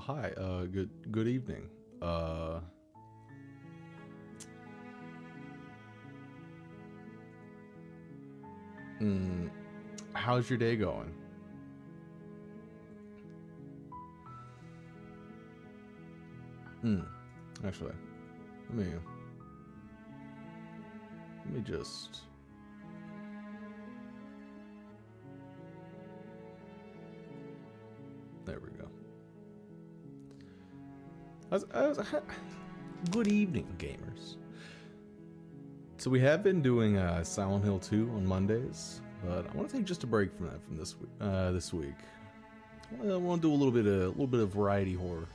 Hi. Good evening. How's your day going? Actually, let me just. There we go. Good evening, gamers. So we have been doing Silent Hill 2 on Mondays, but I want to take just a break from that from this week. I want to do a little bit of variety horror.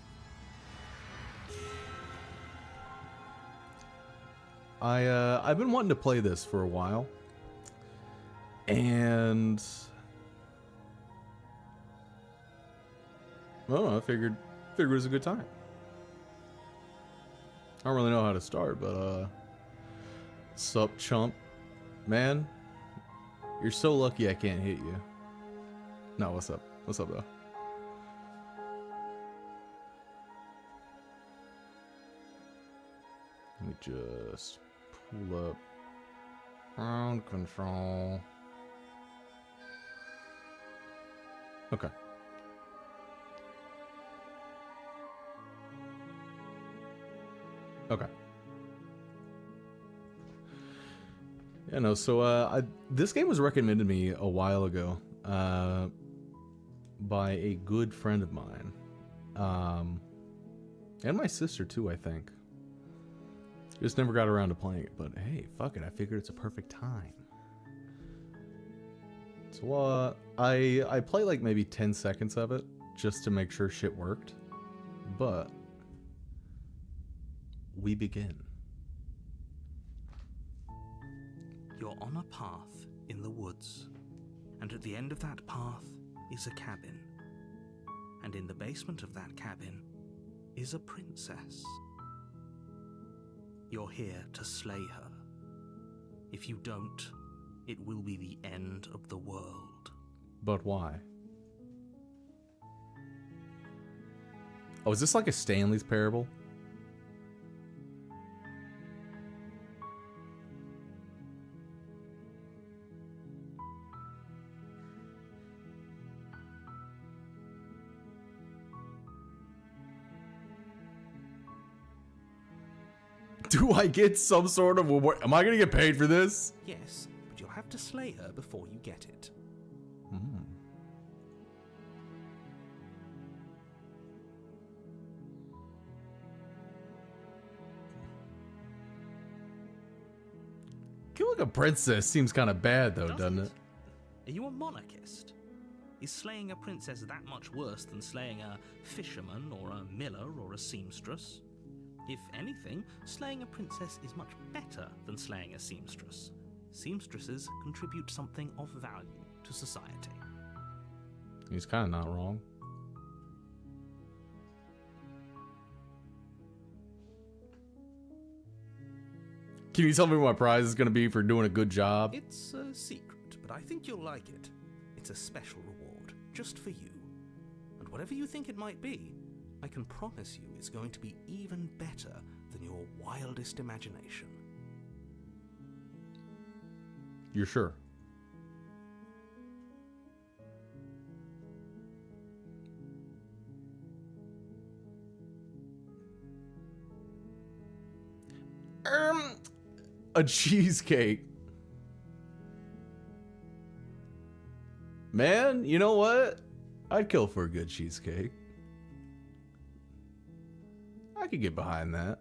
I've been wanting to play this for a while, and I don't know, I figured it was a good time. I don't really know how to start, but sup, chump, man, you're so lucky I can't hit you. No, what's up? What's up, though? Let me just pull up ground control. Okay. Okay. Yeah, no, so this game was recommended to me a while ago by a good friend of mine. And my sister too, I think. Just never got around to playing it, but hey, fuck it, I figured it's a perfect time. So I play like maybe 10 seconds of it just to make sure shit worked. But we begin. You're on a path in the woods, and at the end of that path is a cabin. And in the basement of that cabin is a princess. You're here to slay her. If you don't, it will be the end of the world. But why? Oh, is this like a Stanley's Parable? Do I get some sort of reward? Am I gonna get paid for this? Yes, but you'll have to slay her before you get it. Kill like a princess seems kind of bad though, doesn't it? Are you a monarchist? Is slaying a princess that much worse than slaying a fisherman or a miller or a seamstress? If anything, slaying a princess is much better than slaying a seamstress. Seamstresses contribute something of value to society. He's kind of not wrong. Can you tell me what my prize is going to be for doing a good job? It's a secret, but I think you'll like it. It's a special reward, just for you. And whatever you think it might be, I can promise you it's going to be even better than your wildest imagination. You're sure? A cheesecake. Man, you know what? I'd kill for a good cheesecake. I could get behind that.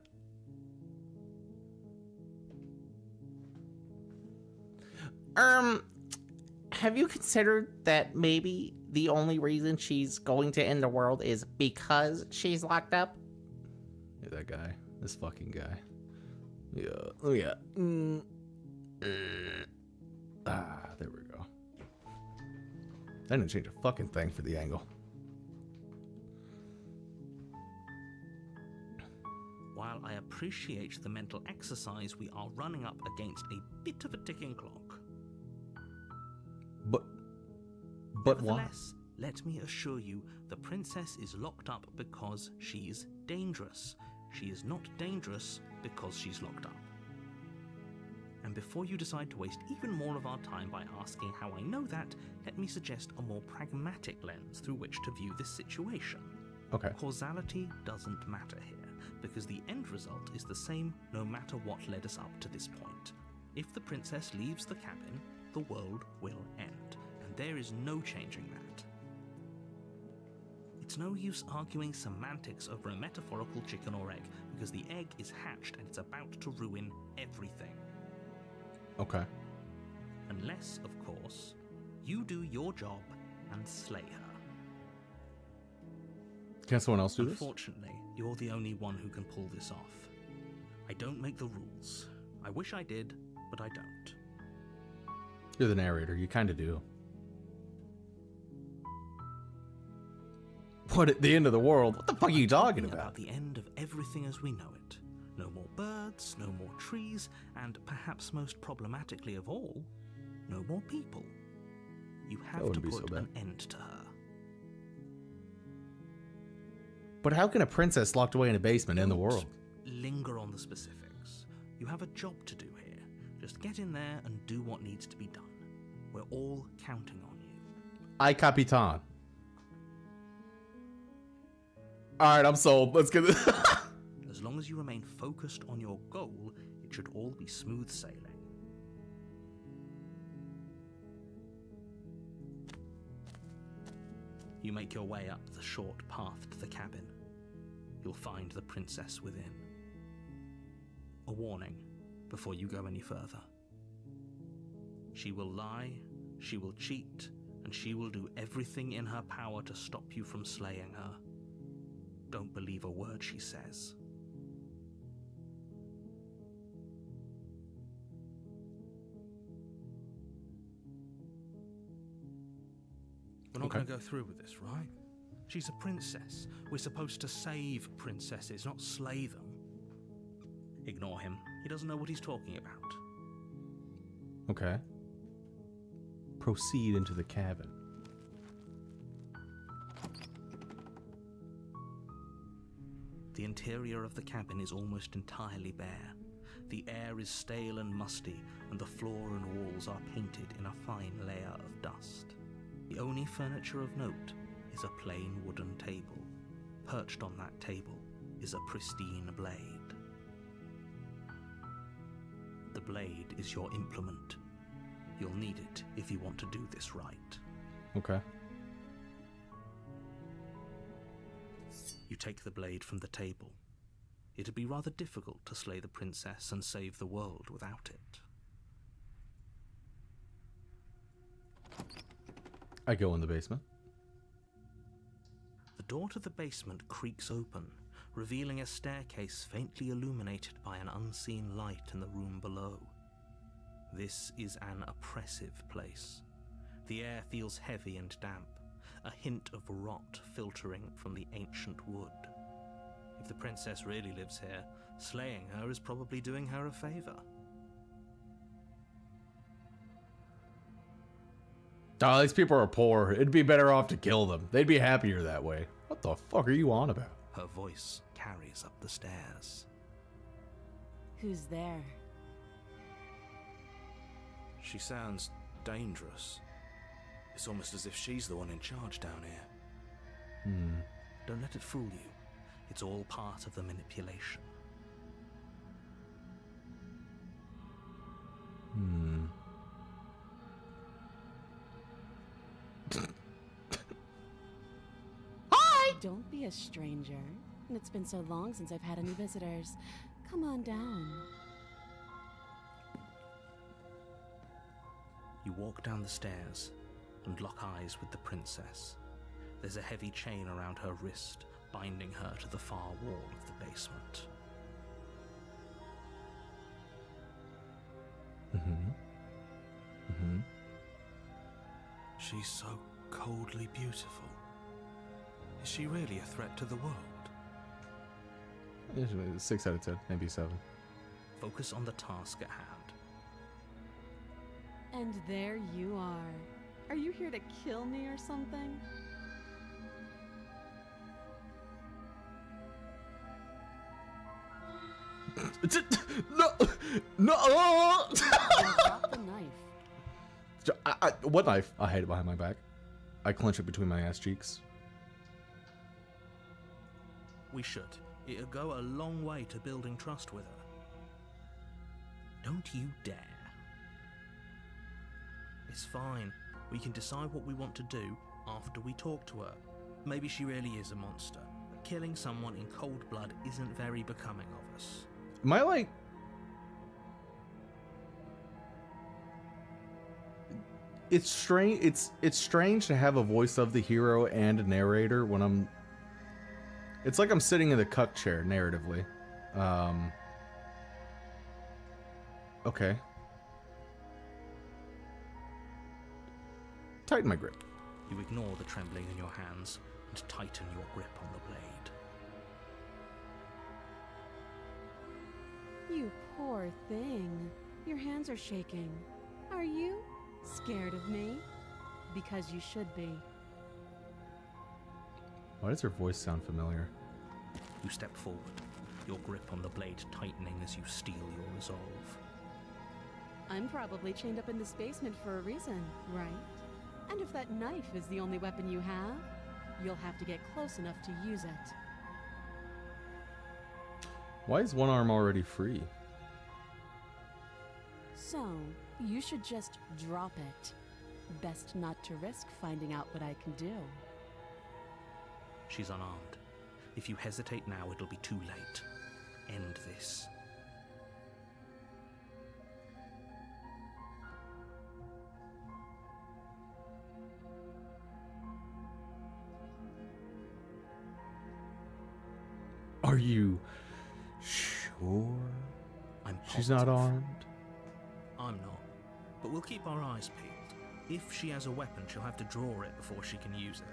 Have you considered that maybe the only reason she's going to end the world is because she's locked up? Yeah, that guy. This fucking guy. Yeah. Oh, yeah. There we go. I didn't change a fucking thing for the angle. While I appreciate the mental exercise, we are running up against a bit of a ticking clock. But why? Nevertheless, Let me assure you, the princess is locked up because she's dangerous. She is not dangerous because she's locked up. And before you decide to waste even more of our time by asking how I know that, let me suggest a more pragmatic lens through which to view this situation. Okay. Causality doesn't matter here, because the end result is the same no matter what led us up to this point. If the princess leaves the cabin, the world will end, and there is no changing that. It's no use arguing semantics over a metaphorical chicken or egg, because the egg is hatched and it's about to ruin everything. Okay. Unless, of course, you do your job and slay her. Can someone else do this? Unfortunately, you're the only one who can pull this off. I don't make the rules. I wish I did, but I don't. You're the narrator. You kind of do. What, at the end of the world? What the fuck are you talking about? The end of everything as we know it. No more birds, no more trees, and perhaps most problematically of all, no more people. You have to put an end to her. But how can a princess locked away in a basement end the world? Linger on the specifics. You have a job to do here. Just get in there and do what needs to be done. We're all counting on you. Ay Capitan. Alright, I'm sold. Let's get this. As long as you remain focused on your goal, it should all be smooth sailing. You make your way up the short path to the cabin. You'll find the princess within. A warning before you go any further. She will lie, she will cheat, and she will do everything in her power to stop you from slaying her. Don't believe a word she says. We're not going to go through with this, right? She's a princess. We're supposed to save princesses, not slay them. Ignore him. He doesn't know what he's talking about. Okay. Proceed into the cabin. The interior of the cabin is almost entirely bare. The air is stale and musty, and the floor and walls are painted in a fine layer of dust. The only furniture of note is a plain wooden table. Perched on that table is a pristine blade. The blade is your implement. You'll need it if you want to do this right. Okay. You take the blade from the table. It'd be rather difficult to slay the princess and save the world without it. I go in the basement. The door to the basement creaks open, revealing a staircase faintly illuminated by an unseen light in the room below. This is an oppressive place. The air feels heavy and damp, a hint of rot filtering from the ancient wood. If the princess really lives here, slaying her is probably doing her a favor. Oh, these people are poor. It'd be better off to kill them. They'd be happier that way. What the fuck are you on about? Her voice carries up the stairs. Who's there? She sounds dangerous. It's almost as if she's the one in charge down here. Don't let it fool you. It's all part of the manipulation. Don't be a stranger. It's been so long since I've had any visitors. Come on down. You walk down the stairs and lock eyes with the princess. There's a heavy chain around her wrist, binding her to the far wall of the basement. She's so coldly beautiful. Is she really a threat to the world? 6 out of 10, maybe 7. Focus on the task at hand. And there you are. Are you here to kill me or something? No! No! Drop the knife. What knife? I hide it behind my back. I clench it between my ass cheeks. We should. It'll go a long way to building trust with her. Don't you dare. It's fine. We can decide what we want to do after we talk to her. Maybe she really is a monster. But killing someone in cold blood isn't very becoming of us. Am I like... It's strange. It's strange to have a voice of the hero and a narrator when I'm... It's like I'm sitting in the cuck chair narratively. Okay. Tighten my grip. You ignore the trembling in your hands and tighten your grip on the blade. You poor thing. Your hands are shaking. Are you scared of me? Because you should be. Why does her voice sound familiar? You step forward, your grip on the blade tightening as you steel your resolve. I'm probably chained up in this basement for a reason, right? And if that knife is the only weapon you have, you'll have to get close enough to use it. Why is one arm already free? So, you should just drop it. Best not to risk finding out what I can do. She's unarmed. If you hesitate now, it'll be too late. End this. Are you sure I'm she's not positive. armed? I'm not. But we'll keep our eyes peeled. If she has a weapon, she'll have to draw it before she can use it.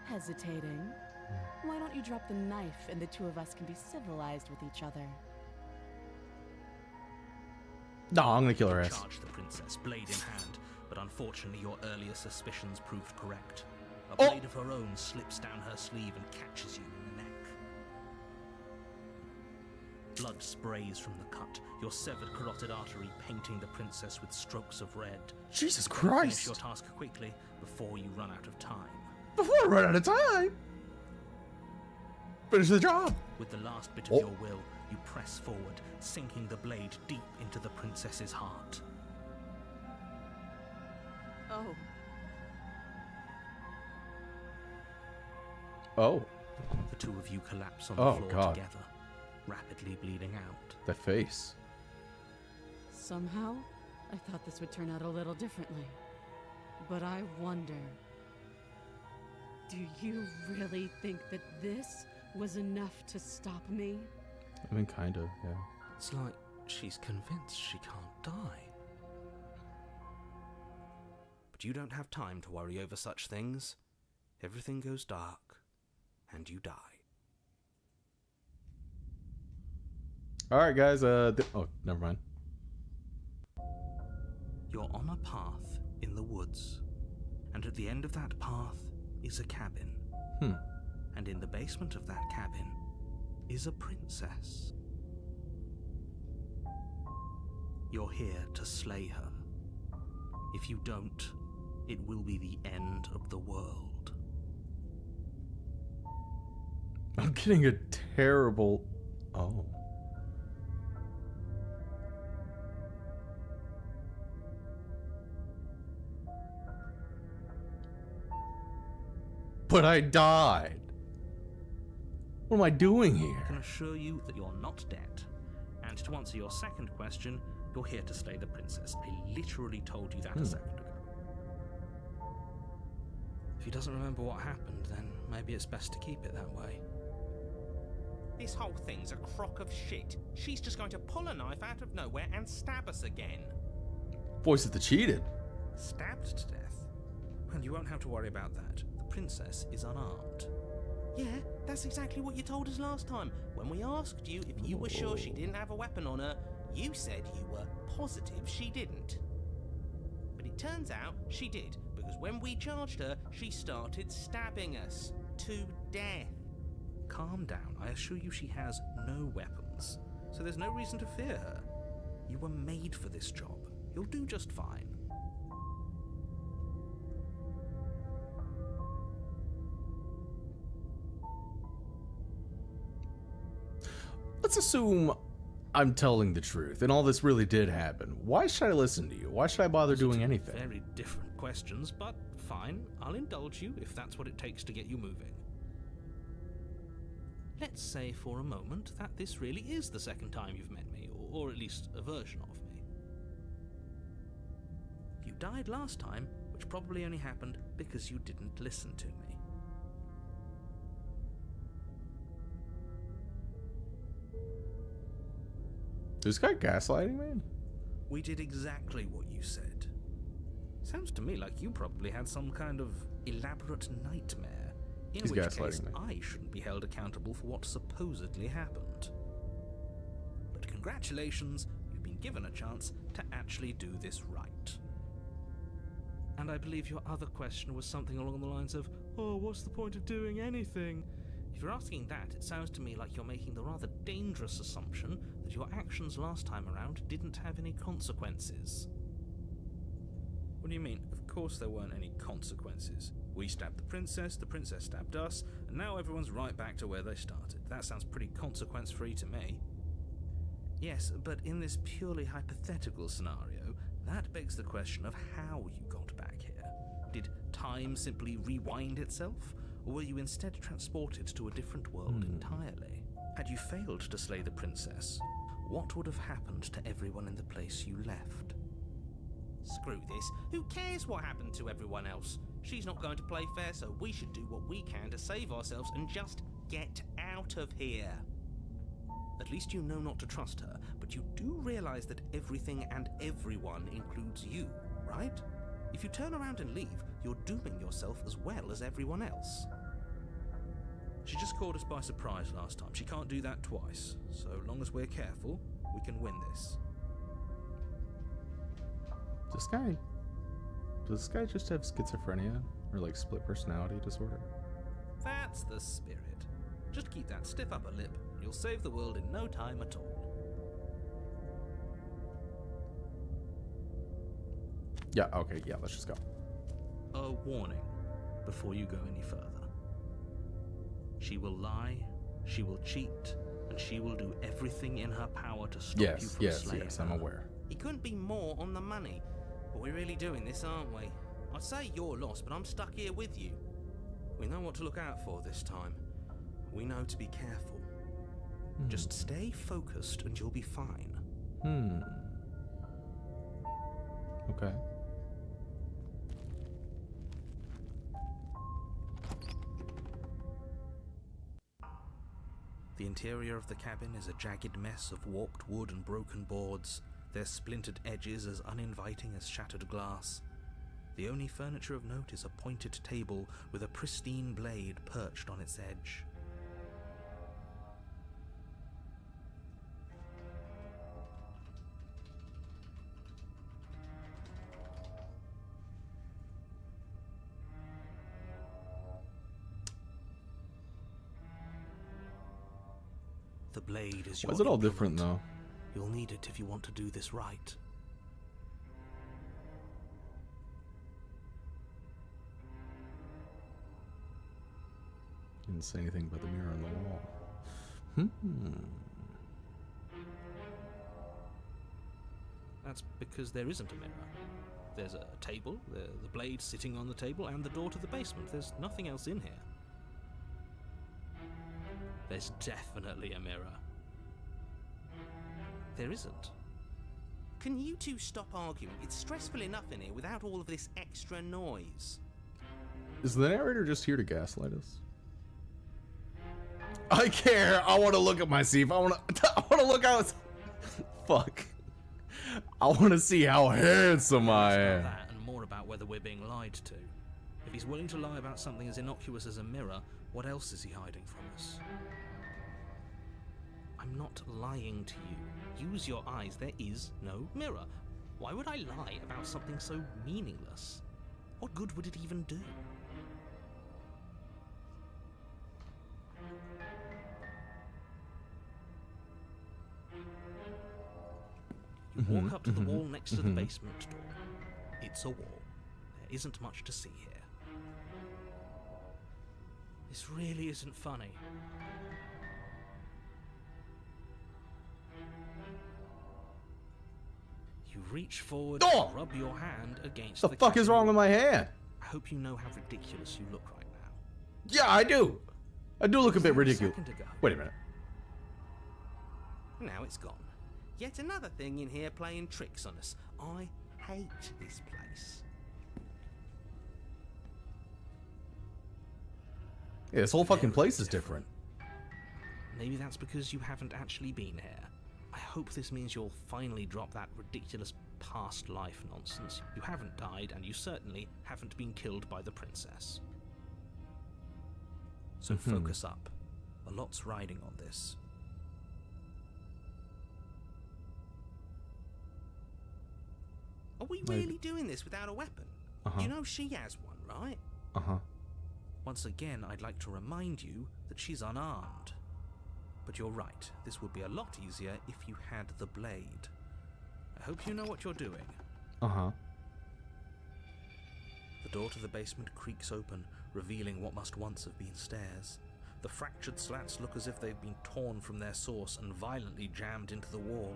Hesitating? Why don't you drop the knife and the two of us can be civilized with each other? No, I'm gonna kill her You ass. charge the princess, blade in hand, but unfortunately your earlier suspicions proved correct. A Oh! blade of her own slips down her sleeve and catches you in the neck. Blood sprays from the cut, your severed carotid artery painting the princess with strokes of red. Jesus Finish Christ! your task quickly before you run out of time. Before I run out of time! Finish the job! With the last bit of Oh. your will, you press forward, sinking the blade deep into the princess's heart. Oh, Oh, The two of you collapse on the Oh, floor God. together, rapidly bleeding out. that face. somehow, I thought this would turn out a little differently. But I wonder... Do you really think that this was enough to stop me? I mean, kind of, yeah. It's like she's convinced she can't die. But you don't have time to worry over such things. Everything goes dark, and you die. Alright, guys, oh, never mind. You're on a path in the woods, and at the end of that path is a cabin. And in the basement of that cabin is a princess. You're here to slay her. If you don't, it will be the end of the world. I'm getting a terrible... Oh. But I died. What am I doing I here? can assure you that you're not dead. And to answer your second question, you're here to slay the princess. I literally told you that a second ago. If he doesn't remember what happened, then maybe it's best to keep it that way. This whole thing's a crock of shit. She's just going to pull a knife out of nowhere and stab us again. Voice of the cheated. Stabbed to death? Well, you won't have to worry about that. The princess is unarmed. Yeah, that's exactly what you told us last time. When we asked you if you were sure she didn't have a weapon on her, you said you were positive she didn't. But it turns out she did, because when we charged her, she started stabbing us to death. calm down. I assure you she has no weapons, so there's no reason to fear her. You were made for this job. You'll do just fine. Let's assume I'm telling the truth and all this really did happen. Why should I listen to you? Why should I bother doing anything? Very different questions, but fine. I'll indulge you if that's what it takes to get you moving. Let's say for a moment that this really is the second time you've met me, or at least a version of me. You died last time, which probably only happened because you didn't listen to me. Is this guy gaslighting me? We did exactly what you said. Sounds to me like you probably had some kind of elaborate nightmare, in He's which gaslighting case me. I shouldn't be held accountable for what supposedly happened. But congratulations, you've been given a chance to actually do this right. And I believe your other question was something along the lines of, oh, what's the point of doing anything? If you're asking that, it sounds to me like you're making the rather dangerous assumption that your actions last time around didn't have any consequences. What do you mean? Of course there weren't any consequences. We stabbed the princess stabbed us, and now everyone's right back to where they started. That sounds pretty consequence-free to me. Yes, but in this purely hypothetical scenario, that begs the question of how you got back here. Did time simply rewind itself? Or were you instead transported to a different world entirely? Had you failed to slay the princess, what would have happened to everyone in the place you left? Screw this. Who cares what happened to everyone else? She's not going to play fair, so we should do what we can to save ourselves and just get out of here. At least you know not to trust her, but you do realize that everything and everyone includes you, right? If you turn around and leave, you're dooming yourself as well as everyone else. She just caught us by surprise last time. She can't do that twice. So long as we're careful, we can win this. Does this guy just have schizophrenia? Or like split personality disorder? That's the spirit. Just keep that stiff upper lip, and you'll save the world in no time at all. Yeah, okay, yeah, let's just go. A warning before you go any further. She will lie, she will cheat, and she will do everything in her power to stop you from slaying Yes, her. I'm aware. He couldn't be more on the money. But we're really doing this, aren't we? I'd say you're lost, but I'm stuck here with you. We know what to look out for this time. We know to be careful. Just stay focused and you'll be fine. Okay. The interior of the cabin is a jagged mess of warped wood and broken boards, their splintered edges as uninviting as shattered glass. The only furniture of note is a pointed table with a pristine blade perched on its edge. The blade is your Why is it all implement. different though? You'll need it if you want to do this right. Didn't say anything about the mirror on the wall. That's because there isn't a mirror. There's a table, the blade sitting on the table, and the door to the basement. There's nothing else in here. There's definitely a mirror. There isn't. Can you two stop arguing? It's stressful enough in here without all of this extra noise. Is the narrator just here to gaslight us? I care. I want to look at my Steve. I want to look out. Fuck. I want to see how handsome I Less am. about that and more about whether we're being lied to. If he's willing to lie about something as innocuous as a mirror, what else is he hiding from us? I'm not lying to you. Use your eyes. There is no mirror. Why would I lie about something so meaningless? What good would it even do? You walk up to the wall next to the basement door. It's a wall. There isn't much to see here. This really isn't funny. You reach forward Oh! and rub your hand against The fuck is cabin wrong with wall. my hand? I hope you know how ridiculous you look right now. Yeah, I do. I do look a bit Just a ridiculous. second ago. Wait a minute. Now it's gone. Yet another thing in here playing tricks on us. I hate this place. Yeah, this whole fucking Very place is different. Maybe that's because you haven't actually been here. I hope this means you'll finally drop that ridiculous past life nonsense. You haven't died, and you certainly haven't been killed by the princess. So focus up. A lot's riding on this. Are we really doing this without a weapon? Uh-huh. You know she has one, right? Uh-huh. Once again, I'd like to remind you that she's unarmed. But you're right, this would be a lot easier if you had the blade. I hope you know what you're doing. Uh-huh. The door to the basement creaks open, revealing what must once have been stairs. The fractured slats look as if they've been torn from their source and violently jammed into the wall.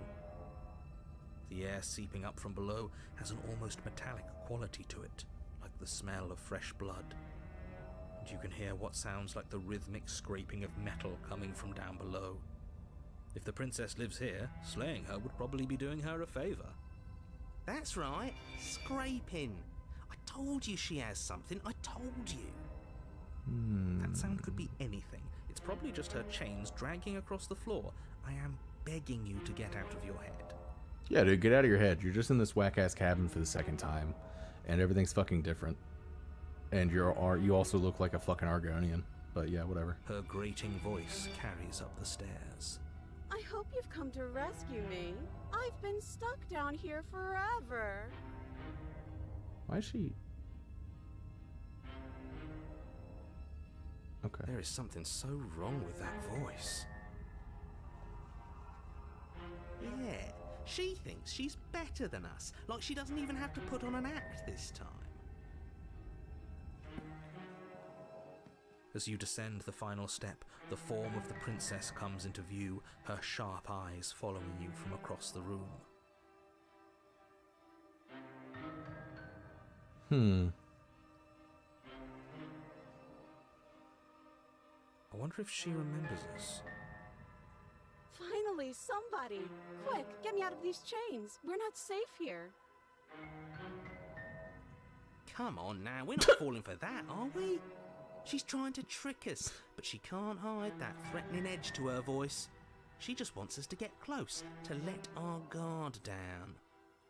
The air seeping up from below has an almost metallic quality to it, like the smell of fresh blood. And you can hear what sounds like the rhythmic scraping of metal coming from down below. If the princess lives here, slaying her would probably be doing her a favor. That's right. Scraping. I told you she has something. I told you. That sound could be anything. It's probably just her chains dragging across the floor. I am begging you to get out of your head. Yeah, dude, get out of your head. You're just in this whack-ass cabin for the second time, and everything's fucking different. And you also look like a fucking Argonian. But yeah, whatever. Her grating voice carries up the stairs. I hope you've come to rescue me. I've been stuck down here forever. Why is she... Okay. There is something so wrong with that voice. Yeah. She thinks she's better than us. Like she doesn't even have to put on an act this time. As you descend the final step, the form of the princess comes into view, her sharp eyes following you from across the room. I wonder if she remembers us. Finally, somebody! Quick, get me out of these chains. We're not safe here. Come on now, we're not falling for that, are we? She's trying to trick us, but she can't hide that threatening edge to her voice. She just wants us to get close, to let our guard down.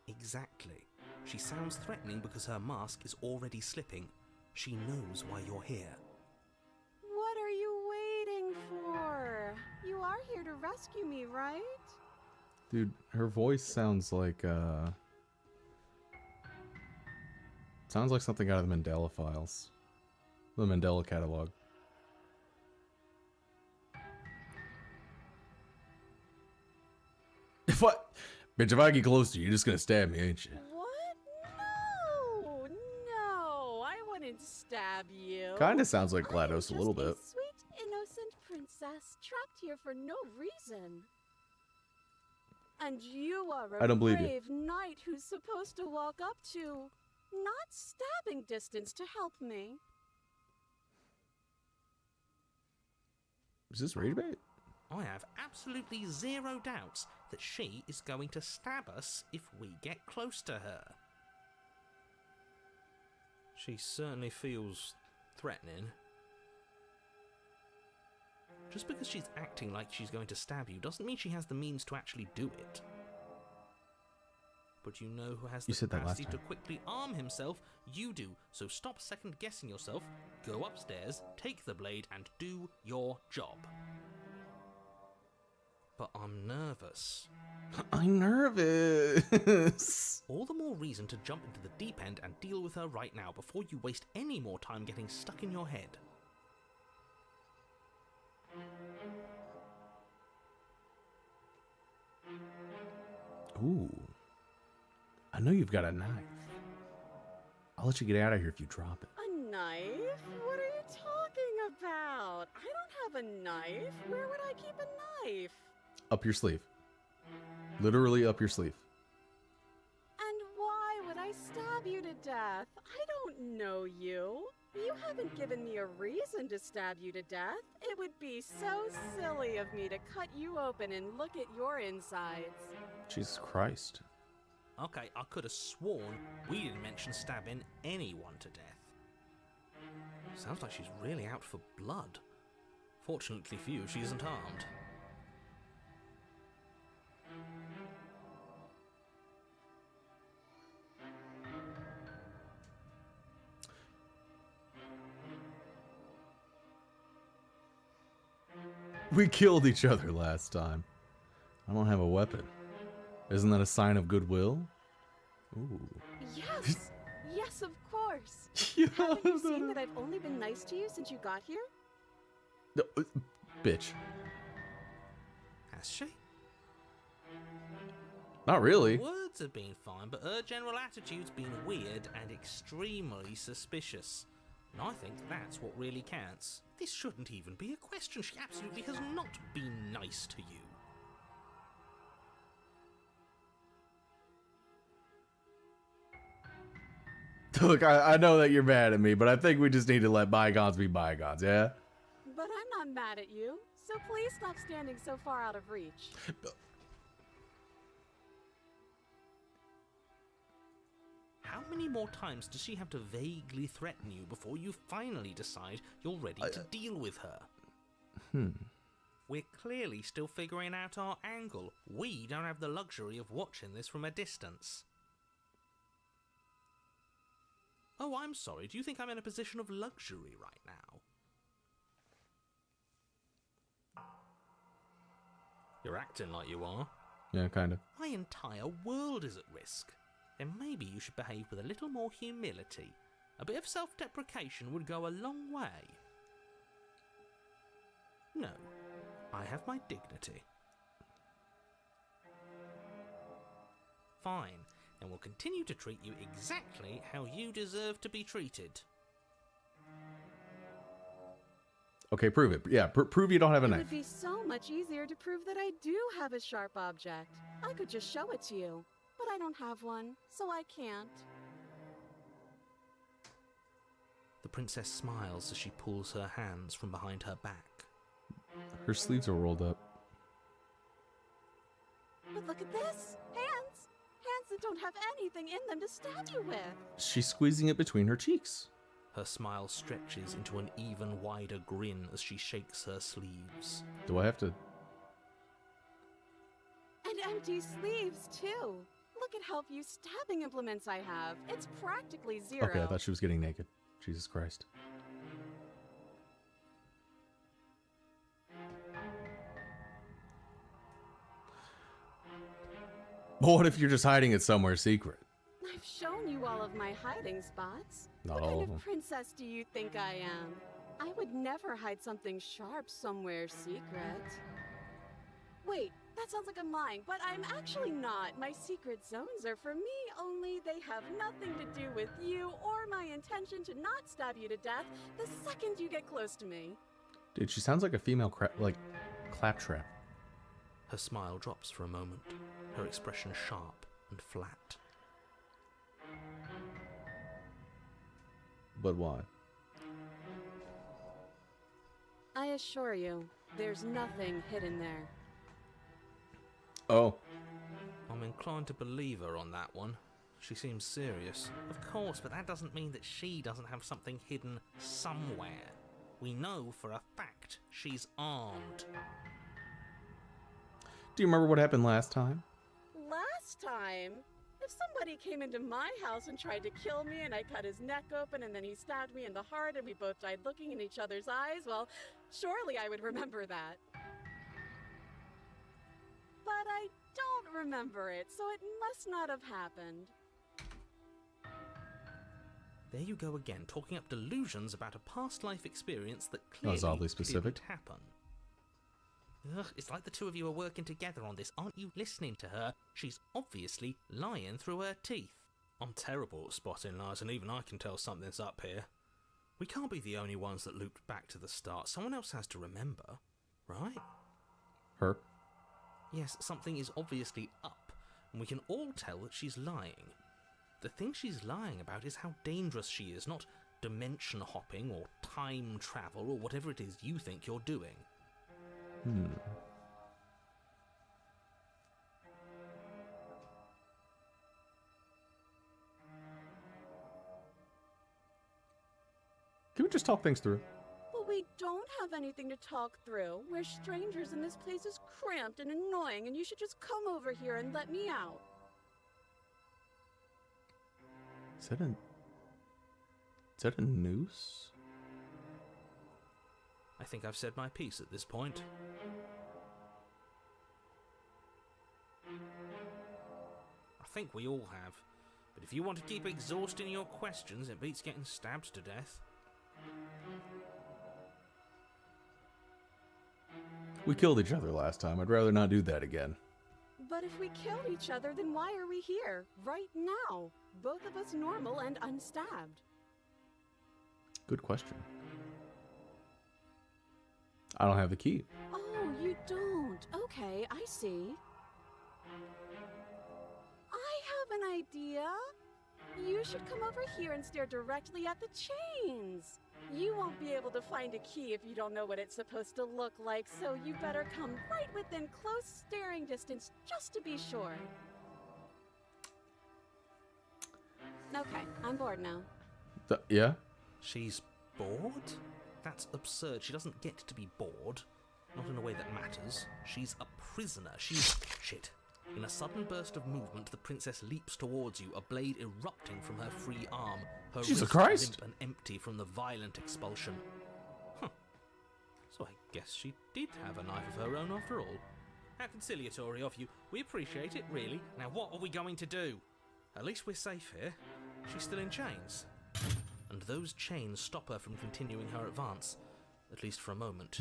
Exactly. She sounds threatening because her mask is already slipping. She knows why you're here. What are you waiting for? You are here to rescue me, right? Dude, her voice sounds like, sounds like something out of the Mandela Files. The Mandela Catalog. What? Bitch, if I get close to you, you're just gonna stab me, ain't you? What? No, I wouldn't stab you. Kinda sounds like I am GLaDOS a little just bit. Sweet, innocent princess trapped here for no reason. And you are a I don't believe you. brave knight who's supposed to walk up to, not stabbing distance to help me. Is this rage bait? I have absolutely zero doubts that she is going to stab us if we get close to her. She certainly feels threatening. Just because she's acting like she's going to stab you doesn't mean she has the means to actually do it. But you know who has You the said that last capacity to time. quickly arm himself? You do. So stop second-guessing yourself, go upstairs, take the blade, and do your job. But I'm nervous. I'm nervous. All the more reason to jump into the deep end and deal with her right now before you waste any more time getting stuck in your head. Ooh. I know you've got a knife. I'll let you get out of here if you drop it. A knife? What are you talking about? I don't have a knife. Where would I keep a knife? Up your sleeve. Literally up your sleeve. And why would I stab you to death? I don't know you. You haven't given me a reason to stab you to death. It would be so silly of me to cut you open and look at your insides. Jesus Christ. Okay, I could have sworn we didn't mention stabbing anyone to death. Sounds like she's really out for blood. Fortunately for you, she isn't armed. We killed each other last time. I don't have a weapon. Isn't that a sign of goodwill? Ooh. Yes! Yes, of course! Yeah, Haven't you seen that I've only been nice to you since you got here? No, bitch. Has she? Not really. Words have been fine, but her general attitude's been weird and extremely suspicious. And I think that's what really counts. This shouldn't even be a question. She absolutely has not been nice to you. Look, I know that you're mad at me, but I think we just need to let bygones be bygones, yeah? But I'm not mad at you, so please stop standing so far out of reach. How many more times does she have to vaguely threaten you before you finally decide you're ready to deal with her? We're clearly still figuring out our angle. We don't have the luxury of watching this from a distance. Oh, I'm sorry. Do you think I'm in a position of luxury right now? You're acting like you are. Yeah, kind of. My entire world is at risk. Then maybe you should behave with a little more humility. A bit of self-deprecation would go a long way. No, I have my dignity. Fine, then we'll continue to treat you exactly how you deserve to be treated. Okay, prove it. Yeah, prove you don't have a It knife. would be so much easier to prove that I do have a sharp object. I could just show it to you, but I don't have one, so I can't. The princess smiles as she pulls her hands from behind her back. Her sleeves are rolled up. But look at this! Hands! Hands that don't have anything in them to stab you with! She's squeezing it between her cheeks. Her smile stretches into an even wider grin as she shakes her sleeves. Do I have to... And empty sleeves, too! Look at how few stabbing implements I have. It's practically zero. Okay, I thought she was getting naked. Jesus Christ. But what if you're just hiding it somewhere secret? I've shown you all of my hiding spots. Not what all kind of them. of princess do you think I am? I would never hide something sharp somewhere secret. Wait, that sounds like I'm lying, but I'm actually not. My secret zones are for me, only they have nothing to do with you or my intention to not stab you to death the second you get close to me. Dude, she sounds like a female claptrap. Her smile drops for a moment, her expression sharp and flat. But why? I assure you, there's nothing hidden there. Oh. I'm inclined to believe her on that one. She seems serious. Of course, but that doesn't mean that she doesn't have something hidden somewhere. We know for a fact she's armed. Do you remember what happened last time? Last time? If somebody came into my house and tried to kill me and I cut his neck open and then he stabbed me in the heart and we both died looking in each other's eyes, well, surely I would remember that. But I don't remember it, so it must not have happened. There you go again, talking up delusions about a past life experience that That clearly was oddly specific. didn't happen. Ugh, it's like the two of you are working together on this. Aren't you listening to her? She's obviously lying through her teeth. I'm terrible at spotting lies, and even I can tell something's up here. We can't be the only ones that looped back to the start. Someone else has to remember, right? Her? Yes, something is obviously up, and we can all tell that she's lying. The thing she's lying about is how dangerous she is, not dimension hopping or time travel or whatever it is you think you're doing. Can we just talk things through? But we don't have anything to talk through. We're strangers and this place is cramped and annoying and you should just come over here and let me out. Is that a noose? I think I've said my piece at this point. I think we all have. But if you want to keep exhausting your questions, it beats getting stabbed to death. We killed each other last time. I'd rather not do that again. But if we killed each other, then why are we here? Right now. Both of us normal and unstabbed. Good question. I don't have the key. Oh, you don't. Okay, I see. I have an idea. You should come over here and stare directly at the chains. You won't be able to find a key if you don't know what it's supposed to look like, so you better come right within close staring distance just to be sure. Okay, I'm bored now. Yeah? She's bored? That's absurd. She doesn't get to be bored. Not in a way that matters. She's a prisoner. She's... Shit. In a sudden burst of movement, the princess leaps towards you, a blade erupting from her free arm, her Jesus wrist Christ. limp and empty from the violent expulsion. Huh. So I guess she did have a knife of her own after all. How conciliatory of you. We appreciate it, really. Now what are we going to do? At least we're safe here. She's still in chains. And those chains stop her from continuing her advance. At least for a moment.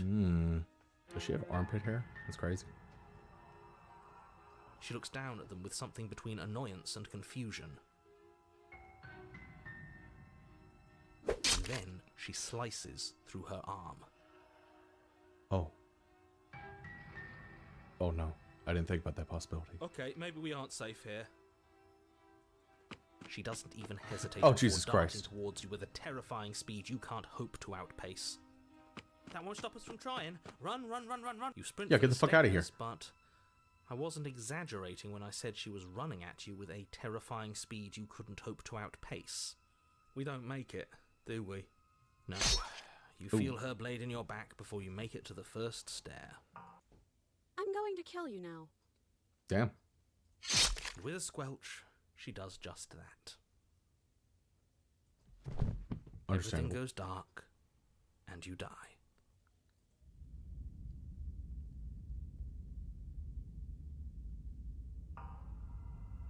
Does she have armpit hair? That's crazy. She looks down at them with something between annoyance and confusion. And then she slices through her arm. Oh. Oh no. I didn't think about that possibility. Okay, maybe we aren't safe here. She doesn't even hesitate Oh, before Jesus darting Christ. towards you with a terrifying speed you can't hope to outpace. That won't stop us from trying. Run, run, run, run, run. You sprint Yeah, for get the fuck outta here. stairs, But I wasn't exaggerating when I said she was running at you with a terrifying speed you couldn't hope to outpace. We don't make it, do we? No. You feel her blade in your back before you make it to the first stair. I'm going to kill you now. Damn. And with a squelch, she does just that. Everything Understandable. goes dark, and you die.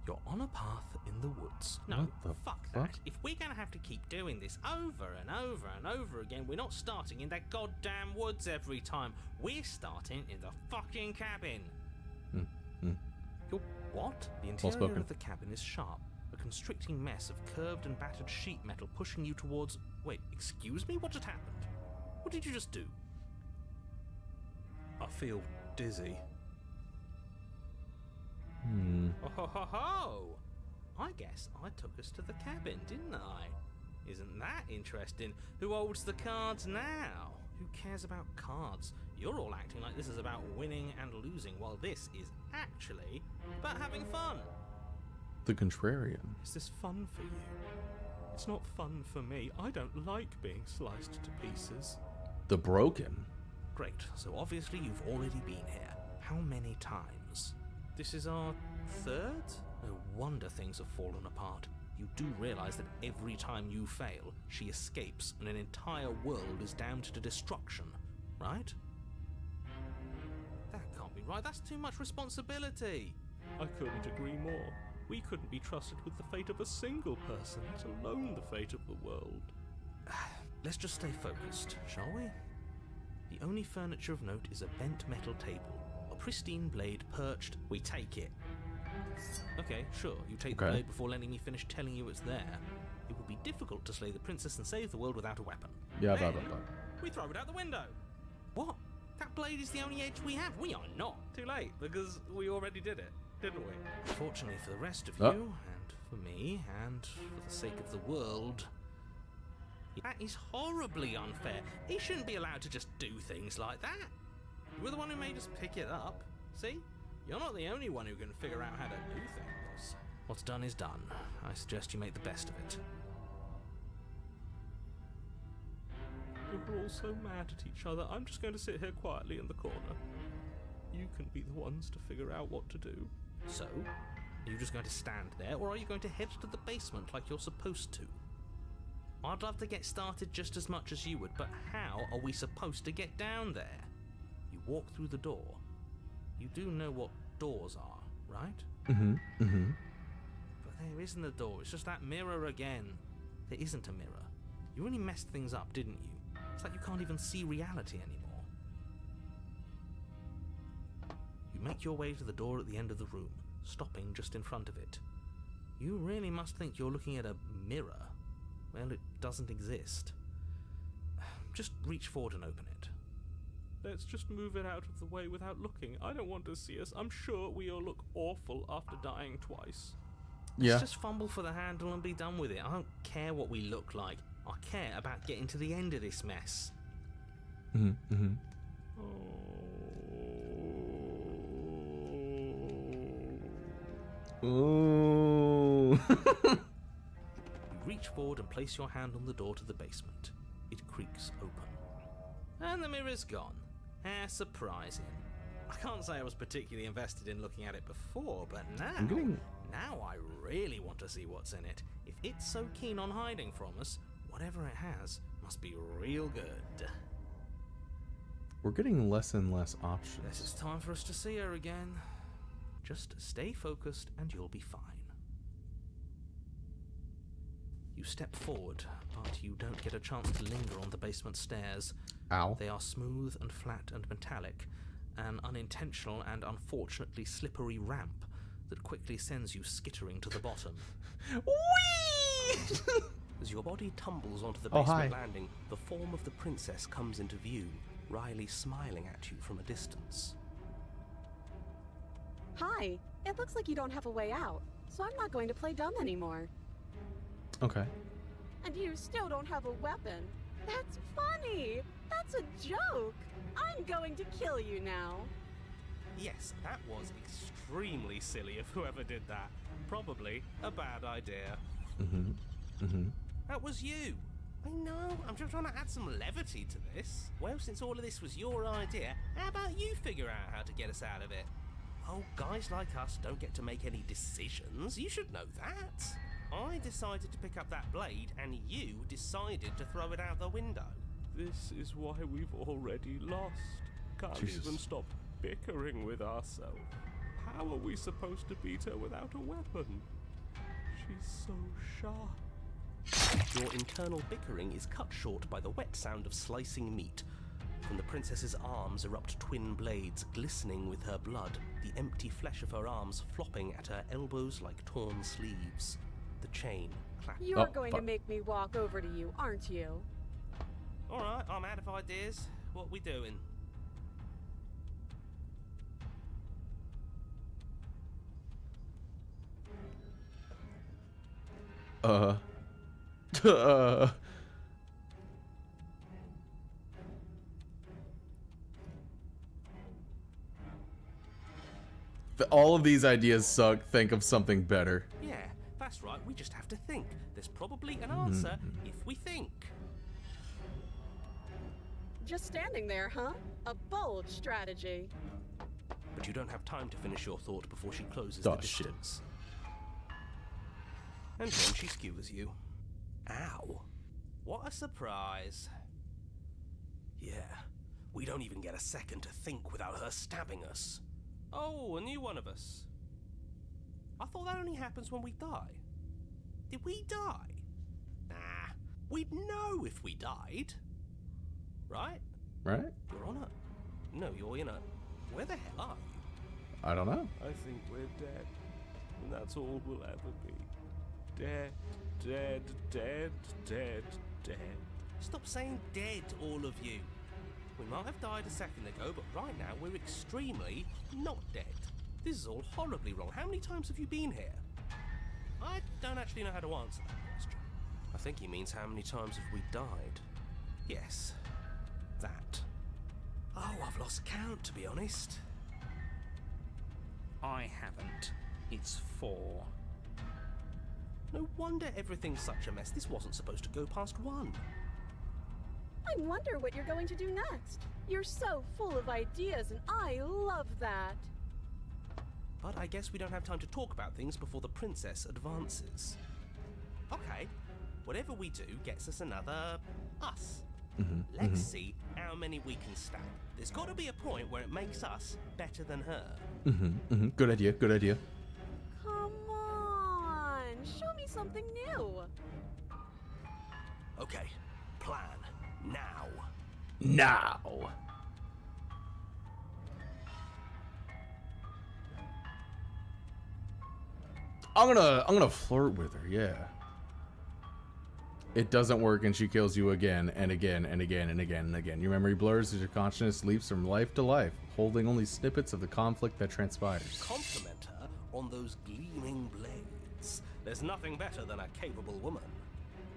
You're on a path in the woods. No, What the fuck fuck? that. If we're gonna have to keep doing this over and over and over again, we're not starting in that goddamn woods every time. We're starting in the fucking cabin. You're what? The interior spoken. of the cabin is sharp. A constricting mess of curved and battered sheet metal pushing you towards... Wait, excuse me? What just happened? What did you just do? I feel dizzy. Oh ho ho ho! I guess I took us to the cabin, didn't I? Isn't that interesting? Who holds the cards now? Who cares about cards? You're all acting like this is about winning and losing, while this is actually about having fun. The contrarian. Is this fun for you? It's not fun for me. I don't like being sliced to pieces. The broken. Great, so obviously you've already been here. How many times? This is our third? No wonder things have fallen apart. You do realize that every time you fail, she escapes and an entire world is damned to destruction, right? That can't be right. That's too much responsibility. I couldn't agree more. We couldn't be trusted with the fate of a single person, let alone the fate of the world. Let's just stay focused, shall we? The only furniture of note is a bent metal table. A pristine blade perched. We take it. Okay, sure, you take the Okay. blade before letting me finish telling you it's there. It would be difficult to slay the princess and save the world without a weapon. Yeah, Then, blah, blah, blah. we throw it out the window. What? That blade is the only edge we have. We are not. Too late, because we already did it, didn't we? Fortunately for the rest of Oh. you, and for me, and for the sake of the world, that is horribly unfair. He shouldn't be allowed to just do things like that. You were the one who made us pick it up. See? You're not the only one who can figure out how to do things. What's done is done. I suggest you make the best of it. We're all so mad at each other. I'm just going to sit here quietly in the corner. You can be the ones to figure out what to do. So, are you just going to stand there, or are you going to head to the basement like you're supposed to? I'd love to get started just as much as you would, but how are we supposed to get down there? You walk through the door. You do know what doors are, right? Mm-hmm. Mm-hmm. But there isn't a door, it's just that mirror again. There isn't a mirror. You really messed things up, didn't you? It's like you can't even see reality anymore. You make your way to the door at the end of the room, stopping just in front of it. You really must think you're looking at a mirror. Well, it doesn't exist. Just reach forward and open it. Let's just move it out of the way without looking. I don't want to see us. I'm sure we all look awful after dying twice. Yeah. Let's just fumble for the handle and be done with it. I don't care what we look like. I care about getting to the end of this mess. Mm-hmm. Mm-hmm. Oh. Ooh. You reach forward and place your hand on the door to the basement. It creaks open. And the mirror's gone. How surprising. I can't say I was particularly invested in looking at it before, but I'm getting... now I really want to see what's in it. If it's so keen on hiding from us, whatever it has must be real good. We're getting less and less Guess options. it's time for us to see her again. Just stay focused and you'll be fine. You step forward, but you don't get a chance to linger on the basement stairs. Ow. They are smooth and flat and metallic, an unintentional and unfortunately slippery ramp that quickly sends you skittering to the bottom. Whee! As your body tumbles onto the Oh, basement hi. landing, the form of the princess comes into view, Riley smiling at you from a distance. Hi. It looks like you don't have a way out, so I'm not going to play dumb anymore. Okay. And you still don't have a weapon. That's funny. That's a joke. I'm going to kill you now. Yes, that was extremely silly of whoever did that. Probably a bad idea. Mm-hmm. Mm-hmm. That was you. I know, I'm just trying to add some levity to this. Well, since all of this was your idea, how about you figure out how to get us out of it? Oh, guys like us don't get to make any decisions. You should know that. I decided to pick up that blade, and you decided to throw it out the window. This is why we've already lost. Can't Jesus. even stop bickering with ourselves. How are we supposed to beat her without a weapon? She's so sharp. Your internal bickering is cut short by the wet sound of slicing meat. From the princess's arms erupt twin blades glistening with her blood, the empty flesh of her arms flopping at her elbows like torn sleeves. The chain clatters. You're Oh, going to fuck. make me walk over to you, aren't you? Alright, I'm out of ideas. What we doing? All of these ideas suck. Think of something better. Yeah, that's right, we just have to think. There's probably an answer if we think. Just standing there, huh? A bold strategy. But you don't have time to finish your thought before she closes Oh, the shit. distance. And then she skewers you. Ow. What a surprise. Yeah, we don't even get a second to think without her stabbing us. Oh, a new one of us. I thought that only happens when we die. Did we die? Nah, we'd know if we died. Right? right? Your Honor. No, you're in a... Where the hell are you? I don't know. I think we're dead. And that's all we'll ever be. Dead, dead, dead, dead, dead. Stop saying dead, all of you. We might have died a second ago, but right now we're extremely not dead. This is all horribly wrong. How many times have you been here? I don't actually know how to answer that question. I think he means how many times have we died? Yes, that. Oh, I've lost count, to be honest. I haven't. It's 4. No wonder everything's such a mess. This wasn't supposed to go past 1. I wonder what you're going to do next. You're so full of ideas, and I love that. But I guess we don't have time to talk about things before the princess advances. Okay, whatever we do gets us another us. Let's see how many we can stab. There's got to be a point where it makes us better than her. Good idea. Good idea. Come on, show me something new. Okay, plan now. Now. I'm gonna flirt with her. Yeah. It doesn't work, and she kills you again and again and again and again and again. Your memory blurs as your consciousness leaps from life to life, holding only snippets of the conflict that transpires. Compliment her on those gleaming blades. There's nothing better than a capable woman.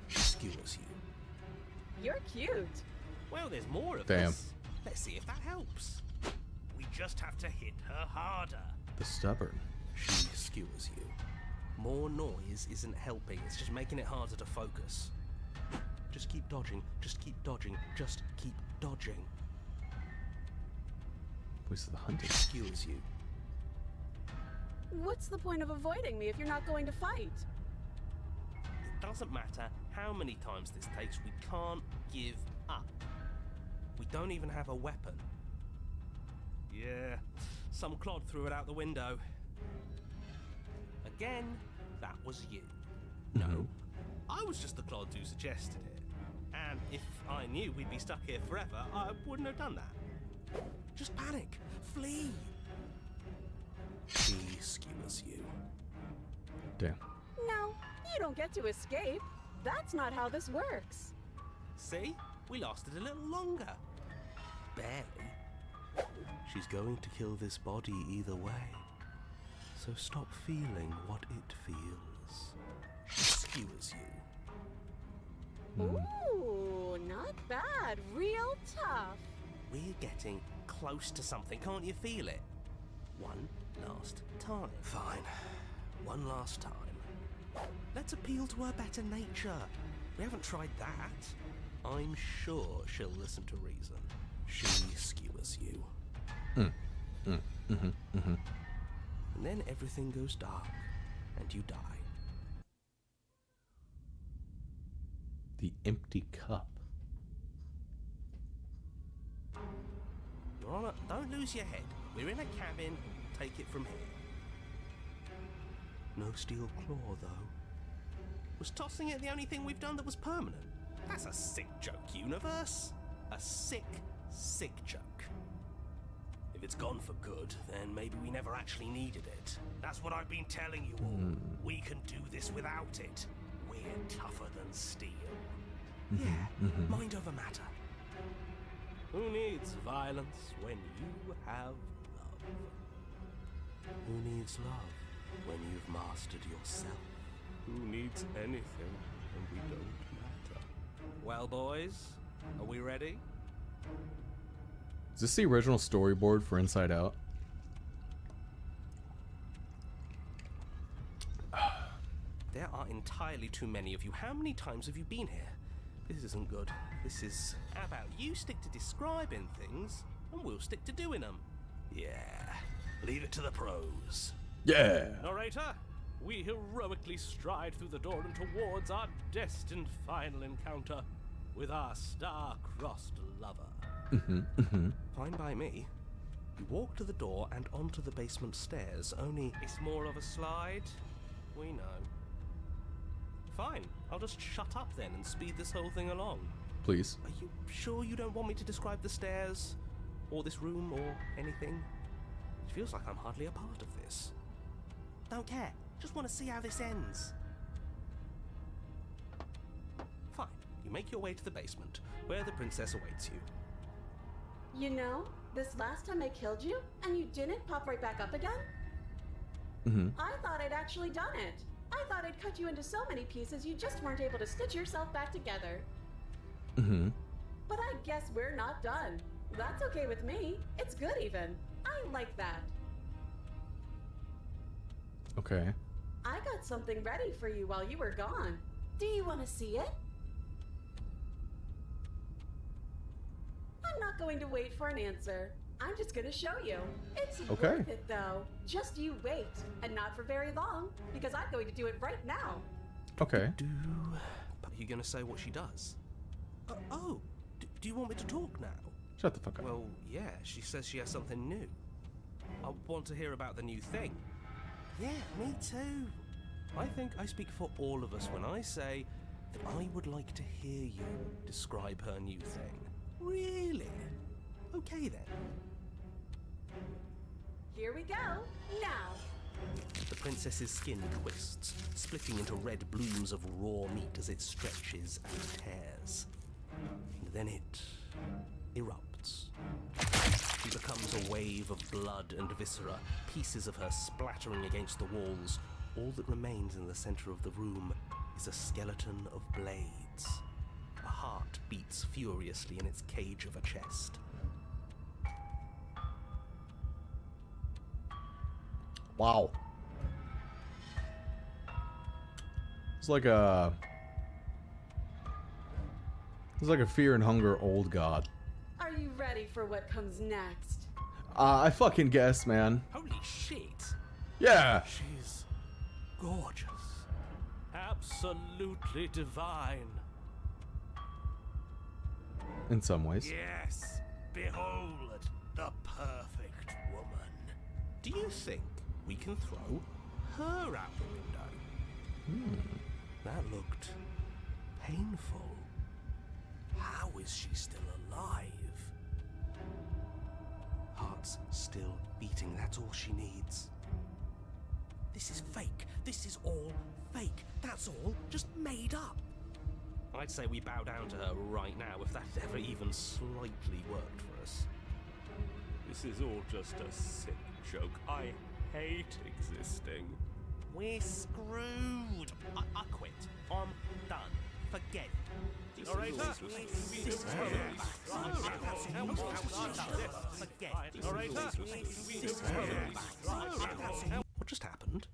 She skewers you. You're cute. Well, there's more of Damn. this. Let's see if that helps. We just have to hit her harder. The stubborn. She skewers you. More noise isn't helping, it's just making it harder to focus. Just keep dodging, just keep dodging, just keep dodging. Voice of the hunted. Skewers you. What's the point of avoiding me if you're not going to fight? It doesn't matter how many times this takes, we can't give up. We don't even have a weapon. Yeah, some clod threw it out the window. Again, that was you. No, I was just the clod who suggested it. And if I knew we'd be stuck here forever, I wouldn't have done that. Just panic. Flee. She skewers you. Damn. No, you don't get to escape. That's not how this works. See? We lasted a little longer. Barely. She's going to kill this body either way. So stop feeling what it feels. She skewers you. Ooh, not bad. Real tough. We're getting close to something, can't you feel it? One last time. Fine. One last time. Let's appeal to her better nature. We haven't tried that. I'm sure she'll listen to reason. She skewers you. And then everything goes dark, and you die. The empty cup. Your Honor, don't lose your head. We're in a cabin. Take it from here. No steel claw, though. Was tossing it the only thing we've done that was permanent? That's a sick joke, universe. A sick, sick joke. If it's gone for good, then maybe we never actually needed it. That's what I've been telling you all. We can do this without it. We're tougher than steel. Yeah, mind over matter. Who needs violence when you have love? Who needs love when you've mastered yourself? Who needs anything when we don't matter? Well, boys, are we ready? Is this the original storyboard for Inside Out? There are entirely too many of you. How many times have you been here? This isn't good. This is... How about you stick to describing things, and we'll stick to doing them? Yeah. Leave it to the pros. Yeah. Narrator, we heroically stride through the door and towards our destined final encounter with our star-crossed lover. Fine by me. You walk to the door and onto the basement stairs, only it's more of a slide. We know. Fine, I'll just shut up then and speed this whole thing along. Please. Are you sure you don't want me to describe the stairs, or this room, or anything? It feels like I'm hardly a part of this. Don't care. Just want to see how this ends. Fine. You make your way to the basement, where the princess awaits you. You know, this last time I killed you, and you didn't pop right back up again? Mm-hmm. I thought I'd actually done it. I thought I'd cut you into so many pieces you just weren't able to stitch yourself back together. Mm-hmm. But I guess we're not done. That's okay with me. It's good even. I like that. Okay. I got something ready for you while you were gone. Do you want to see it? I'm not going to wait for an answer. I'm just going to show you. It's Okay. worth it though. Just you wait, and not for very long, because I'm going to do it right now. Okay. But are you going to say what she does? Do you want me to talk now? Shut the fuck up. Well, yeah, she says she has something new. I want to hear about the new thing. Yeah, me too. I think I speak for all of us when I say that I would like to hear you describe her new thing. Really? Okay then. Here we go. Now. The princess's skin twists, splitting into red blooms of raw meat as it stretches and tears. And then it erupts. She becomes a wave of blood and viscera, pieces of her splattering against the walls. All that remains in the center of the room is a skeleton of blades. A heart beats furiously in its cage of a chest. Wow. It's like a fear and hunger old god. Are you ready for what comes next? I fucking guess, man. Holy shit! Yeah. She's gorgeous. Absolutely divine. In some ways. Yes, behold the perfect woman. Do you think we can throw her out the window? That looked painful. How is she still alive? Heart's still beating, that's all she needs. This is fake. This is all fake. That's all just made up. I'd say we bow down to her right now if that ever even slightly worked for us. This is all just a sick joke. I hate existing. We're screwed. I quit. I'm done. Forget it. Alright, What just happened?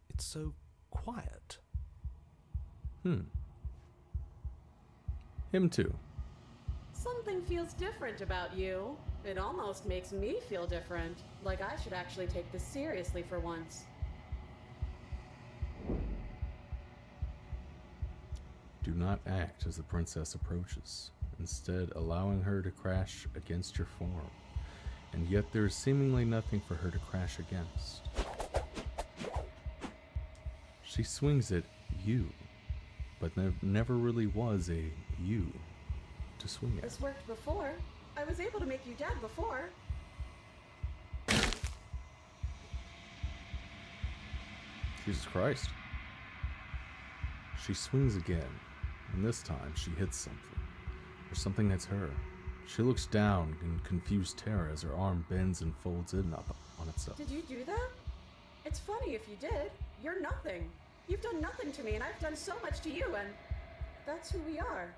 It's so quiet. Him too. Something feels different about you. It almost makes me feel different. Like I should actually take this seriously for once. Do not act as the princess approaches, instead allowing her to crash against your form. And yet there is seemingly nothing for her to crash against. She swings at you, but never really was a you to swing at. This worked before. I was able to make you dead before. Jesus Christ. She swings again, and this time she hits something. Or something that's her. She looks down in confused terror as her arm bends and folds in up on itself. Did you do that? It's funny if you did. You're nothing. You've done nothing to me, and I've done so much to you, and that's who we are.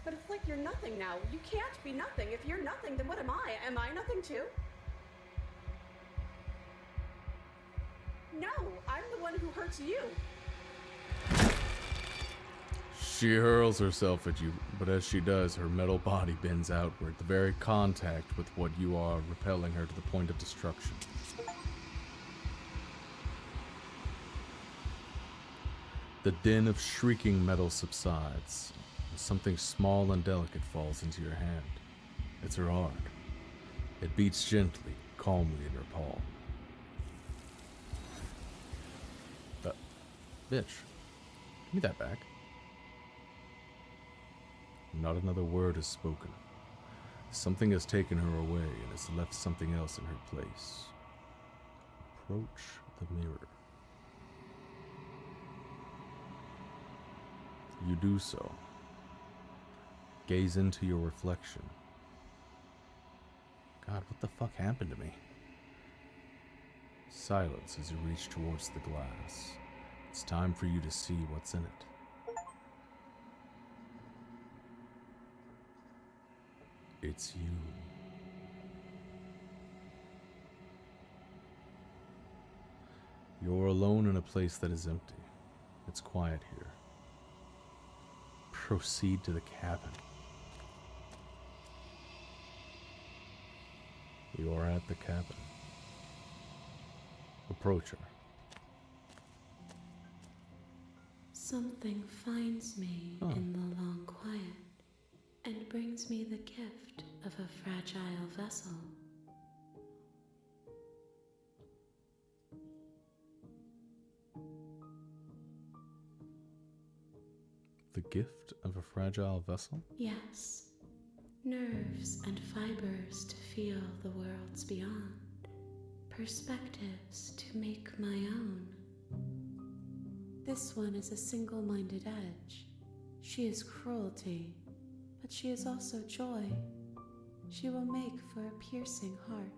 But it's like you're nothing now. You can't be nothing. If you're nothing, then what am I? Am I nothing too? No, I'm the one who hurts you. She hurls herself at you, but as she does, her metal body bends outward, the very contact with what you are, repelling her to the point of destruction. The din of shrieking metal subsides, and something small and delicate falls into your hand. It's her heart. It beats gently, calmly in her palm. Bitch, give me that back. Not another word is spoken. Something has taken her away and has left something else in her place. Approach the mirror. You do so. Gaze into your reflection. God, what the fuck happened to me? Silence as you reach towards the glass. It's time for you to see what's in it. It's you. You're alone in a place that is empty. It's quiet here. Proceed to the cabin. You are at the cabin. Approach her. Something finds me in the long quiet and brings me the gift of a fragile vessel. The gift of a fragile vessel? Yes, nerves and fibers to feel the worlds beyond, perspectives to make my own. This one is a single-minded edge. She is cruelty, but she is also joy. She will make for a piercing heart.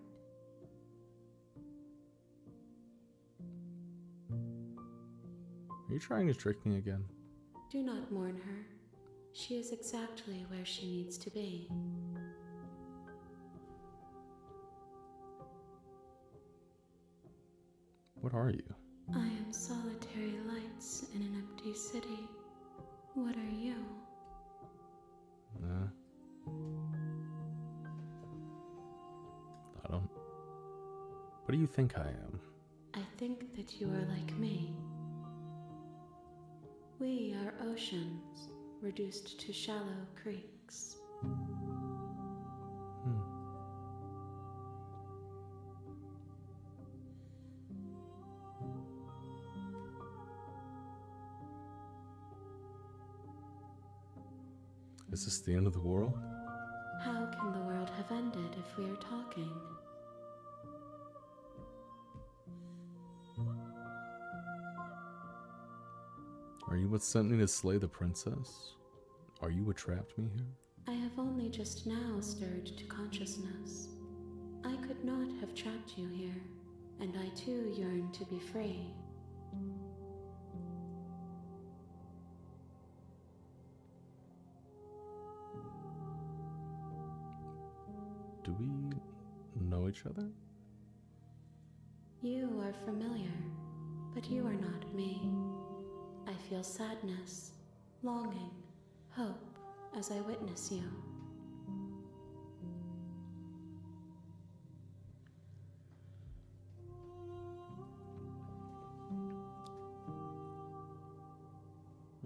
Are you trying to trick me again? Do not mourn her. She is exactly where she needs to be. What are you? I am solitary lights in an empty city. What are you? I don't... What do you think I am? I think that you are like me. We are oceans, reduced to shallow creeks. Is this the end of the world? How can the world have ended if we are talking? Are you what sent me to slay the princess? Are you what trapped me here? I have only just now stirred to consciousness. I could not have trapped you here, and I too yearn to be free. Do we know each other? You are familiar, but you are not me. I feel sadness, longing, hope as I witness you.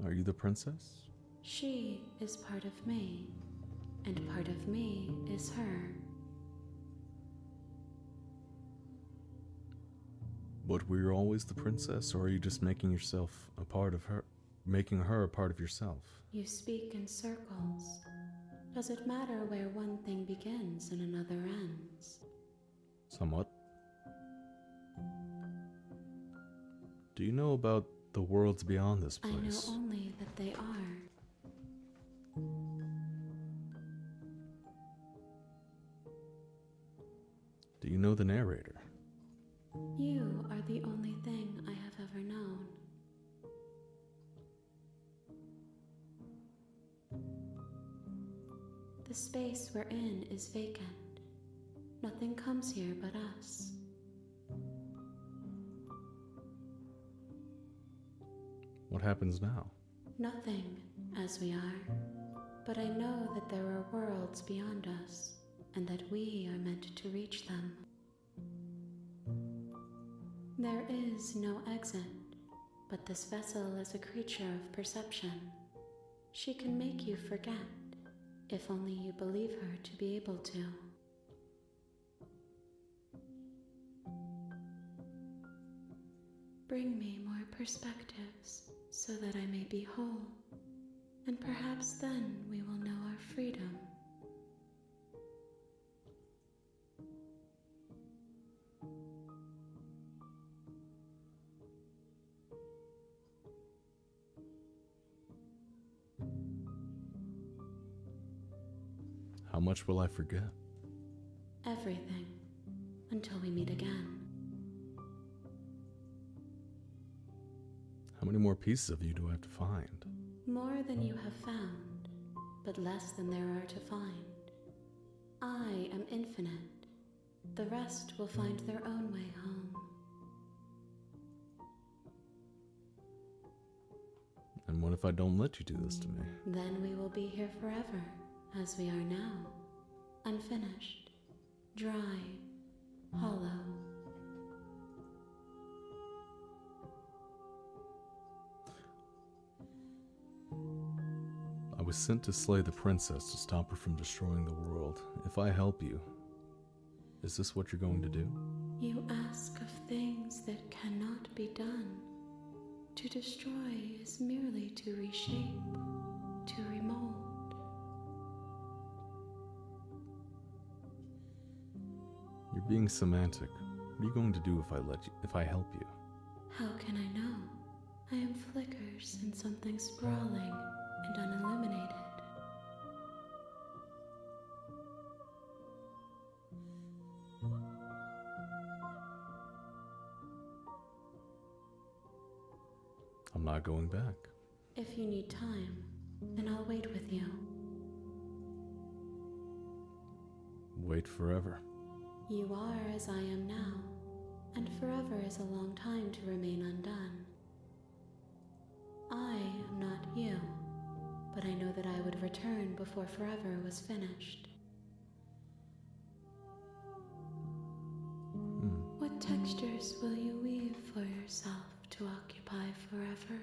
Are you the princess? She is part of me, and part of me is her. But were you always the princess, or are you just making yourself a part of her, making her a part of yourself? You speak in circles. Does it matter where one thing begins and another ends? Somewhat. Do you know about the worlds beyond this place? I know only that they are. Do you know the narrator? You are the only thing I have ever known. The space we're in is vacant. Nothing comes here but us. What happens now? Nothing, as we are. But I know that there are worlds beyond us, and that we are meant to reach them. There is no exit, but this vessel is a creature of perception. She can make you forget, if only you believe her to be able to. Bring me more perspectives, so that I may be whole, and perhaps then we will know our freedom. How much will I forget? Everything. Until we meet again. How many more pieces of you do I have to find? More than you have found, but less than there are to find. I am infinite. The rest will find their own way home. And what if I don't let you do this to me? Then we will be here forever, as we are now. Unfinished, dry, hollow. I was sent to slay the princess to stop her from destroying the world. If I help you, is this what you're going to do? You ask of things that cannot be done. To destroy is merely to reshape, to remold. You're being semantic. What are you going to do if I help you? How can I know? I am flickers in something sprawling and unilluminated. I'm not going back. If you need time, then I'll wait with you. Wait forever. You are as I am now, and forever is a long time to remain undone. I am not you, but I know that I would return before forever was finished. What textures will you weave for yourself to occupy forever?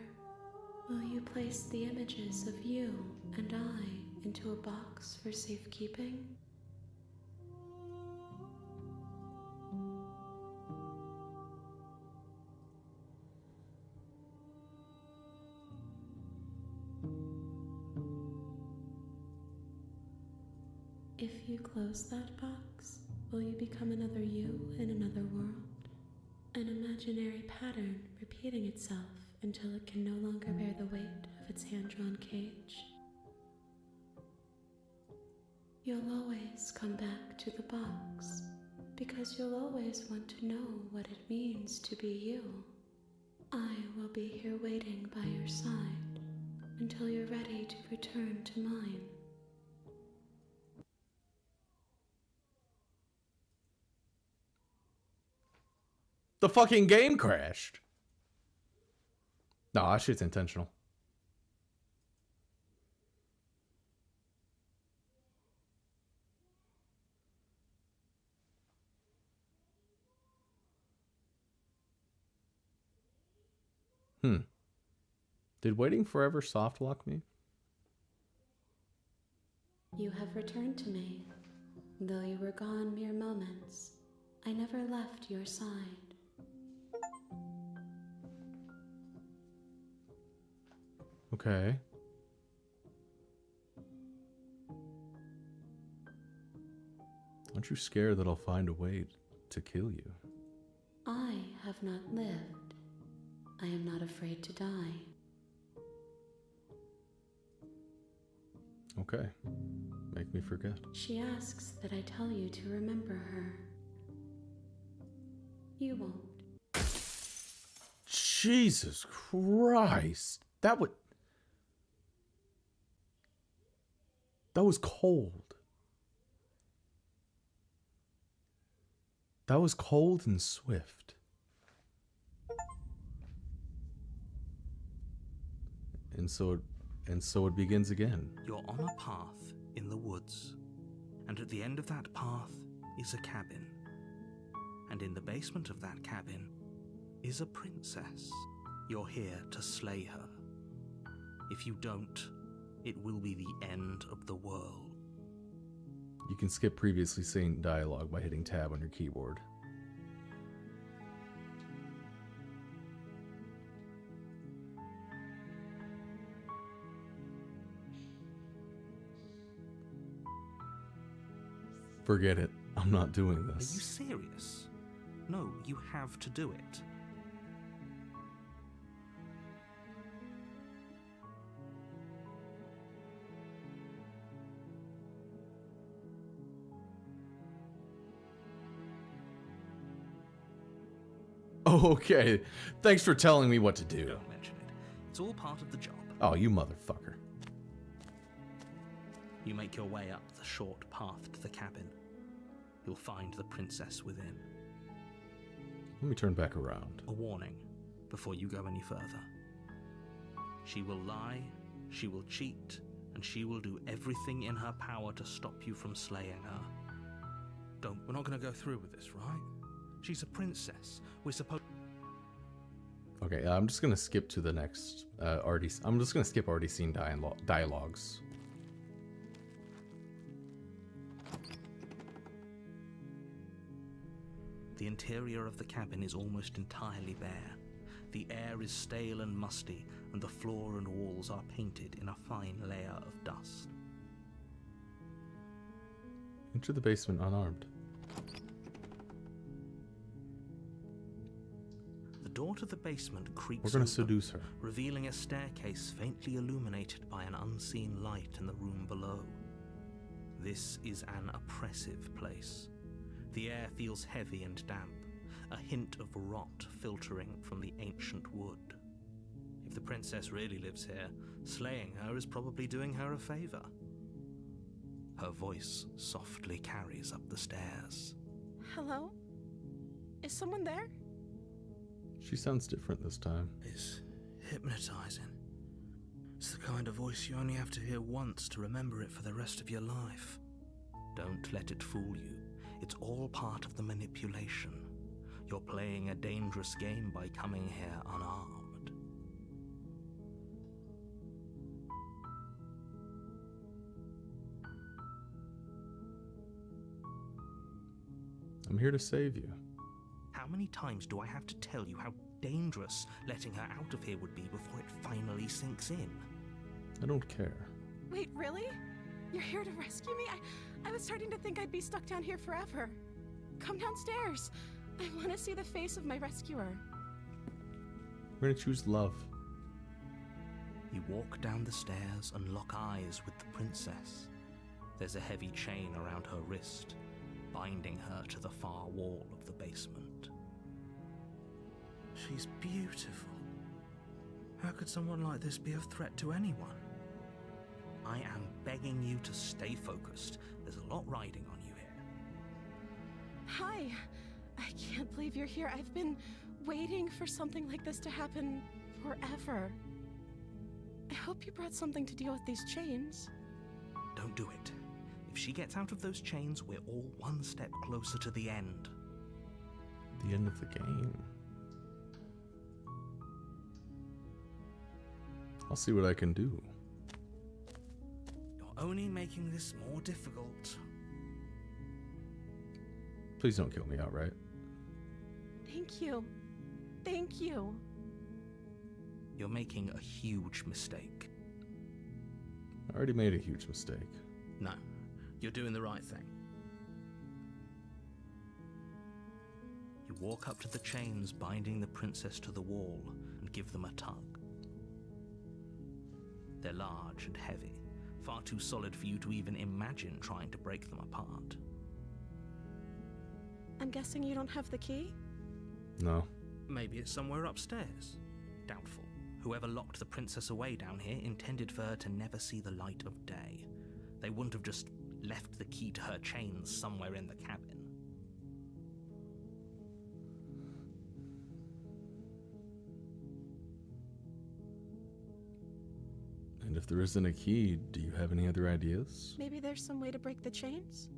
Will you place the images of you and I into a box for safekeeping? If you close that box, will you become another you in another world? An imaginary pattern repeating itself until it can no longer bear the weight of its hand-drawn cage? You'll always come back to the box, because you'll always want to know what it means to be you. I will be here waiting by your side until you're ready to return to mine. The fucking game crashed. No, that shit's intentional. Did waiting forever soft lock me? You have returned to me. Though you were gone mere moments, I never left your side. Okay. Aren't you scared that I'll find a way to kill you? I have not lived. I am not afraid to die. Okay. Make me forget. She asks that I tell you to remember her. You won't. Jesus Christ. That was cold. That was cold and swift. And so it begins again. You're on a path in the woods, and at the end of that path is a cabin. And in the basement of that cabin is a princess. You're here to slay her. If you don't, it will be the end of the world. You can skip previously seen dialogue by hitting tab on your keyboard. Forget it. I'm not doing Are you this. serious? No, you have to do it. Oh, okay. Thanks for telling me what to do. Don't mention it. It's all part of the job. Oh, you motherfucker. You make your way up the short path to the cabin. You'll find the princess within. Let me turn back around. A warning before you go any further. She will lie, she will cheat, and she will do everything in her power to stop you from slaying her. We're not going to go through with this, right? She's a princess. We're supposed... Okay, I'm just gonna skip to the next I'm just gonna skip already seen dialogues. The interior of the cabin is almost entirely bare. The air is stale and musty, and the floor and walls are painted in a fine layer of dust. Enter the basement unarmed. The door to the basement creaks We're gonna open, seduce her. revealing a staircase faintly illuminated by an unseen light in the room below. This is an oppressive place. The air feels heavy and damp, a hint of rot filtering from the ancient wood. If the princess really lives here, slaying her is probably doing her a favor. Her voice softly carries up the stairs. Hello? Is someone there? She sounds different this time. It's hypnotizing. It's the kind of voice you only have to hear once to remember it for the rest of your life. Don't let it fool you. It's all part of the manipulation. You're playing a dangerous game by coming here unarmed. I'm here to save you. How many times do I have to tell you how dangerous letting her out of here would be before it finally sinks in? I don't care. Wait, really? You're here to rescue me? I was starting to think I'd be stuck down here forever. Come downstairs. I want to see the face of my rescuer. We're gonna choose love. You walk down the stairs and lock eyes with the princess. There's a heavy chain around her wrist, binding her to the far wall of the basement. She's beautiful. How could someone like this be a threat to anyone? I am begging you to stay focused. There's a lot riding on you here. Hi. I can't believe you're here. I've been waiting for something like this to happen forever. I hope you brought something to deal with these chains. Don't do it. If she gets out of those chains, we're all one step closer to the end. The end of the game. I'll see what I can do. You're only making this more difficult. Please don't kill me outright. Thank you. Thank you. You're making a huge mistake. I already made a huge mistake. No, you're doing the right thing. You walk up to the chains binding the princess to the wall and give them a tug. They're large and heavy, far too solid for you to even imagine trying to break them apart. I'm guessing you don't have the key? No. Maybe it's somewhere upstairs. Doubtful. Whoever locked the princess away down here intended for her to never see the light of day. They wouldn't have just left the key to her chains somewhere in the cabin. And if there isn't a key, do you have any other ideas? Maybe there's some way to break the chains?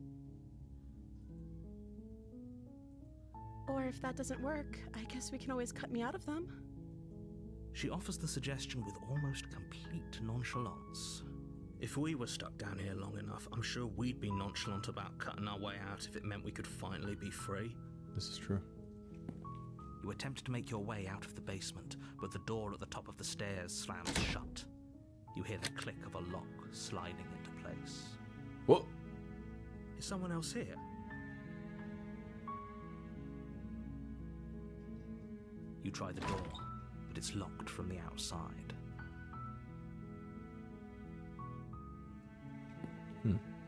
Or if that doesn't work, I guess we can always cut me out of them. She offers the suggestion with almost complete nonchalance. If we were stuck down here long enough, I'm sure we'd be nonchalant about cutting our way out if it meant we could finally be free. This is true. You attempt to make your way out of the basement, but the door at the top of the stairs slams shut. You hear the click of a lock sliding into place. What? Is someone else here? You try the door, but it's locked from the outside.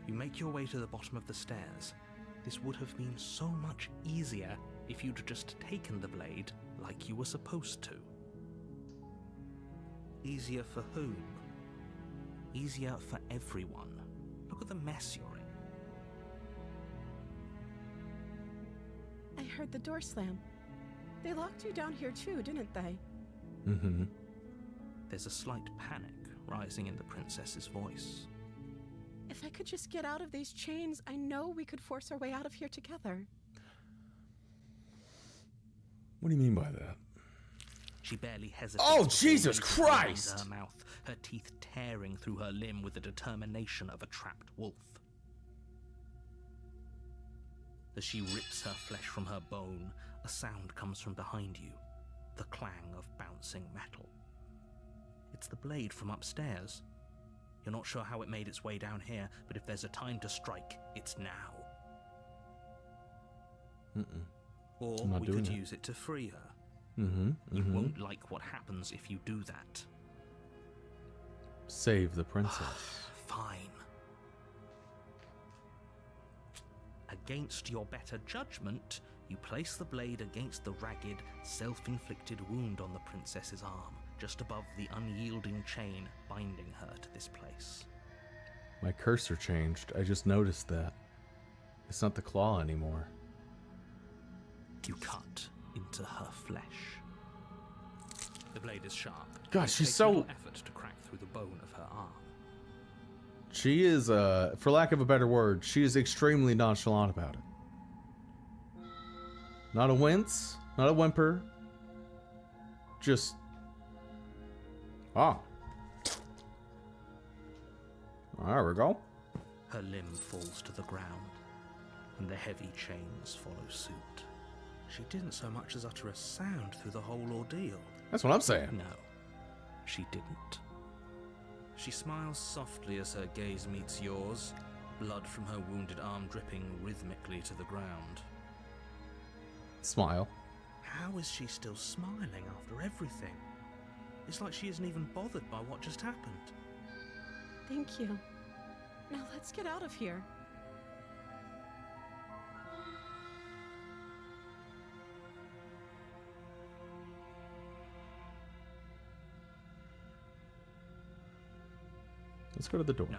You make your way to the bottom of the stairs. This would have been so much easier if you'd just taken the blade like you were supposed to. Easier for whom? Easier for everyone. Look at the mess you're in. I heard the door slam. They locked you down here too, didn't they? Mm-hmm. There's a slight panic rising in the princess's voice. If I could just get out of these chains, I know we could force our way out of here together. What do you mean by that? She barely hesitates. Oh, before Jesus reaching Christ! into her mouth, her teeth tearing through her limb with the determination of a trapped wolf. As she rips her flesh from her bone, a sound comes from behind you, the clang of bouncing metal. It's the blade from upstairs. You're not sure how it made its way down here, but if there's a time to strike, it's now. Or I'm not we doing could it. use it to free her. Mm-hmm. You won't like what happens if you do that. Save the princess. Fine. Against your better judgment, you place the blade against the ragged, self-inflicted wound on the princess's arm, just above the unyielding chain binding her to this place. My cursor changed. I just noticed that. It's not the claw anymore. You cut into her flesh. The blade is sharp. God, It she's takes so- little effort to crack through the bone of her arm. She is, for lack of a better word, she is extremely nonchalant about it. Not a wince, not a whimper. Just... Ah. There we go. Her limb falls to the ground, and the heavy chains follow suit. She didn't so much as utter a sound through the whole ordeal. That's what I'm saying. No, she didn't. She smiles softly as her gaze meets yours, blood from her wounded arm dripping rhythmically to the ground. Smile. How is she still smiling after everything? It's like she isn't even bothered by what just happened. Thank you. Now let's get out of here. Let's go to the door. No,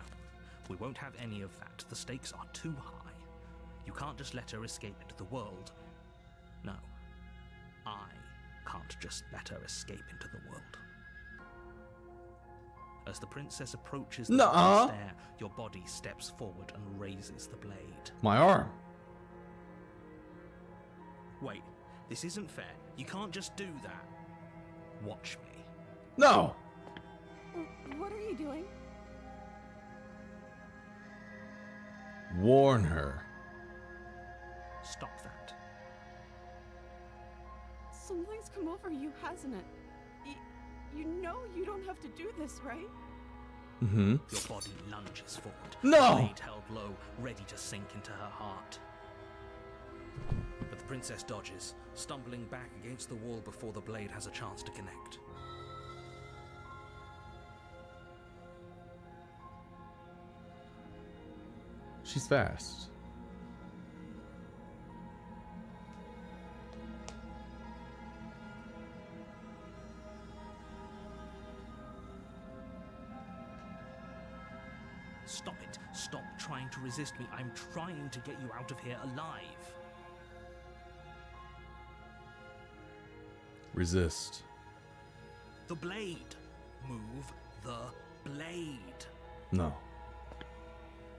we won't have any of that. The stakes are too high. You can't just let her escape into the world. No, I can't just let her escape into the world. As the princess approaches the Nuh-uh. stair, your body steps forward and raises the blade. My arm. Wait, this isn't fair. You can't just do that. Watch me. No! What are you doing? Warn her. Stop that. Something's come over you, hasn't it? You know you don't have to do this, right? Mm-hmm. Your body lunges forward. No! Blade held low, ready to sink into her heart. But the princess dodges, stumbling back against the wall before the blade has a chance to connect. She's fast. Stop it. Stop trying to resist me. I'm trying to get you out of here alive. Resist. The blade. Move the blade. No.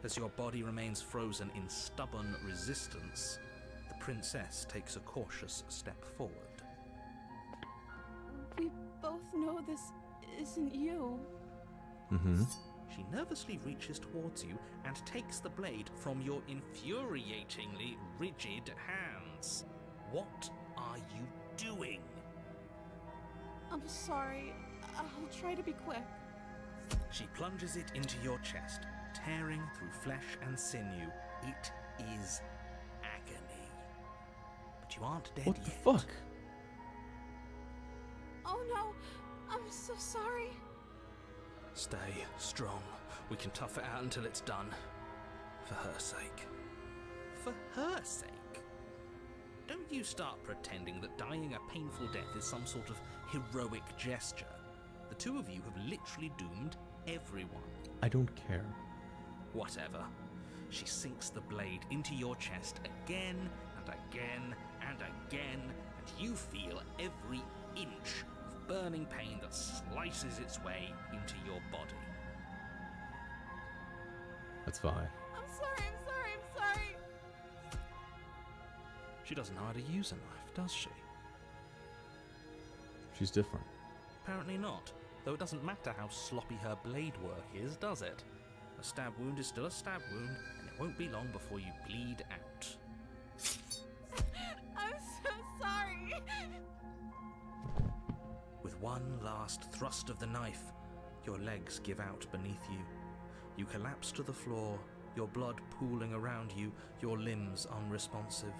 As your body remains frozen in stubborn resistance, the princess takes a cautious step forward. We both know this isn't you. Mm-hmm. She nervously reaches towards you and takes the blade from your infuriatingly rigid hands. What are you doing? I'm sorry. I'll try to be quick. She plunges it into your chest, tearing through flesh and sinew. It is agony. But you aren't dead What yet. the fuck? Oh no, I'm so sorry. Stay strong. We can tough it out until it's done. For her sake. For her sake? Don't you start pretending that dying a painful death is some sort of heroic gesture. The two of you have literally doomed everyone. I don't care. Whatever. She sinks the blade into your chest again and again and again, and you feel every inch of burning pain that slices its way into your body. That's fine. I'm sorry, I'm sorry, I'm sorry. She doesn't know how to use a knife, does she? She's different. Apparently not, though it doesn't matter how sloppy her blade work is, does it? A stab wound is still a stab wound, and it won't be long before you bleed out. I'm so sorry. With one last thrust of the knife, your legs give out beneath you. You collapse to the floor, your blood pooling around you, your limbs unresponsive.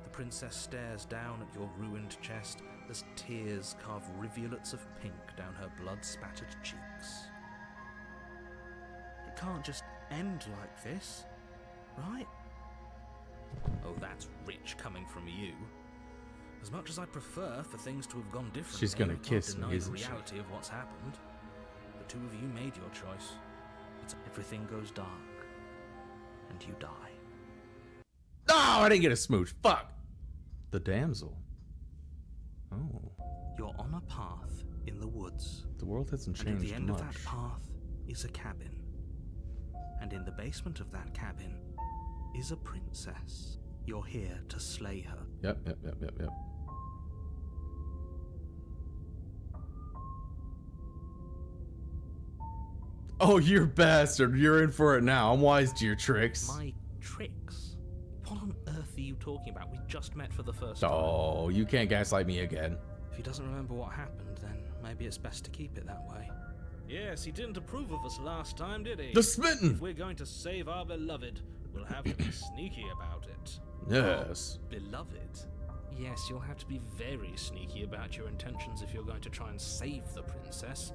The princess stares down at your ruined chest as tears carve rivulets of pink down her blood-spattered cheeks. It can't just end like this, right? Oh, that's rich coming from you. As much as I prefer for things to have gone differently, She's gonna I can't kiss me, deny isn't the she? reality of what's happened. The two of you made your choice. Everything goes dark, and you die. No, I didn't get a smooch. Fuck. The damsel. Oh, You're on a path in the woods, the world hasn't and at changed the end much. of that path is a cabin. And in the basement of that cabin is a princess. You're here to slay her. Yep. Oh, you bastard. You're in for it now. I'm wise to your tricks. My tricks? What on earth are you talking about? We just met for the first time. Oh, you can't gaslight me again. If he doesn't remember what happened, then maybe it's best to keep it that way. Yes, he didn't approve of us last time, did he? The smitten! If we're going to save our beloved, we'll have to be sneaky about it. Yes. Beloved? Yes, you'll have to be very sneaky about your intentions if you're going to try and save the princess.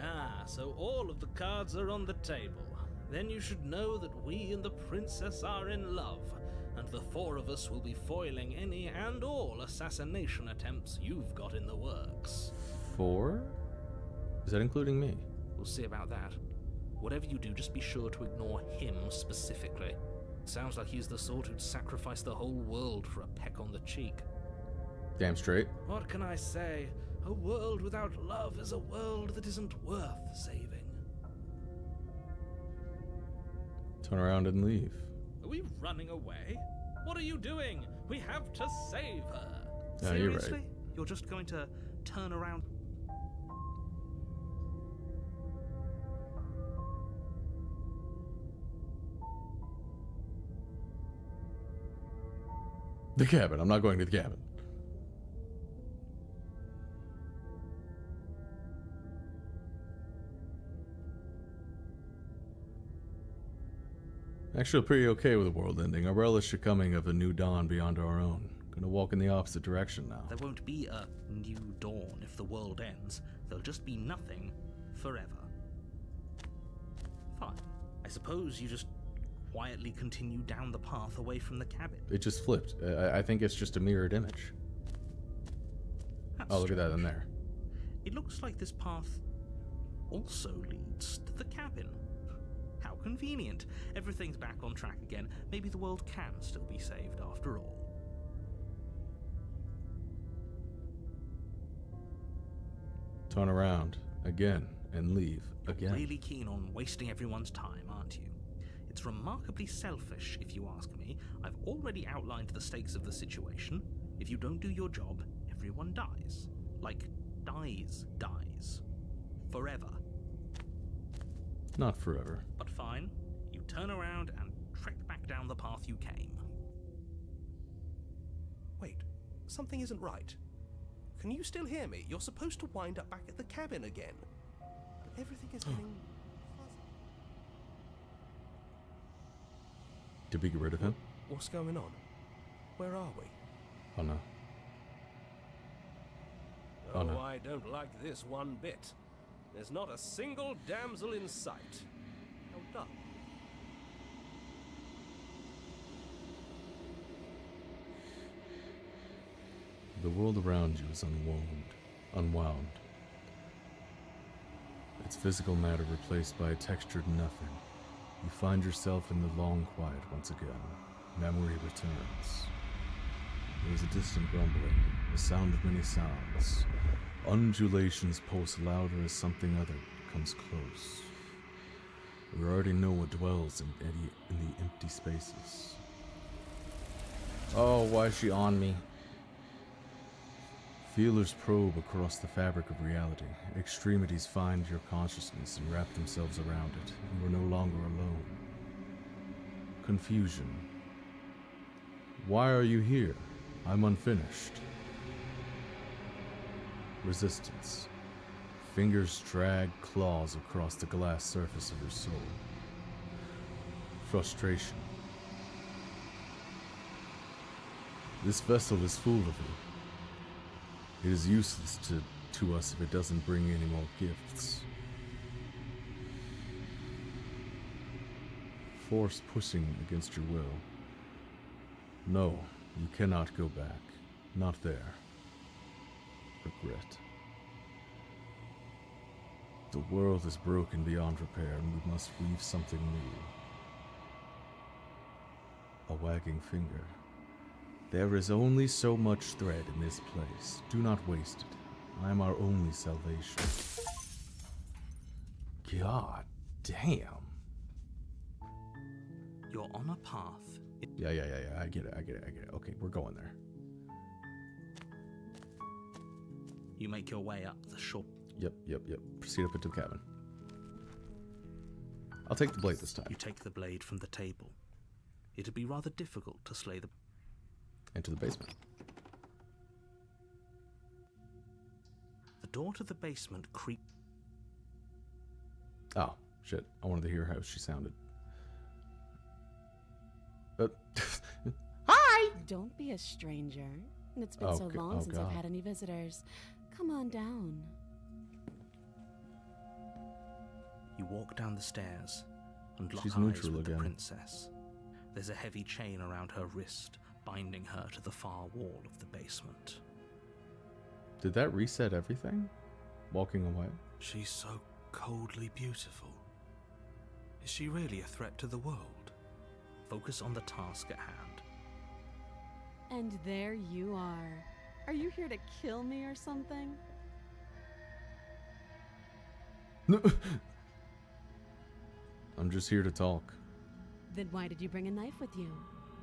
Ah, so all of the cards are on the table. Then you should know that we and the princess are in love, and the four of us will be foiling any and all assassination attempts you've got in the works. 4? Is that including me? We'll see about that. Whatever you do, just be sure to ignore him specifically. Sounds like he's the sort who'd sacrifice the whole world for a peck on the cheek. Damn straight. What can I say? A world without love is a world that isn't worth saving. Turn around and leave. Are we running away? What are you doing? We have to save her. No, you're right. Seriously? You're just going to turn around? The cabin. I'm not going to the cabin. Actually, pretty okay with the world ending. I relish the coming of a new dawn beyond our own. Gonna walk in the opposite direction now. There won't be a new dawn if the world ends. There'll just be nothing forever. Fine. I suppose you just quietly continue down the path away from the cabin. It just flipped. I think it's just a mirrored image. That's Oh, look at that strange. in there. It looks like this path also leads to the cabin. How convenient. Everything's back on track again. Maybe the world can still be saved after all. Turn around again and leave again. Really keen on wasting everyone's time, aren't you? It's remarkably selfish, if you ask me. I've already outlined the stakes of the situation. If you don't do your job, everyone dies. Like, dies. Forever. Not forever. But fine, you turn around and trek back down the path you came. Wait, something isn't right. Can you still hear me? You're supposed to wind up back at the cabin again. But everything is getting fuzzy. Did we get rid of him? What's going on? Where are we? Oh no. Oh, no. I don't like this one bit. There's not a single damsel in sight. How dull. The world around you is unwound. Its physical matter replaced by a textured nothing. You find yourself in the long quiet once again. Memory returns. There is a distant rumbling, the sound of many sounds. Undulations pulse louder as something other comes close. We already know what dwells in the empty spaces. Oh, why is she on me? Feelers probe across the fabric of reality. Extremities find your consciousness and wrap themselves around it. You are no longer alone. Confusion. Why are you here? I'm unfinished. Resistance. Fingers drag claws across the glass surface of your soul. Frustration. This vessel is full of you. It is useless to us if it doesn't bring any more gifts. Force pushing against your will. No, you cannot go back. Not there. Regret. The world is broken beyond repair, and we must weave something new. A wagging finger. There is only so much thread in this place. Do not waste it. I am our only salvation. God damn. You're on a path. Yeah. I get it. Okay, we're going there. You make your way up the shore. Yep. Proceed up into the cabin. I'll take the blade this time. You take the blade from the table. It'd be rather difficult to slay the... Into the basement. The door to the basement creaks. Oh, shit. I wanted to hear how she sounded. Hi! Don't be a stranger. It's been so long oh since God. I've had any visitors. Come on down. You walk down the stairs and lock She's eyes neutral with the again. princess. There's a heavy chain around her wrist, binding her to the far wall of the basement. Did that reset everything? Walking away? She's so coldly beautiful. Is she really a threat to the world? Focus on the task at hand. And there you are. Are you here to kill me or something? I'm just here to talk. Then why did you bring a knife with you?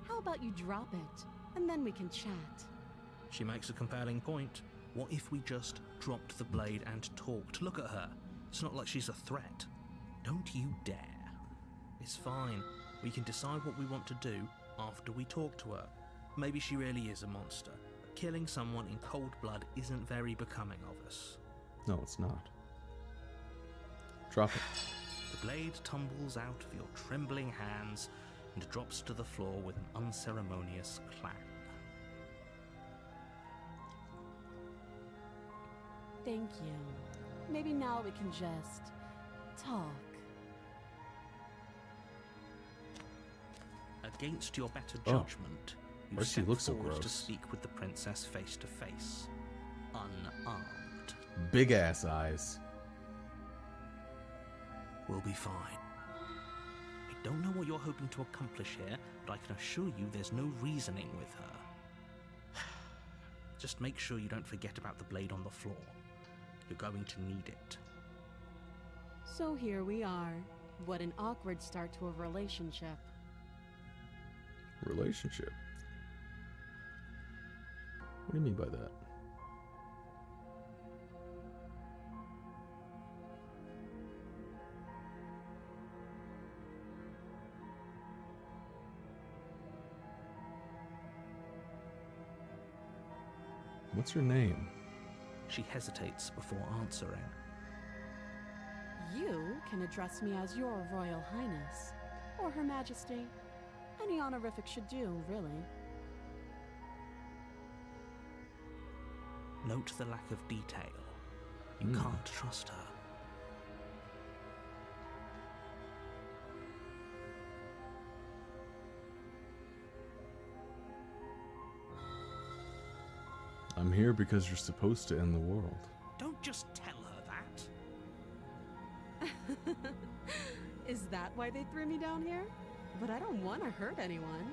How about you drop it, and then we can chat? She makes a compelling point. What if we just dropped the blade and talked? Look at her. It's not like she's a threat. Don't you dare. It's fine. We can decide what we want to do after we talk to her. Maybe she really is a monster. But killing someone in cold blood isn't very becoming of us. No, it's not. Drop it. The blade tumbles out of your trembling hands and drops to the floor with an unceremonious clang. Thank you. Maybe now we can just talk. Against your better Oh. judgment, you Why does she step look so forward to gross? speak with the princess face to face, unarmed. Big ass eyes. We'll be fine. I don't know what you're hoping to accomplish here, but I can assure you there's no reasoning with her. Just make sure you don't forget about the blade on the floor. You're going to need it. So here we are. What an awkward start to a relationship. Relationship? What do you mean by that? What's your name? She hesitates before answering. You can address me as your Royal Highness, or Her Majesty. Any honorific should do, really. Note the lack of detail. You can't trust her. I'm here because you're supposed to end the world. Don't just tell her that. Is that why they threw me down here? But I don't want to hurt anyone.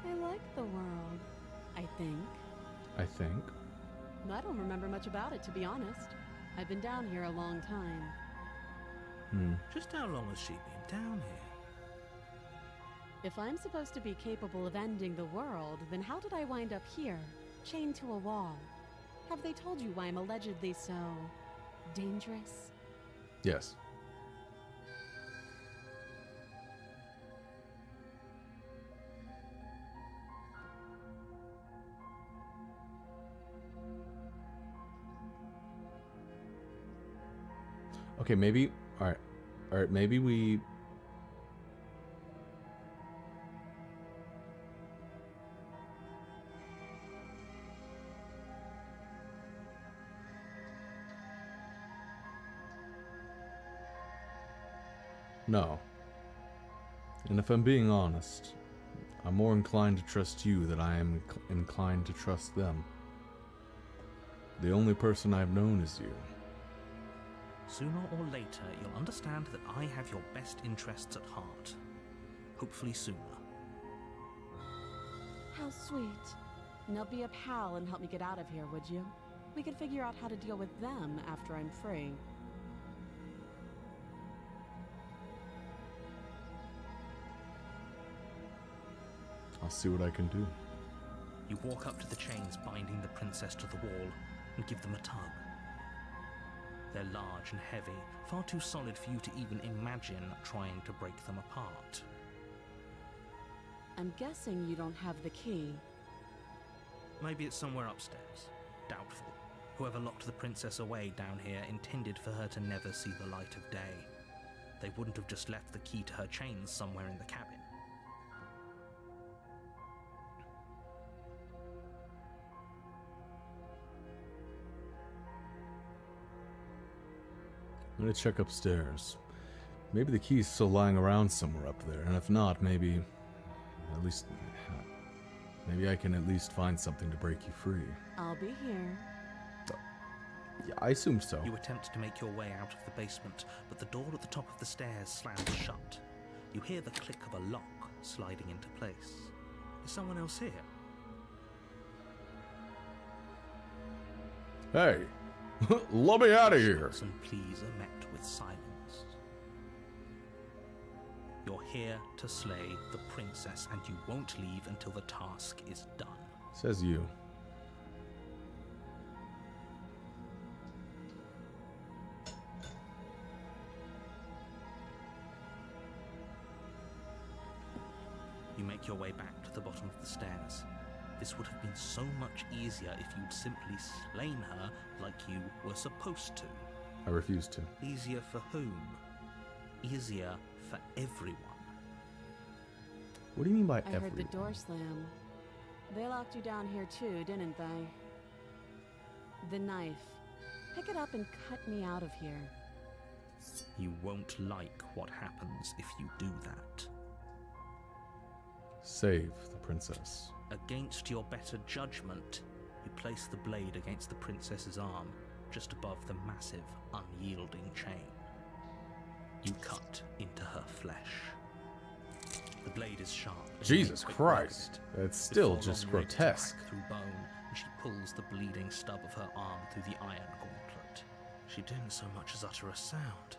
I like the world, I think. I think. I don't remember much about it, to be honest. I've been down here a long time. Just how long has she been down here? If I'm supposed to be capable of ending the world, then how did I wind up here, chained to a wall? Have they told you why I'm allegedly so dangerous? Yes. Okay, maybe. All right. Maybe we. No. And if I'm being honest, I'm more inclined to trust you than I am inclined to trust them. The only person I've known is you. Sooner or later, you'll understand that I have your best interests at heart. Hopefully sooner. How sweet. Now be a pal and help me get out of here, would you? We could figure out how to deal with them after I'm free. I'll see what I can do. You walk up to the chains binding the princess to the wall and give them a tug. They're large and heavy, far too solid for you to even imagine trying to break them apart. I'm guessing you don't have the key. Maybe it's somewhere upstairs. Doubtful. Whoever locked the princess away down here intended for her to never see the light of day. They wouldn't have just left the key to her chains somewhere in the cabin. I'm gonna check upstairs. Maybe the key's still lying around somewhere up there, and if not, maybe I can at least find something to break you free. I'll be here. Yeah, I assume so. You attempt to make your way out of the basement, but the door at the top of the stairs slams shut. You hear the click of a lock sliding into place. Is someone else here? Hey, let me out of here. Shouts and pleas are met with silence. You're here to slay the princess, and you won't leave until the task is done. Says you. You make your way back to the bottom of the stairs. This would have been so much easier if you'd simply slain her like you were supposed to. I refuse to. Easier for whom? Easier for everyone. What do you mean by I everyone? heard the door slam. They locked you down here too, didn't they? The knife. Pick it up and cut me out of here. You won't like what happens if you do that. Save the princess. Against your better judgment, you place the blade against the princess's arm, just above the massive, unyielding chain. You cut into her flesh. The blade is sharp. and Jesus you make quick Christ. work of it. That's still Before just long, you're able to grotesque. crack through bone, and she pulls the bleeding stub of her arm through the iron gauntlet. She didn't so much as utter a sound.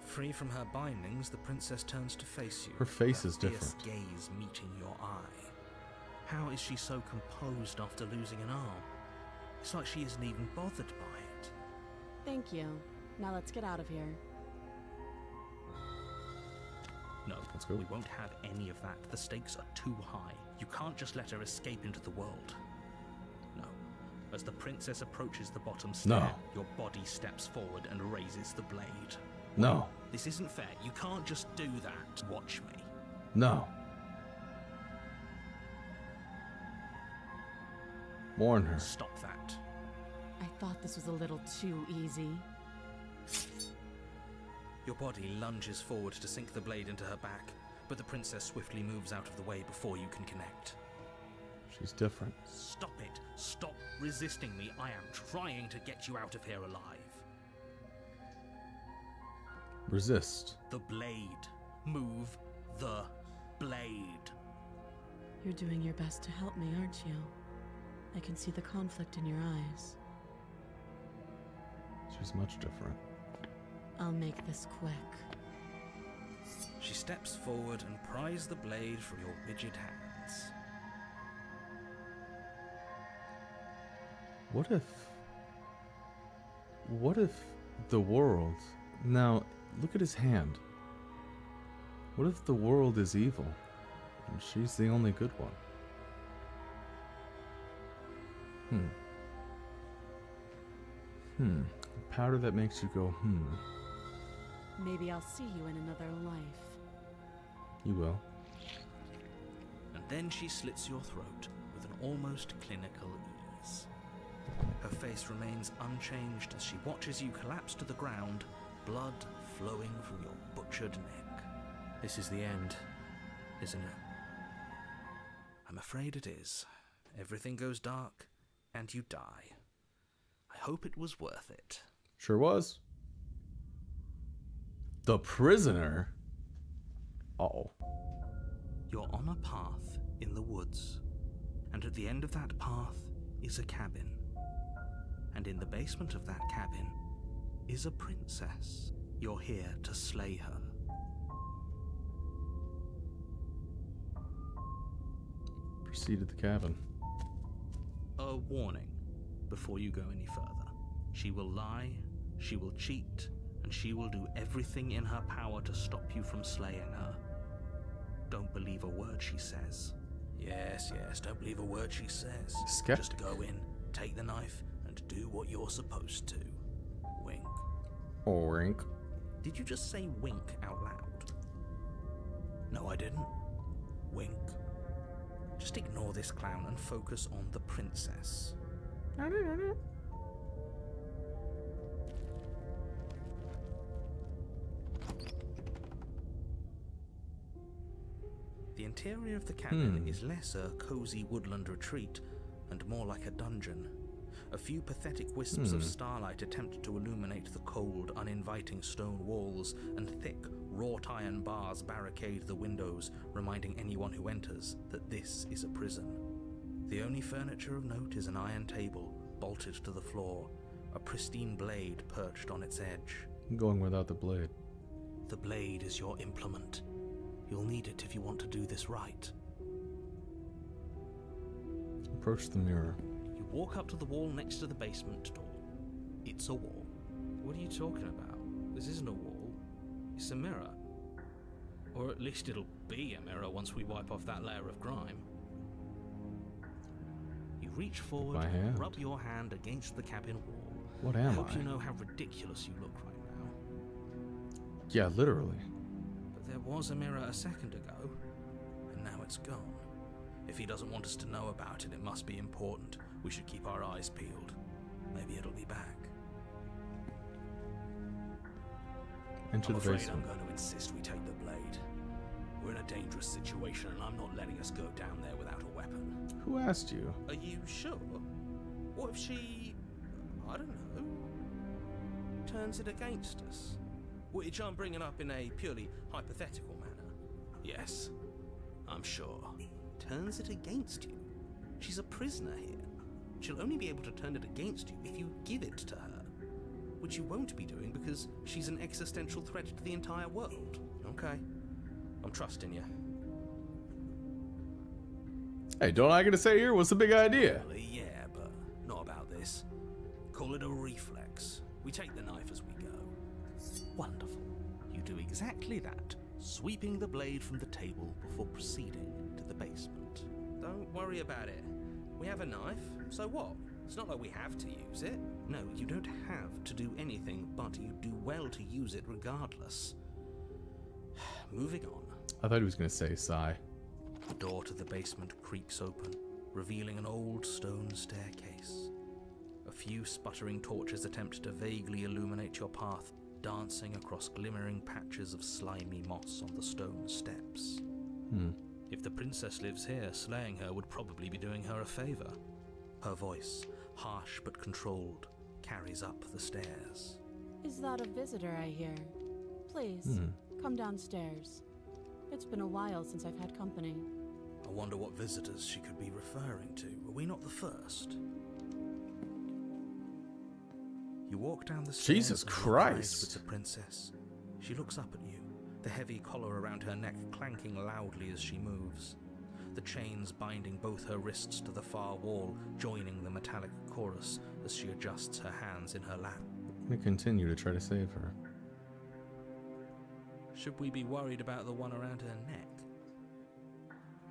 Free from her bindings, the princess turns to face you. Her face her is fierce different. gaze meeting your eye. How is she so composed after losing an arm? It's like she isn't even bothered by it. Thank you. Now let's get out of here. No, Let's go. we won't have any of that. The stakes are too high. You can't just let her escape into the world. No. As the princess approaches the bottom stair, No. your body steps forward and raises the blade. No. This isn't fair. You can't just do that. Watch me. No. Warn her. Stop that. I thought this was a little too easy. Your body lunges forward to sink the blade into her back, but the princess swiftly moves out of the way before you can connect. She's different. Stop it. Stop resisting me. I am trying to get you out of here alive. Resist. The blade. Move the blade. You're doing your best to help me, aren't you? I can see the conflict in your eyes. She's much different. I'll make this quick. She steps forward and pries the blade from your rigid hands. What if the world... Now, look at his hand. What if the world is evil, and she's the only good one? Powder that makes you go, Maybe I'll see you in another life. You will. And then she slits your throat with an almost clinical ease. Her face remains unchanged as she watches you collapse to the ground, blood flowing from your butchered neck. This is the end, isn't it? I'm afraid it is. Everything goes dark, and you die. I hope it was worth it. Sure was. The prisoner? Uh-oh. You're on a path in the woods, and at the end of that path is a cabin. And in the basement of that cabin is a princess. You're here to slay her. Proceed to the cabin. A warning before you go any further. She will lie, she will cheat, and she will do everything in her power to stop you from slaying her. Don't believe a word she says. Yes, don't believe a word she says. Skeptic. Just go in, take the knife, and do what you're supposed to. Wink. Wink. Did you just say wink out loud? No, I didn't. Wink. Just ignore this clown and focus on the princess. The interior of the cabin is less a cozy woodland retreat and more like a dungeon. A few pathetic wisps of starlight attempt to illuminate the cold, uninviting stone walls, and thick, wrought iron bars barricade the windows, reminding anyone who enters that this is a prison. The only furniture of note is an iron table, bolted to the floor, a pristine blade perched on its edge. I'm going without the blade. The blade is your implement. You'll need it if you want to do this right. Approach the mirror. You walk up to the wall next to the basement door. It's a wall. What are you talking about? This isn't a wall. It's a mirror. Or at least it'll be a mirror once we wipe off that layer of grime. You reach forward, My hand. rub your hand against the cabin wall. What I am hope I? you know how ridiculous you look right now. Yeah, literally. But there was a mirror a second ago, and now it's gone. If he doesn't want us to know about it, it must be important. We should keep our eyes peeled. Maybe it'll be back. Into I'm the afraid basement. I'm going to insist we take the blade. We're in a dangerous situation, and I'm not letting us go down there without a weapon. Who asked you? Are you sure? What if she... I don't know... turns it against us? Which I'm bringing up in a purely hypothetical manner. Yes, I'm sure. Turns it against you? She's a prisoner here. She'll only be able to turn it against you if you give it to her. Which you won't be doing because she's an existential threat to the entire world. Okay. I'm trusting you. Hey, don't I get to say here? What's the big idea? Well, yeah, but not about this. Call it a reflex. We take the knife as we go. Wonderful. You do exactly that, sweeping the blade from the table before proceeding to the basement. Don't worry about it. We have a knife, so what? It's not like we have to use it. No, you don't have to do anything, but you do well to use it regardless. Moving on. I thought he was going to say sigh. The door to the basement creaks open. revealing an old stone staircase. A few sputtering torches attempt to vaguely illuminate your path, dancing across glimmering patches of slimy moss on the stone steps. If the princess lives here, slaying her would probably be doing her a favor. Her voice, harsh but controlled, carries up the stairs. Is that a visitor I hear? Please, come downstairs. It's been a while since I've had company. I wonder what visitors she could be referring to. Were we not the first? You walk down the stairs. Jesus and lock Christ. eyes with the princess. She looks up at you, the heavy collar around her neck clanking loudly as she moves. The chains binding both her wrists to the far wall, joining the metallic chorus as she adjusts her hands in her lap. I'm gonna continue to try to save her. Should we be worried about the one around her neck?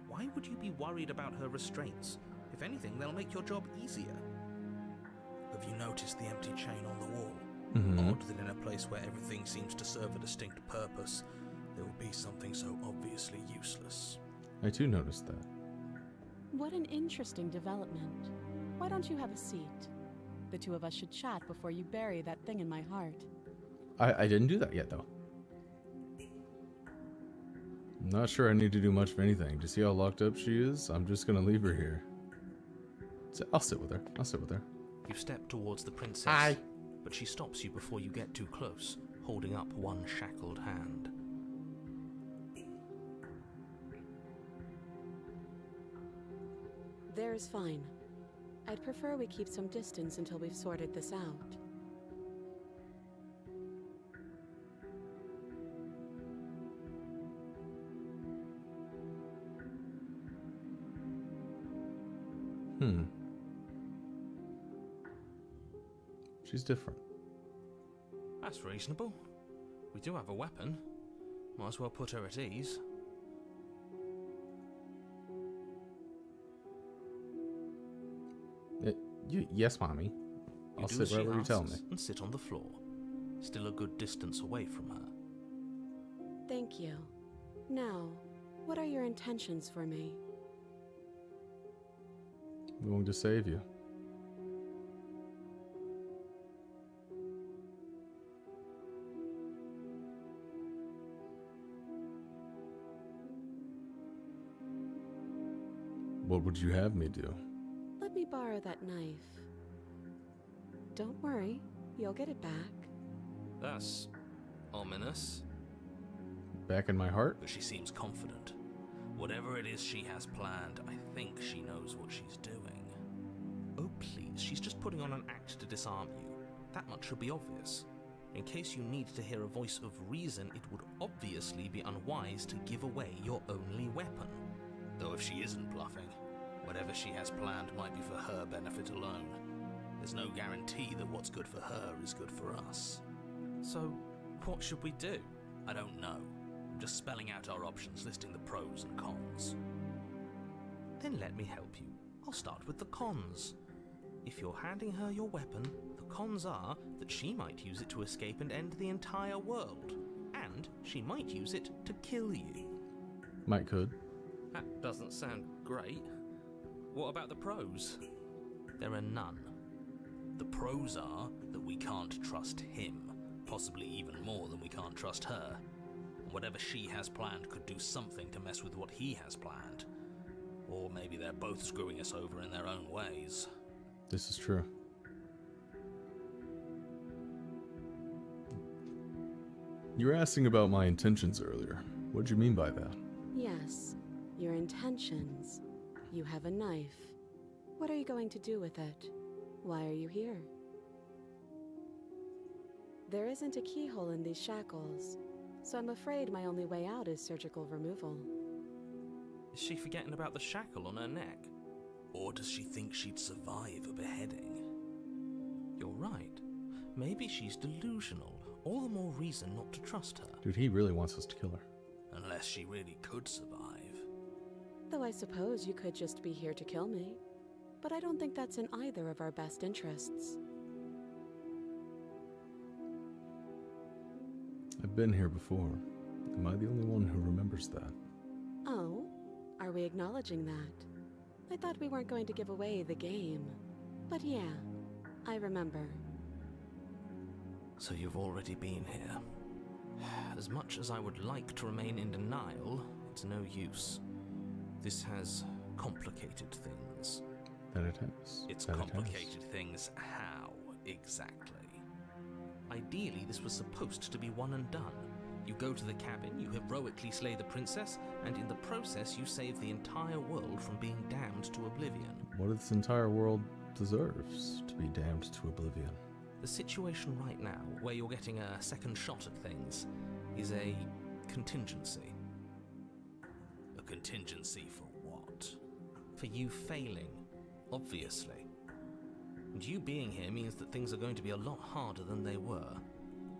Why would you be worried about her restraints? If anything, they'll make your job easier. Have you noticed the empty chain on the wall? Odd that in a place where everything seems to serve a distinct purpose, there would be something so obviously useless. I too noticed that. What an interesting development. Why don't you have a seat? The two of us should chat before you bury that thing in my heart. I didn't do that yet, though. I'm not sure I need to do much of anything. To see how locked up she is, I'm just gonna leave her here. I'll sit with her. I'll sit with her. You step towards the princess, Hi. but she stops you before you get too close, holding up one shackled hand. There's fine. I'd prefer we keep some distance until we've sorted this out. She's different. That's reasonable. We do have a weapon. Might as well put her at ease. Yes, mommy. I'll do sit as she wherever you tell me. asks and sit on the floor, still a good distance away from her. Thank you. Now, what are your intentions for me? I'm going to save you. What would you have me do? Let me borrow that knife. Don't worry, you'll get it back. That's ominous, Back in my heart? but she seems confident. Whatever it is she has planned, I think she knows what she's doing. Oh please, she's just putting on an act to disarm you. That much should be obvious. In case you need to hear a voice of reason, it would obviously be unwise to give away your only weapon. Though if she isn't bluffing, whatever she has planned might be for her benefit alone. There's no guarantee that what's good for her is good for us. So, what should we do? I don't know. I'm just spelling out our options, listing the pros and cons. Then let me help you. I'll start with the cons. If you're handing her your weapon, the cons are that she might use it to escape and end the entire world. And she might use it to kill you. Might could. That doesn't sound great. What about the pros? There are none. The pros are that we can't trust him, possibly even more than we can't trust her. Whatever she has planned could do something to mess with what he has planned. Or maybe they're both screwing us over in their own ways. This is true. You were asking about my intentions earlier. What did you mean by that? Yes, your intentions. You have a knife. What are you going to do with it? Why are you here? There isn't a keyhole in these shackles, so I'm afraid my only way out is surgical removal. Is she forgetting about the shackle on her neck? Or does she think she'd survive a beheading? You're right. Maybe she's delusional. All the more reason not to trust her. Dude, he really wants us to kill her. Unless she really could survive. Though I suppose you could just be here to kill me. But I don't think that's in either of our best interests. I've been here before. Am I the only one who remembers that? Oh? Are we acknowledging that? I thought we weren't going to give away the game. But yeah, I remember. So you've already been here. As much as I would like to remain in denial, it's no use. This has complicated things. That it has. It's That it has. complicated things how, exactly? Ideally, this was supposed to be one and done. You go to the cabin, you heroically slay the princess, and in the process you save the entire world from being damned to oblivion. What if this entire world deserves to be damned to oblivion? The situation right now, where you're getting a second shot at things, is a contingency. A contingency for what? For you failing, obviously. And you being here means that things are going to be a lot harder than they were.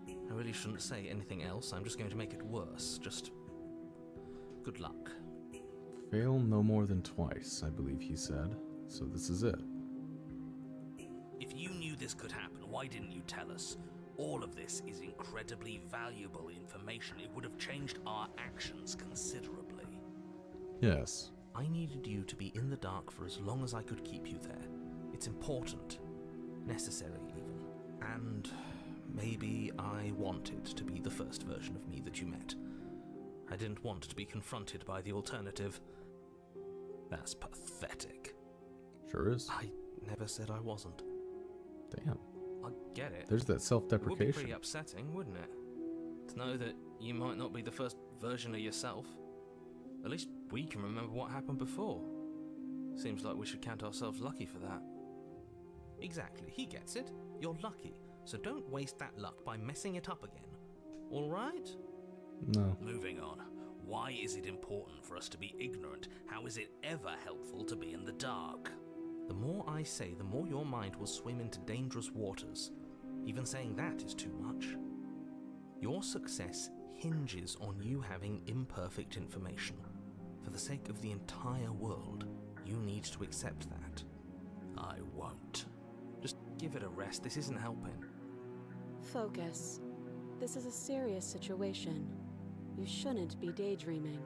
I really shouldn't say anything else, I'm just going to make it worse. Just good luck. Fail no more than twice, I believe he said. So this is it. If you knew this could happen, why didn't you tell us? All of this is incredibly valuable information. It would have changed our actions considerably. Yes. I needed you to be in the dark for as long as I could keep you there. It's important. Necessary, even. And maybe I wanted to be the first version of me that you met. I didn't want to be confronted by the alternative. That's pathetic. Sure is. I never said I wasn't. Damn. I get it. There's that It would be self-deprecation. pretty upsetting, wouldn't it? To know that you might not be the first version of yourself. At least we can remember what happened before. Seems like we should count ourselves lucky for that. Exactly, he gets it. You're lucky, so don't waste that luck by messing it up again. Alright? No. Moving on. Why is it important for us to be ignorant? How is it ever helpful to be in the dark? The more I say, the more your mind will swim into dangerous waters. Even saying that is too much. Your success hinges on you having imperfect information. For the sake of the entire world, you need to accept that. I won't. Just give it a rest, this isn't helping. Focus. This is a serious situation. You shouldn't be daydreaming.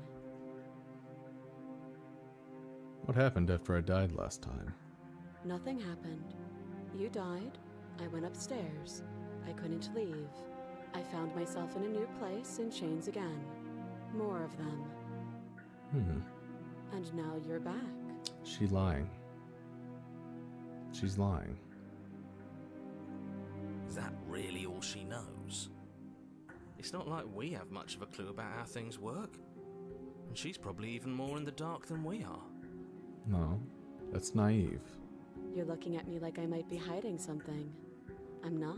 What happened after I died last time? Nothing happened. You died. I went upstairs. I couldn't leave. I found myself in a new place in chains again. More of them. And now you're back. She lying. She's lying. Is that really all she knows? It's not like we have much of a clue about how things work. And she's probably even more in the dark than we are. No. That's naive. You're looking at me like I might be hiding something. I'm not.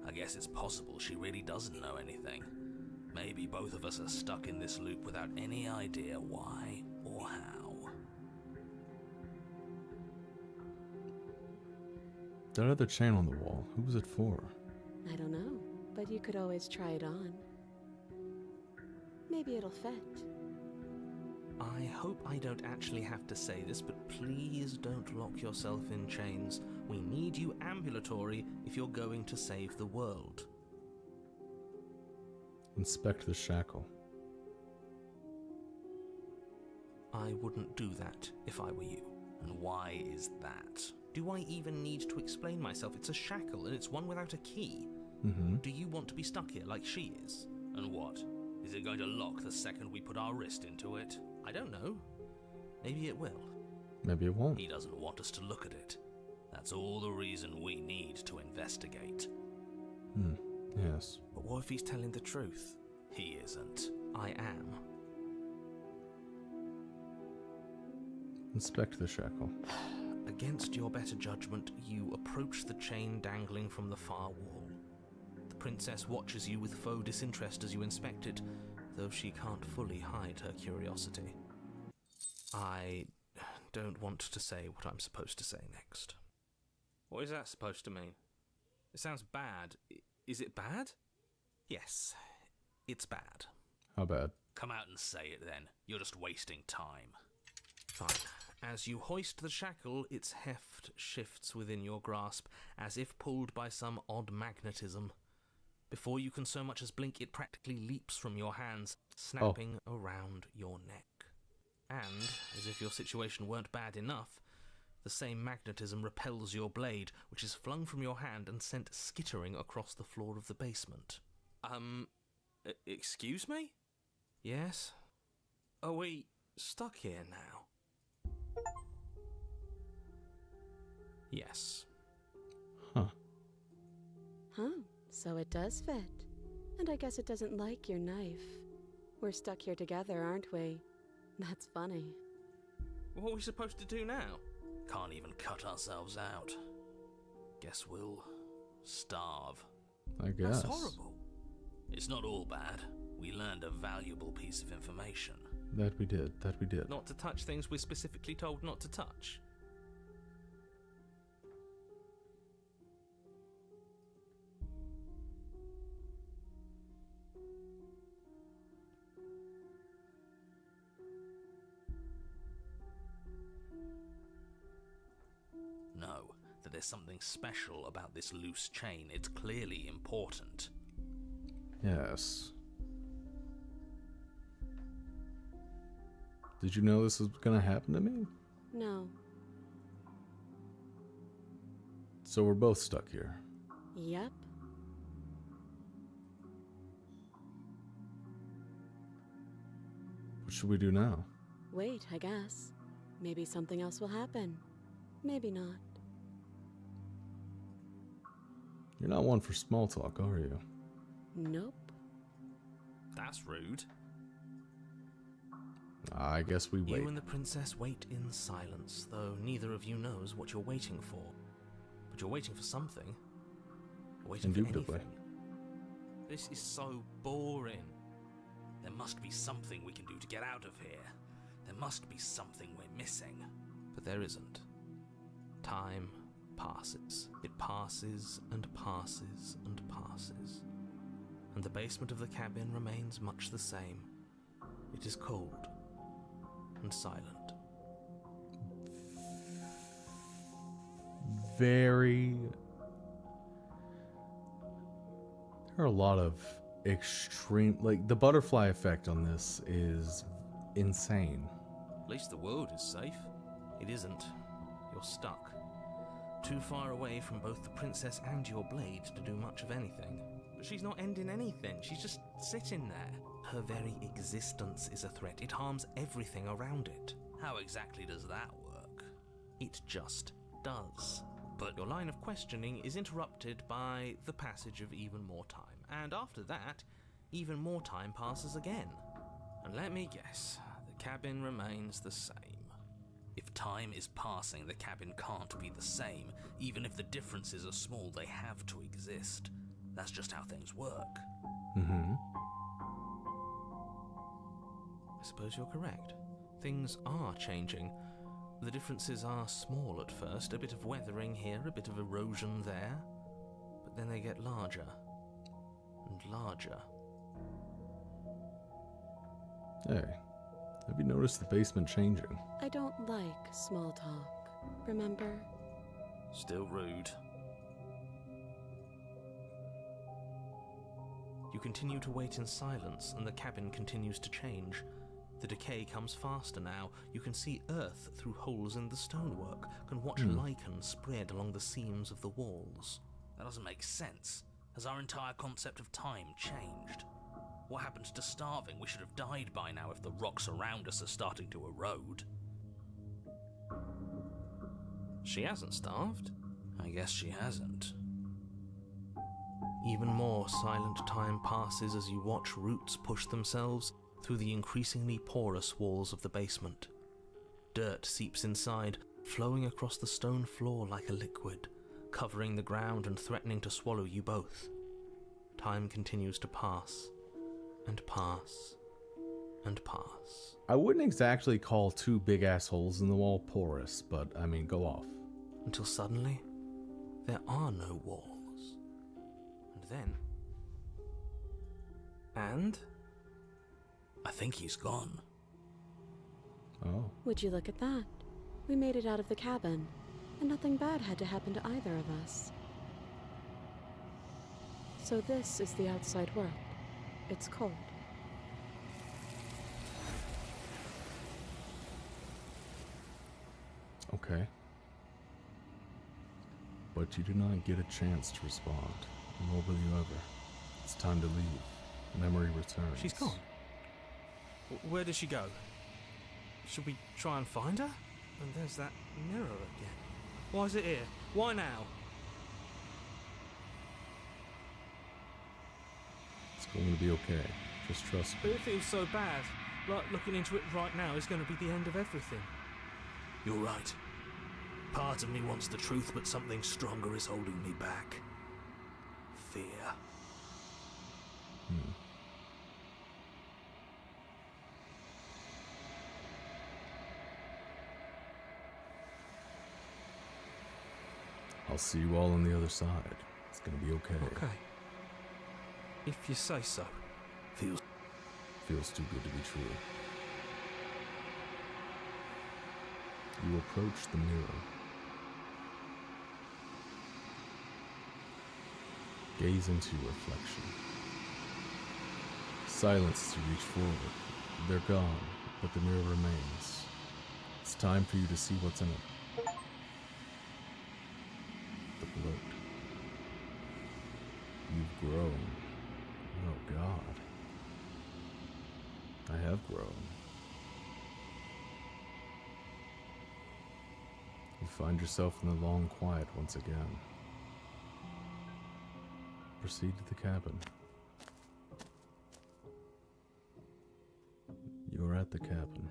I guess it's possible she really doesn't know anything. Maybe both of us are stuck in this loop without any idea why or how. That other chain on the wall, who was it for? I don't know, but you could always try it on. Maybe it'll fit. I hope I don't actually have to say this, but please don't lock yourself in chains. We need you ambulatory if you're going to save the world. Inspect the shackle. I wouldn't do that if I were you. And why is that? Do I even need to explain myself? It's a shackle and it's one without a key. Do you want to be stuck here like she is? And what? Is it going to lock the second we put our wrist into it? I don't know. Maybe it will. Maybe it won't. He doesn't want us to look at it. That's all the reason we need to investigate. Yes. But what if he's telling the truth? He isn't. I am. Inspect the shackle. Against your better judgment, you approach the chain dangling from the far wall. The princess watches you with faux disinterest as you inspect it, though she can't fully hide her curiosity. I don't want to say what I'm supposed to say next. What is that supposed to mean? It sounds bad. Is it bad? Yes, it's bad. How bad? Come out and say it then. You're just wasting time. Fine. As you hoist the shackle, its heft shifts within your grasp, as if pulled by some odd magnetism. Before you can so much as blink, it practically leaps from your hands, snapping around your neck. And, as if your situation weren't bad enough, the same magnetism repels your blade, which is flung from your hand and sent skittering across the floor of the basement. Excuse me? Yes? Are we stuck here now? Yes. Huh. Huh, so it does fit. And I guess it doesn't like your knife. We're stuck here together, aren't we? That's funny. What are we supposed to do now? Can't even cut ourselves out. Guess we'll starve. I guess. That's horrible. It's not all bad. We learned a valuable piece of information. That we did. That we did. Not to touch things we're specifically told not to touch. No, that there's something special about this loose chain. It's clearly important. Yes. Did you know this was gonna happen to me? No. So we're both stuck here. Yep. What should we do now? Wait, I guess. Maybe something else will happen. Maybe not. You're not one for small talk, are you? Nope. That's rude. I guess we wait. You and the princess wait in silence, though neither of you knows what you're waiting for. But you're waiting for something. You're waiting Indubitably. for anything. This is so boring. There must be something we can do to get out of here. There must be something we're missing. But there isn't. Time passes. It passes and passes and passes. And the basement of the cabin remains much the same. It is cold and silent. There are a lot of extreme, like the butterfly effect on this is insane. At least the world is safe. It isn't. You're stuck. Too far away from both the princess and your blade to do much of anything. But she's not ending anything. She's just sitting there. Her very existence is a threat. It harms everything around it. How exactly does that work? It just does. But your line of questioning is interrupted by the passage of even more time. And after that, even more time passes again. And let me guess, the cabin remains the same. If time is passing, the cabin can't be the same. Even if the differences are small, they have to exist. That's just how things work. Mm-hmm. I suppose you're correct. Things are changing. The differences are small at first, a bit of weathering here, a bit of erosion there. But then they get larger and larger. Hey, have you noticed the basement changing? I don't like small talk. Remember? Still rude. You continue to wait in silence, and the cabin continues to change. The decay comes faster now. You can see earth through holes in the stonework, can watch lichen spread along the seams of the walls. That doesn't make sense. Has our entire concept of time changed? What happens to starving? We should have died by now if the rocks around us are starting to erode. She hasn't starved. I guess she hasn't. Even more silent time passes as you watch roots push themselves through the increasingly porous walls of the basement. Dirt seeps inside, flowing across the stone floor like a liquid, covering the ground and threatening to swallow you both. Time continues to pass, and pass, and pass. I wouldn't exactly call two big assholes in the wall porous, but I mean, go off. Until suddenly, there are no walls. And then... And... I think he's gone. Oh. Would you look at that? We made it out of the cabin, and nothing bad had to happen to either of us. So this is the outside world. It's cold. Okay. But you do not get a chance to respond, nor will you ever. It's time to leave. Memory returns. She's gone. Where did she go? Should we try and find her? And there's that mirror again. Why is it here? Why now? It's going to be okay. Just trust But me. it feels so bad. Like looking into it right now is going to be the end of everything. You're right. Part of me wants the truth, but something stronger is holding me back. Fear. I'll see you all on the other side. It's gonna be okay. Okay. If you say so. Feels too good to be true. You approach the mirror. Gaze into your reflection. Silence as you reach forward. They're gone, but the mirror remains. It's time for you to see what's in it. The bloat. You've grown. Oh God. I have grown. You find yourself in the long quiet once again. Proceed to the cabin. You are at the cabin.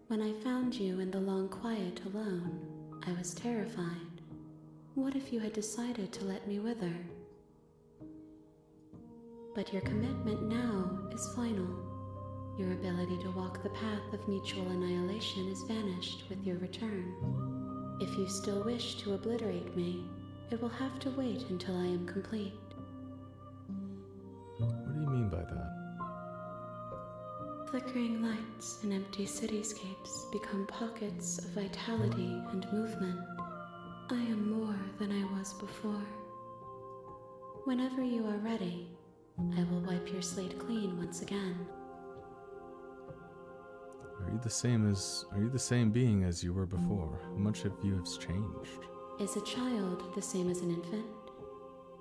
When I found you in the long quiet alone, I was terrified. What if you had decided to let me wither? But your commitment now is final. Your ability to walk the path of mutual annihilation is vanished with your return. If you still wish to obliterate me, it will have to wait until I am complete. What do you mean by that? Flickering lights and empty cityscapes become pockets of vitality and movement. I am more than I was before. Whenever you are ready, I will wipe your slate clean once again. Are you the same being as you were before? How much of you has changed? Is a child the same as an infant?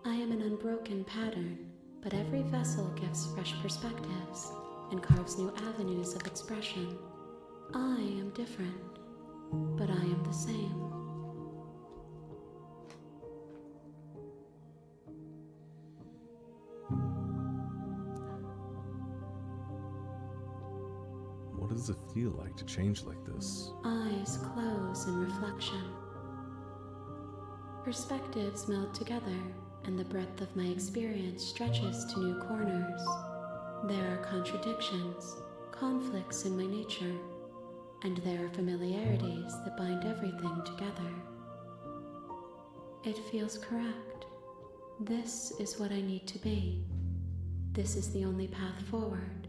I am an unbroken pattern, but every vessel gives fresh perspectives and carves new avenues of expression. I am different, but I am the same. What does it feel like to change like this? Eyes close in reflection. Perspectives meld together, and the breadth of my experience stretches to new corners. There are contradictions, conflicts in my nature, and there are familiarities that bind everything together. It feels correct. This is what I need to be. This is the only path forward.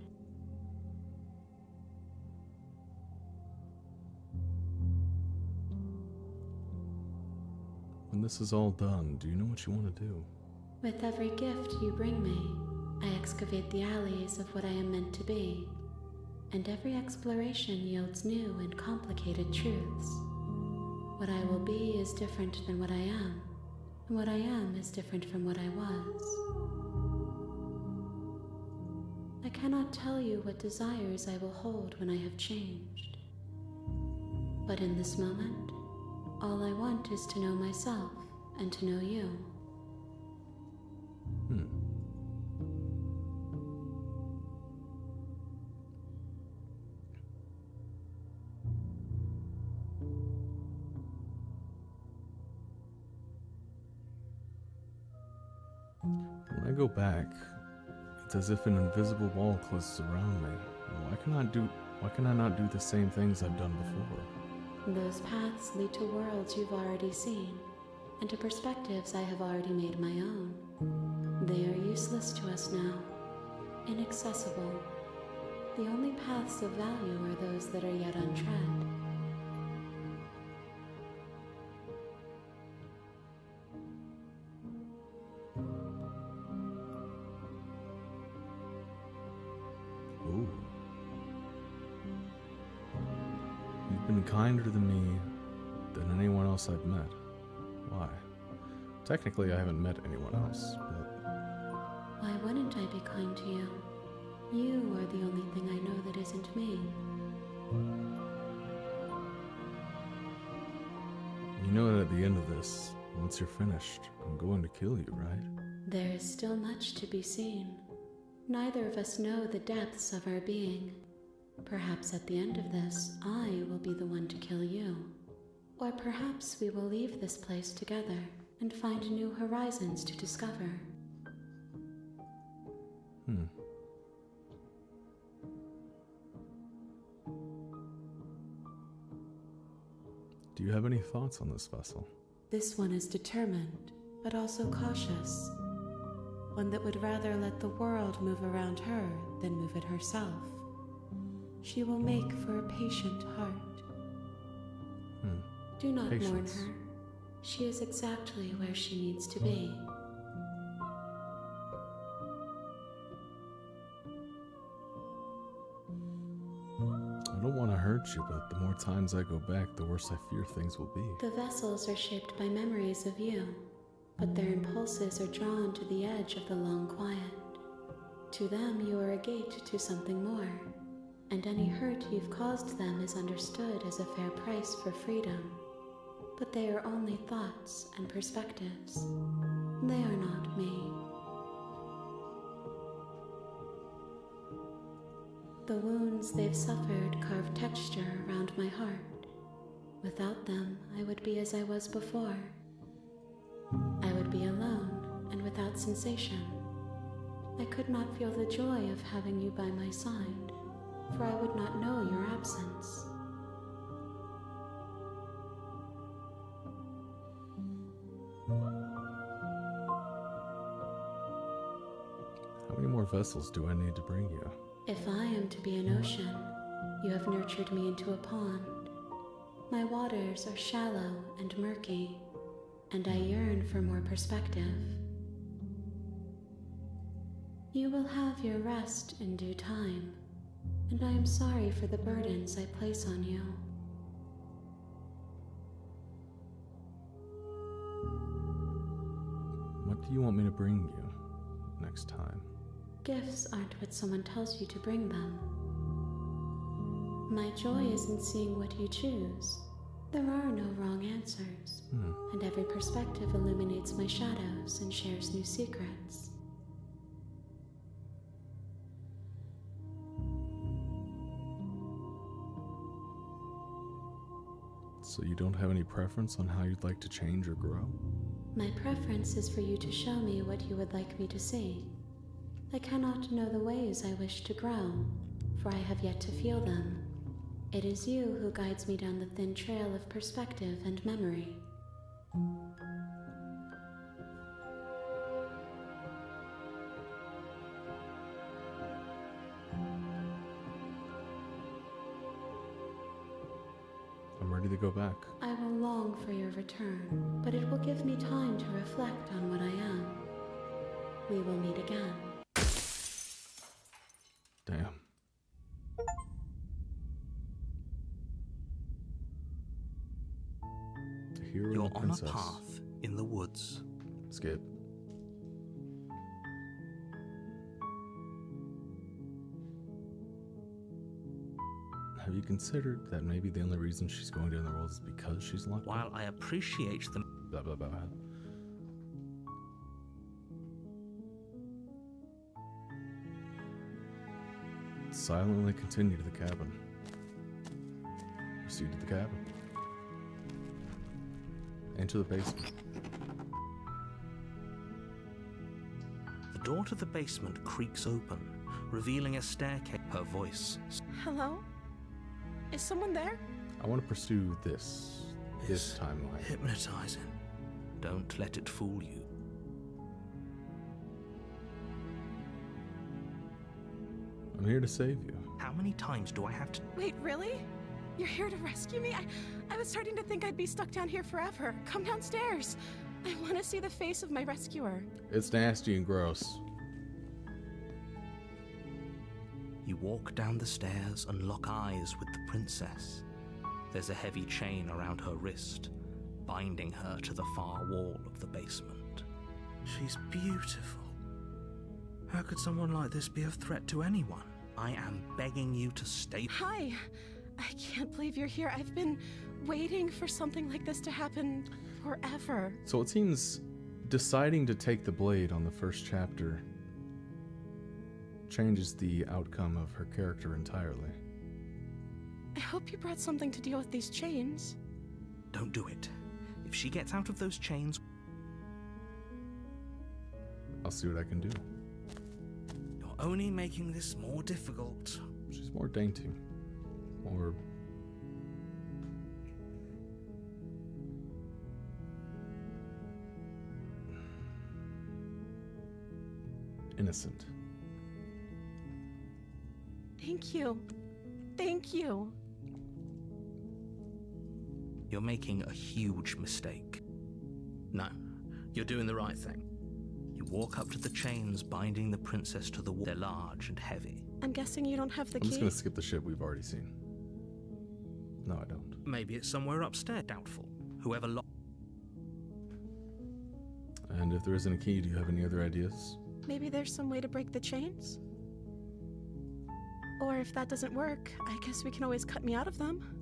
When this is all done, do you know what you want to do? With every gift you bring me, I excavate the alleys of what I am meant to be, and every exploration yields new and complicated truths. What I will be is different than what I am, and what I am is different from what I was. I cannot tell you what desires I will hold when I have changed. But in this moment, all I want is to know myself and to know you. When I go back, it's as if an invisible wall closes around me. Why can I not do the same things I've done before? Those paths lead to worlds you've already seen, and to perspectives I have already made my own. They are useless to us now, inaccessible. The only paths of value are those that are yet untread. Ooh. You've been kinder to me than anyone else I've met. Why? Technically, I haven't met anyone else, but... Why wouldn't I be kind to you? You are the only thing I know that isn't me. You know that at the end of this, once you're finished, I'm going to kill you, right? There is still much to be seen. Neither of us know the depths of our being. Perhaps at the end of this, I will be the one to kill you. Or perhaps we will leave this place together and find new horizons to discover. Do you have any thoughts on this vessel? This one is determined, but also cautious. One that would rather let the world move around her than move it herself. She will make for a patient heart. Do not mourn her. She is exactly where she needs to be. I don't want to hurt you, but the more times I go back, the worse I fear things will be. The vessels are shaped by memories of you, but their impulses are drawn to the edge of the long quiet. To them, you are a gate to something more, and any hurt you've caused them is understood as a fair price for freedom. But they are only thoughts and perspectives. They are not me. The wounds they've suffered carve texture around my heart. Without them, I would be as I was before. I would be alone and without sensation. I could not feel the joy of having you by my side, for I would not know your absence. How many more vessels do I need to bring you? If I am to be an ocean, you have nurtured me into a pond. My waters are shallow and murky, and I yearn for more perspective. You will have your rest in due time, and I am sorry for the burdens I place on you. What do you want me to bring you next time? Gifts aren't what someone tells you to bring them. My joy is in seeing what you choose. There are no wrong answers, and every perspective illuminates my shadows and shares new secrets. So you don't have any preference on how you'd like to change or grow? My preference is for you to show me what you would like me to see. I cannot know the ways I wish to grow, for I have yet to feel them. It is you who guides me down the thin trail of perspective and memory. I'm ready to go back. I will long for your return, but it will give me time to reflect on what I am. We will meet again. Damn. The hero You're and on a princess. path in the woods. Skip. Have you considered that maybe the only reason she's going to end the world is because she's locked up? While I appreciate the Blah, blah, blah. Silently continue to the cabin. Proceed to the cabin. Enter the basement. The door to the basement creaks open, revealing a staircase. Her voice. Hello? Is someone there? I want to pursue this timeline. Hypnotizing. Don't let it fool you. I'm here to save you. How many times do I have to... Wait, really? You're here to rescue me? I was starting to think I'd be stuck down here forever. Come downstairs. I want to see the face of my rescuer. It's nasty and gross. You walk down the stairs and lock eyes with the princess. There's a heavy chain around her wrist, binding her to the far wall of the basement. She's beautiful. How could someone like this be a threat to anyone? I am begging you to stay. Hi. I can't believe you're here. I've been waiting for something like this to happen forever. So it seems deciding to take the blade on the first chapter changes the outcome of her character entirely. I hope you brought something to deal with these chains. Don't do it. If she gets out of those chains, I'll see what I can do. you're only making this more difficult. She's more dainty. More... innocent. Thank you. Thank you. You're making a huge mistake. No, you're doing the right thing. You walk up to the chains binding the princess to the wall. They're large and heavy. I'm guessing you don't have the I'm key? just gonna skip the ship we've already seen. No, I don't. Maybe it's somewhere upstairs. Doubtful. Whoever locked. And if there isn't a key, do you have any other ideas? Maybe there's some way to break the chains? Or if that doesn't work, I guess we can always cut me out of them.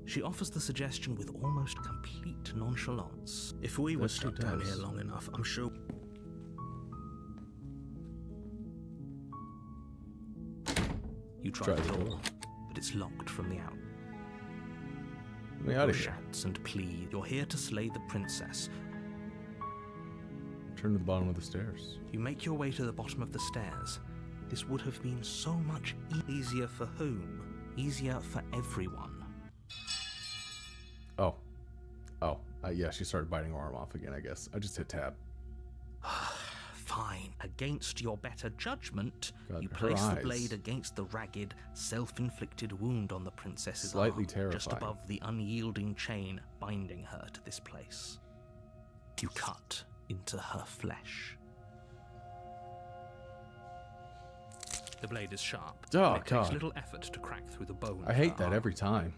She offers the suggestion with almost complete nonchalance. If we were Yes, she stuck down does. here long enough, I'm sure. You try the door, but it's locked from the out. Let me out of Your here. shouts and plead. You're here to slay the princess. Turn to the bottom of the stairs. You make your way to the bottom of the stairs. This would have been so much easier for whom? Easier for everyone. Oh. Oh. Yeah, she started biting her arm off again, I guess. I just hit tab. Fine. Against your better judgment, God, you her place the eyes. blade against the ragged, self-inflicted wound on the princess's Slightly arm, just terrifying. above the unyielding chain binding her to this place. You cut into her flesh. The blade is sharp, Oh, and it takes God. little effort to crack through the bone. I of hate her that arm. every time.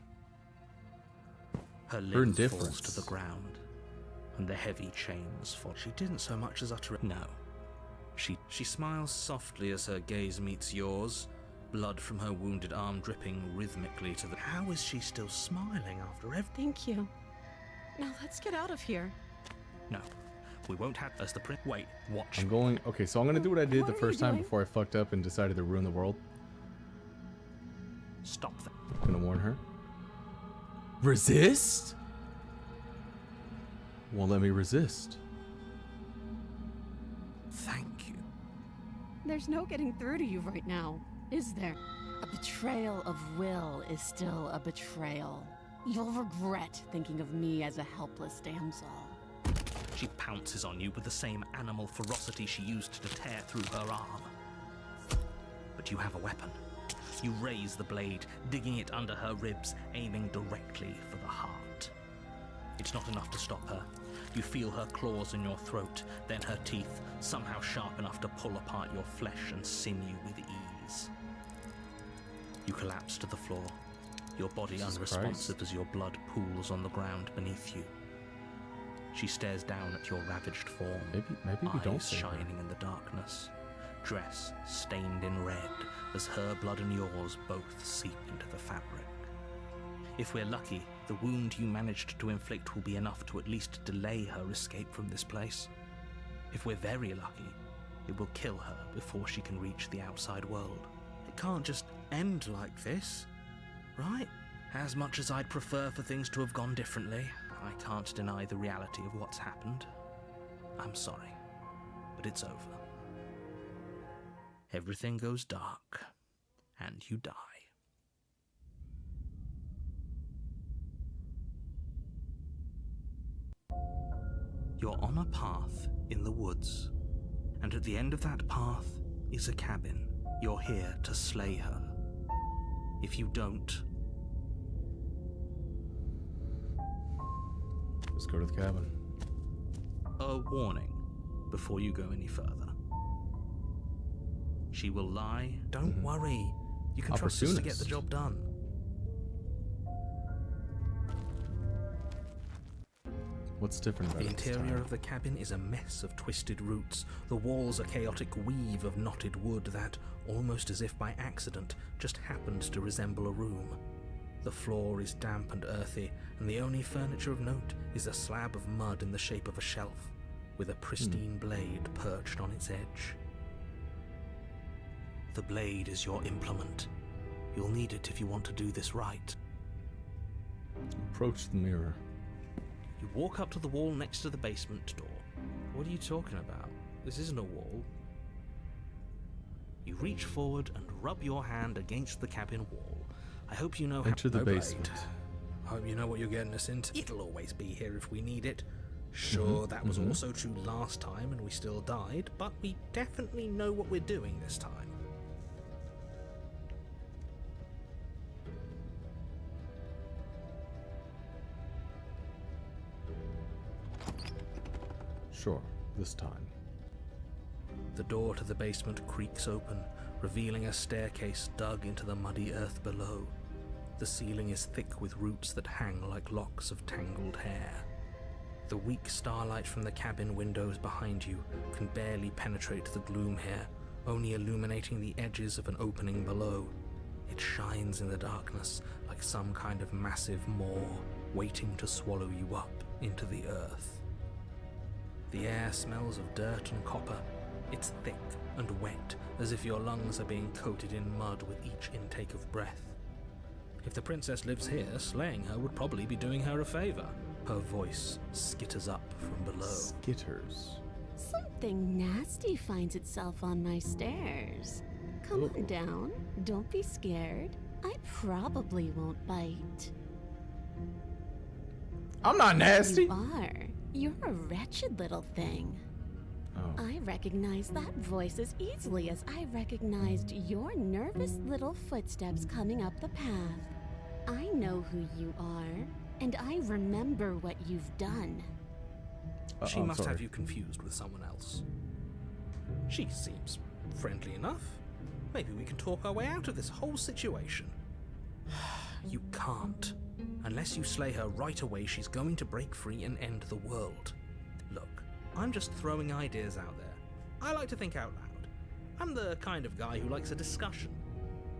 Her Her limb falls indifference. to the ground, and the heavy chains fall. She didn't so much as utter. No. She smiles softly as her gaze meets yours, blood from her wounded arm dripping rhythmically to the. How is she still smiling after everything? Thank you. Now let's get out of here. No, we won't have as the prince. Wait, watch. I'm going... Okay, so I'm gonna do what I did What the are you first time doing? before I fucked up and decided to ruin the world. Stop that. I'm gonna warn her. Resist? Won't let me resist. Thank you. There's no getting through to you right now, is there? A betrayal of will is still a betrayal. You'll regret thinking of me as a helpless damsel. She pounces on you with the same animal ferocity she used to tear through her arm. But you have a weapon. You raise the blade, digging it under her ribs, aiming directly for the heart. It's not enough to stop her. You feel her claws in your throat, then her teeth, somehow sharp enough to pull apart your flesh and sinew with ease. You collapse to the floor, your body Jesus unresponsive Christ. as your blood pools on the ground beneath you. She stares down at your ravaged form, Maybe we don't eyes save her. shining in the darkness, dress stained in red as her blood and yours both seep into the fabric. If we're lucky, the wound you managed to inflict will be enough to at least delay her escape from this place. If we're very lucky, it will kill her before she can reach the outside world. It can't just end like this, right? As much as I'd prefer for things to have gone differently, I can't deny the reality of what's happened. I'm sorry, but it's over. Everything goes dark, and you die. You're on a path in the woods, and at the end of that path is a cabin. You're here to slay her. If you don't, Let's go to the cabin. a warning before you go any further. She will lie. Don't worry. You can trust us to get the Opportunist. job done. What's different about The it this interior time? of the cabin is a mess of twisted roots. The walls a chaotic weave of knotted wood that, almost as if by accident, just happened to resemble a room. The floor is damp and earthy, and the only furniture of note is a slab of mud in the shape of a shelf, with a pristine blade perched on its edge. The blade is your implement. You'll need it if you want to do this right. Approach the mirror. You walk up to the wall next to the basement door. What are you talking about? This isn't a wall. You reach forward and rub your hand against the cabin wall. I hope you know how... Enter the No blade. basement. I hope you know what you're getting us into. It'll always be here if we need it. Sure, that was also true last time and we still died, but we definitely know what we're doing this time. Sure, this time. The door to the basement creaks open, revealing a staircase dug into the muddy earth below. The ceiling is thick with roots that hang like locks of tangled hair. The weak starlight from the cabin windows behind you can barely penetrate the gloom here, only illuminating the edges of an opening below. It shines in the darkness like some kind of massive maw waiting to swallow you up into the earth. The air smells of dirt and copper. It's thick and wet, as if your lungs are being coated in mud with each intake of breath. If the princess lives here, slaying her would probably be doing her a favor. Her voice skitters up from below. Skitters. Something nasty finds itself on my stairs. Come on down. Don't be scared. I probably won't bite. I'm not nasty. You are. You're a wretched little thing. Oh. I recognize that voice as easily as I recognized your nervous little footsteps coming up the path. I know who you are, and I remember what you've done. She I'm must sorry. have you confused with someone else. She seems friendly enough. Maybe we can talk our way out of this whole situation. You can't. Unless you slay her right away, she's going to break free and end the world. Look, I'm just throwing ideas out there. I like to think out loud. I'm the kind of guy who likes a discussion.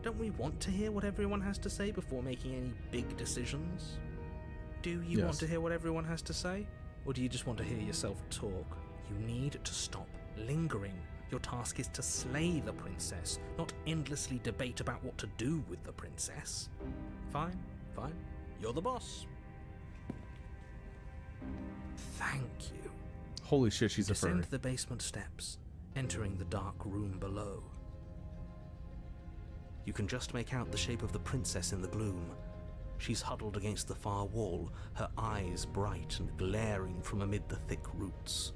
Don't we want to hear what everyone has to say before making any big decisions? Do you want Yes. to hear what everyone has to say? Or do you just want to hear yourself talk? You need to stop lingering. Your task is to slay the princess, not endlessly debate about what to do with the princess. Fine, fine. You're the boss. Thank you. Holy shit, she's a furry. Descend the basement steps, entering the dark room below. You can just make out the shape of the princess in the gloom. She's huddled against the far wall, her eyes bright and glaring from amid the thick roots.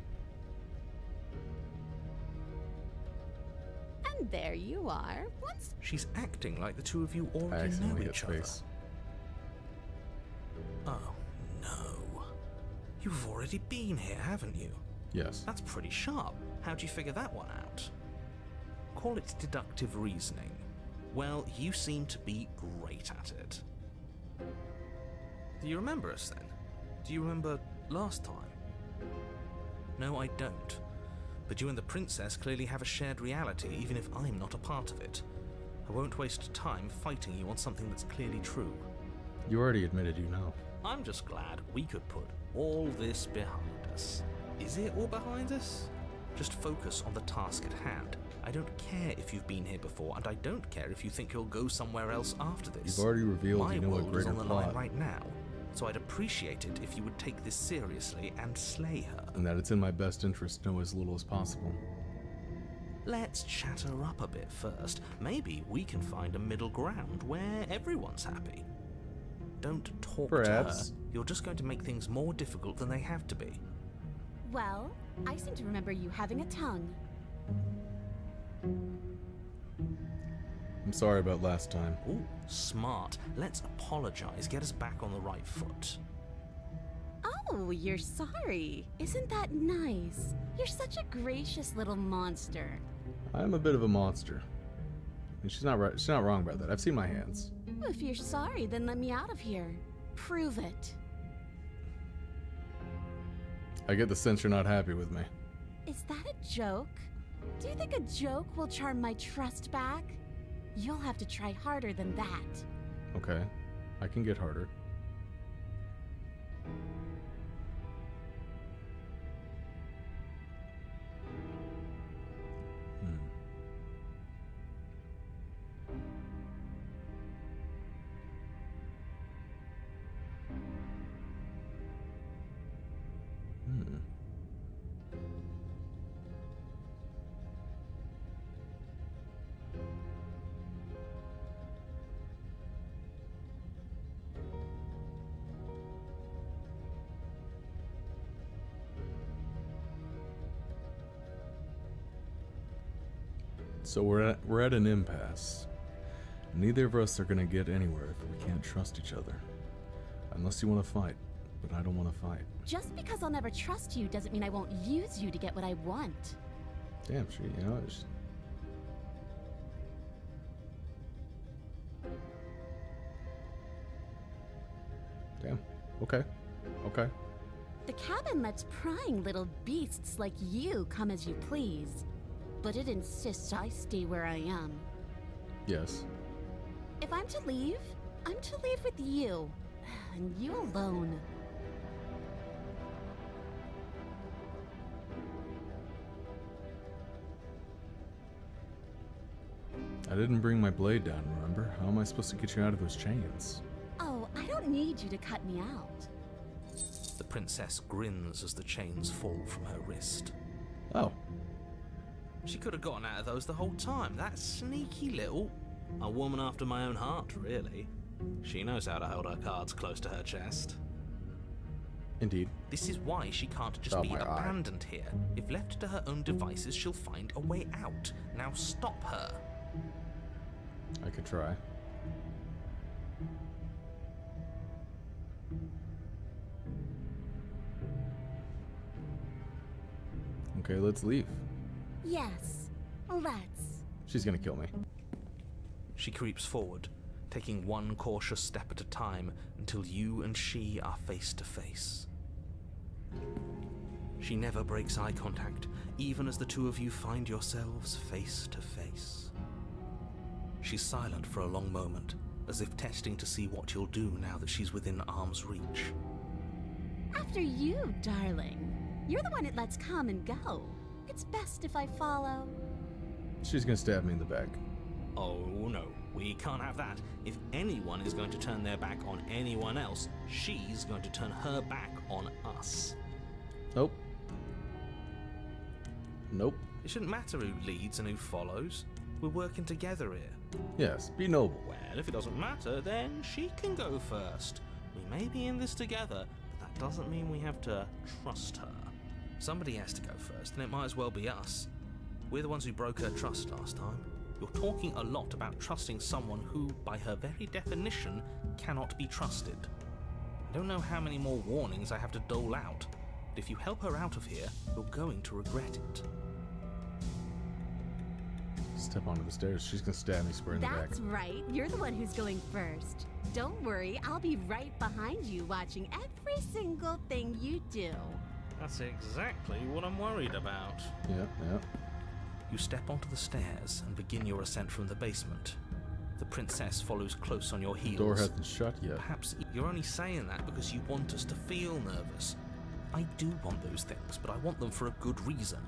And there you are. What's... She's acting like the two of you I already know accidentally hit each other. space. Oh, no. You've already been here, haven't you? Yes. That's pretty sharp. How'd you figure that one out? Call it deductive reasoning. Well, you seem to be great at it. Do you remember us then? Do you remember last time? No, I don't. But you and the princess clearly have a shared reality, even if I'm not a part of it. I won't waste time fighting you on something that's clearly true. You already admitted you know. I'm just glad we could put all this behind us. Is it all behind us? Just focus on the task at hand. I don't care if you've been here before, and I don't care if you think you'll go somewhere else after this. You've already revealed My you know a world is greater on the line plot. right now, so I'd appreciate it if you would take this seriously and slay her. And that it's in my best interest to know as little as possible. Let's chat her up a bit first. Maybe we can find a middle ground where everyone's happy. Don't talk Perhaps. to her. You're just going to make things more difficult than they have to be. Well, I seem to remember you having a tongue. I'm sorry about last time. Ooh, smart. Let's apologize. Get us back on the right foot. Oh, you're sorry. Isn't that nice? You're such a gracious little monster. I'm a bit of a monster. And she's not right. She's not wrong about that. I've seen my hands. If you're sorry, then let me out of here. Prove it. I get the sense you're not happy with me. Is that a joke? Do you think a joke will charm my trust back? You'll have to try harder than that. Okay, I can get harder. So we're at an impasse. Neither of us are gonna get anywhere if we can't trust each other. Unless you want to fight, but I don't want to fight. Just because I'll never trust you doesn't mean I won't use you to get what I want. Damn, she, you know, it's... Damn. Okay. Okay. The cabin lets prying little beasts like you come as you please, but it insists I stay where I am. Yes. If I'm to leave, I'm to leave with you, and you alone. I didn't bring my blade down, remember? How am I supposed to get you out of those chains? Oh, I don't need you to cut me out. The princess grins as the chains fall from her wrist. Oh. She could have gotten out of those the whole time. That sneaky little... A woman after my own heart, really. She knows how to hold her cards close to her chest. Indeed. This is why she can't just be abandoned here. If left to her own devices, she'll find a way out. Now stop her. I could try. Okay, let's leave. Yes, let's. She's gonna kill me. She creeps forward, taking one cautious step at a time until you and she are face to face. She never breaks eye contact, even as the two of you find yourselves face to face. She's silent for a long moment, as if testing to see what you'll do now that she's within arm's reach. After you, darling. You're the one it lets come and go. It's best if I follow. She's gonna stab me in the back. Oh no, we can't have that. If anyone is going to turn their back on anyone else, she's going to turn her back on us. Nope. Nope. It shouldn't matter who leads and who follows. We're working together here. Yes, be noble. Well, if it doesn't matter, then she can go first. We may be in this together, but that doesn't mean we have to trust her. Somebody has to go first, and it might as well be us. We're the ones who broke her trust last time. You're talking a lot about trusting someone who, by her very definition, cannot be trusted. I don't know how many more warnings I have to dole out, but if you help her out of here, you're going to regret it. Step onto the stairs. She's gonna stab me square in the back. That's right. You're the one who's going first. Don't worry, I'll be right behind you watching every single thing you do. That's exactly what I'm worried about. Yeah, yeah. You step onto the stairs and begin your ascent from the basement. The princess follows close on your heels. The door hasn't shut yet. Perhaps You're only saying that because you want us to feel nervous. I do want those things, but I want them for a good reason.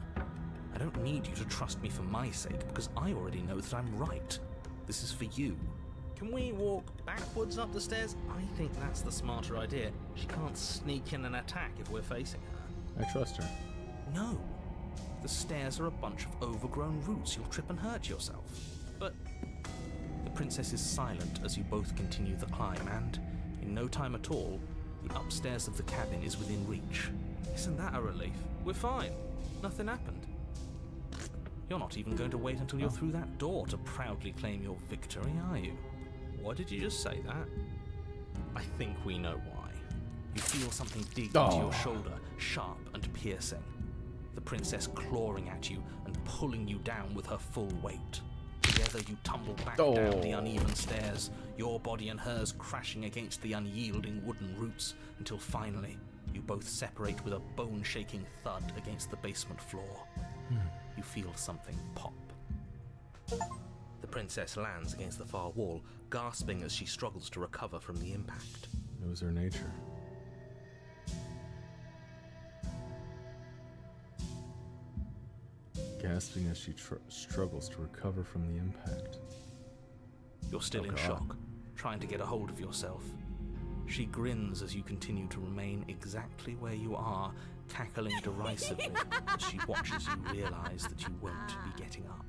I don't need you to trust me for my sake, because I already know that I'm right. This is for you. Can we walk backwards up the stairs? I think that's the smarter idea. She can't sneak in and attack if we're facing her. I trust her. No. The stairs are a bunch of overgrown roots. You'll trip and hurt yourself. But the princess is silent as you both continue the climb, and in no time at all, the upstairs of the cabin is within reach. isn't that a relief? We're fine. Nothing happened. You're not even going to wait until you're through that door to proudly claim your victory, are you? Why did you just say that? I think we know why. You feel something dig into your shoulder, sharp and piercing. The princess clawing at you and pulling you down with her full weight. Together you tumble back down the uneven stairs, your body and hers crashing against the unyielding wooden roots, until finally You both separate with a bone-shaking thud against the basement floor. You feel something pop. The princess lands against the far wall, gasping as she struggles to recover from the impact. It was her nature. Gasping as she struggles to recover from the impact. You're still in God. shock, trying to get a hold of yourself. She grins as you continue to remain exactly where you are, cackling derisively as she watches you realize that you won't be getting up.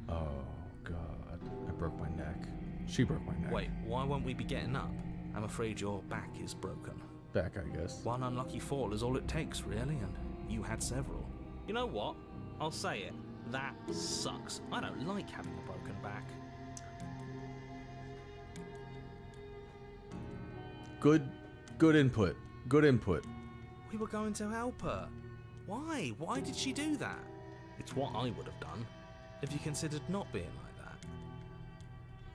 Oh, God. I broke my neck. She broke my neck. Wait, why won't we be getting up? I'm afraid your back is broken. Back, I guess. One unlucky fall is all it takes, really, and you had several. You know what? I'll say it. That sucks. I don't like having a broken back. Good input. Good input. We were going to help her. Why? Why did she do that? It's what I would have done, if you considered not being like that.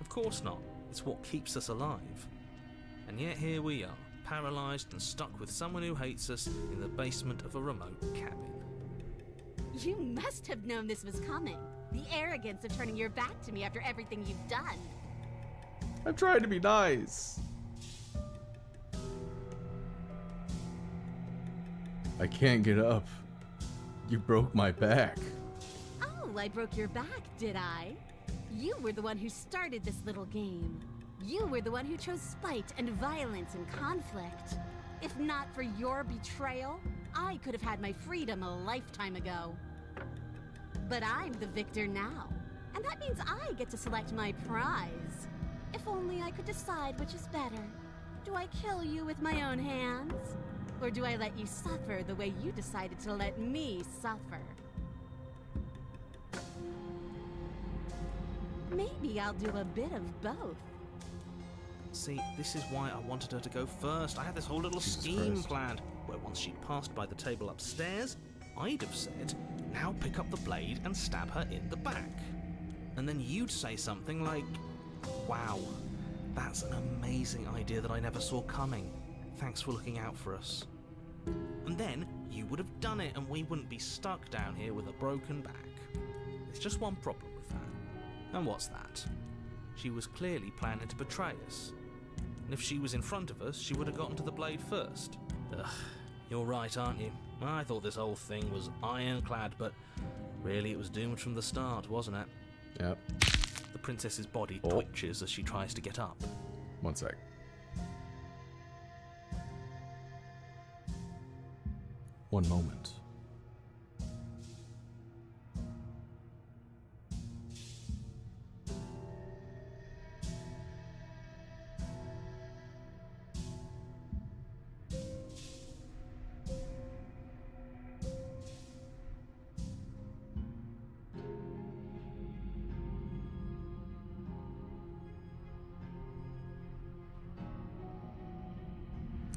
Of course not. It's what keeps us alive. And yet here we are, paralysed and stuck with someone who hates us in the basement of a remote cabin. You must have known this was coming. The arrogance of turning your back to me after everything you've done. I'm trying to be nice. I can't get up. You broke my back. Oh, I broke your back, did I? You were the one who started this little game. You were the one who chose spite and violence and conflict. If not for your betrayal, I could have had my freedom a lifetime ago. But I'm the victor now, and that means I get to select my prize. If only I could decide which is better. Do I kill you with my own hands? Or do I let you suffer the way you decided to let me suffer? Maybe I'll do a bit of both. See, this is why I wanted her to go first. I had this whole little Jesus scheme Christ. planned, where once she'd passed by the table upstairs, I'd have said, now pick up the blade and stab her in the back. And then you'd say something like, wow, that's an amazing idea that I never saw coming. Thanks for looking out for us. And then you would have done it and we wouldn't be stuck down here with a broken back. There's just one problem with that. And what's that? She was clearly planning to betray us. And if she was in front of us, she would have gotten to the blade first. Ugh, you're right, aren't you? I thought this whole thing was ironclad, but really it was doomed from the start, wasn't it? Yep. The princess's body Oh. twitches as she tries to get up. One sec. One moment.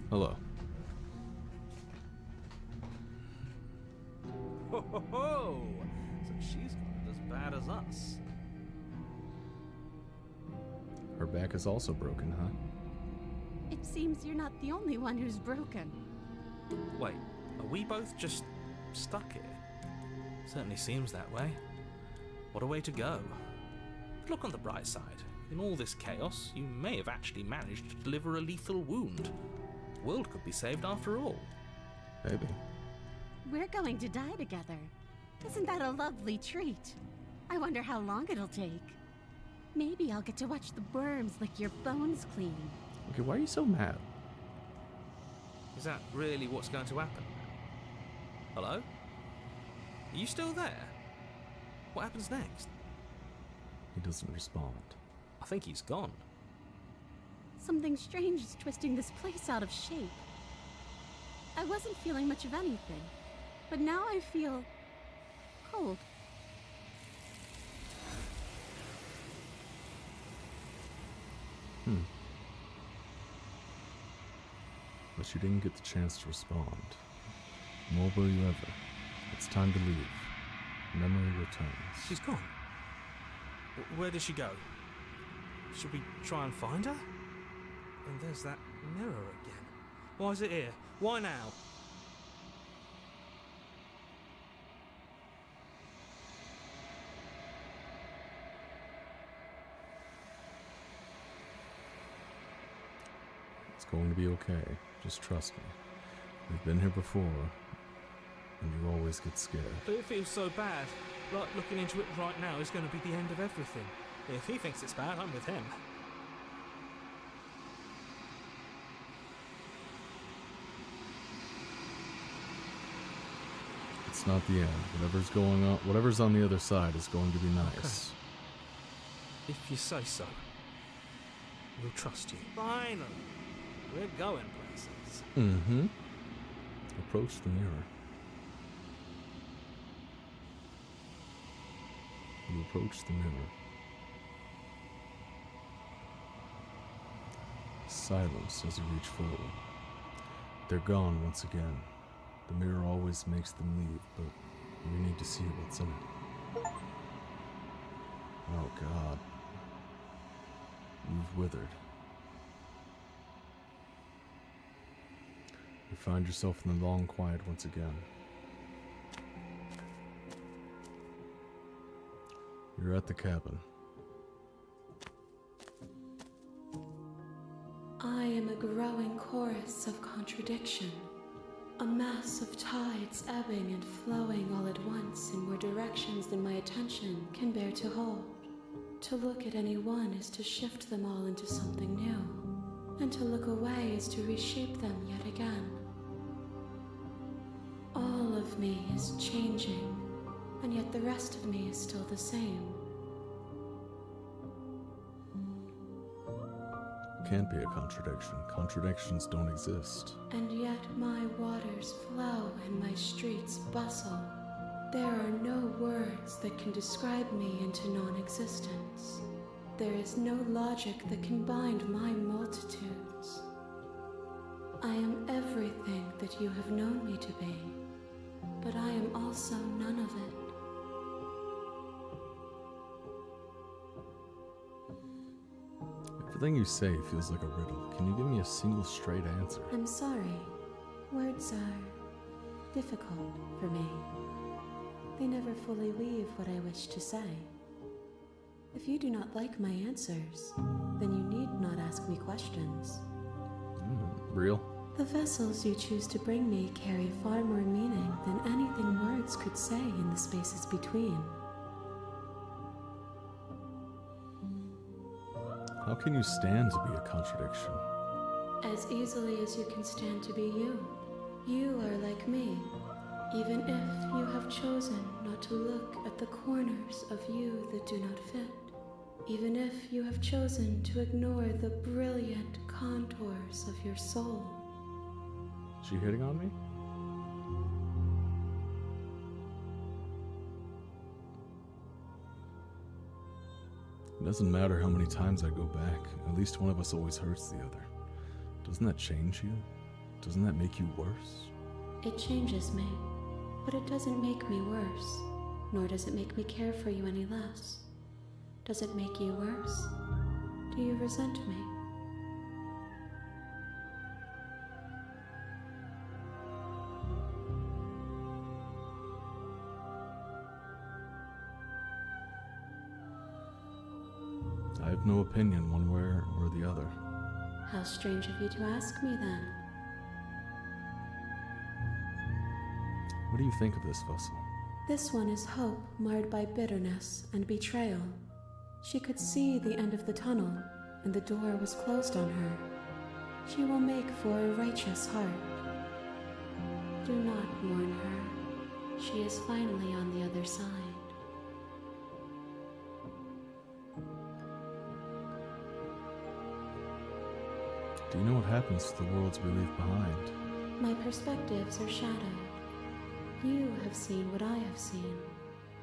Hello. Ho ho ho! So she's got it as bad as us. Her back is also broken, huh? It seems you're not the only one who's broken. Wait, are we both just stuck here? Certainly seems that way. What a way to go. But look on the bright side. In all this chaos, you may have actually managed to deliver a lethal wound. The world could be saved after all. Maybe. We're going to die together. Isn't that a lovely treat? I wonder how long it'll take. Maybe I'll get to watch the worms lick your bones clean. Okay, why are you so mad? Is that really what's going to happen? Hello? Are you still there? What happens next? He doesn't respond. I think he's gone. Something strange is twisting this place out of shape. I wasn't feeling much of anything, but now I feel cold. But you didn't get the chance to respond. Nor will you ever. It's time to leave. Memory returns. She's gone. Where did she go? Should we try and find her? And there's that mirror again. Why is it here? Why now? It's going to be okay. Just trust me. We've been here before, and you always get scared. But it feels so bad. Like looking into it right now is going to be the end of everything. If he thinks it's bad, I'm with him. It's not the end. Whatever's going on, whatever's on the other side is going to be nice. Okay. If you say so, we'll trust you. Finally, we're going places. Mm-hmm. Approach the mirror. You approach the mirror. Silence as you reach forward. They're gone once again. The mirror always makes them leave, but you need to see what's in it. Oh God. You've withered. You find yourself in the long quiet once again. You're at the cabin. I am a growing chorus of contradiction, a mass of tides ebbing and flowing all at once in more directions than my attention can bear to hold. To look at any one is to shift them all into something new, and to look away is to reshape them yet again. All of me is changing, and yet the rest of me is still the same. Can't be a contradiction. Contradictions don't exist. And yet my waters flow and my streets bustle. There are no words that can describe me into non-existence. There is no logic that can bind my multitudes. I am everything that you have known me to be, but I am also none of it. Everything you say feels like a riddle. Can you give me a single straight answer? I'm sorry. Words are difficult for me. They never fully weave what I wish to say. If you do not like my answers, then you need not ask me questions. Real? The vessels you choose to bring me carry far more meaning than anything words could say in the spaces between. How can you stand to be a contradiction? As easily as you can stand to be you. You are like me, even if you have chosen not to look at the corners of you that do not fit. Even if you have chosen to ignore the brilliant contours of your soul. Is she hitting on me? It doesn't matter how many times I go back. At least one of us always hurts the other. Doesn't that change you? Doesn't that make you worse? It changes me, but it doesn't make me worse, nor does it make me care for you any less. Does it make you worse? Do you resent me? I have no opinion one way or the other. How strange of you to ask me then. What do you think of this vessel? This one is hope marred by bitterness and betrayal. She could see the end of the tunnel, and the door was closed on her. She will make for a righteous heart. Do not mourn her. She is finally on the other side. Do you know what happens to the worlds we leave behind? My perspectives are shadowed. You have seen what I have seen,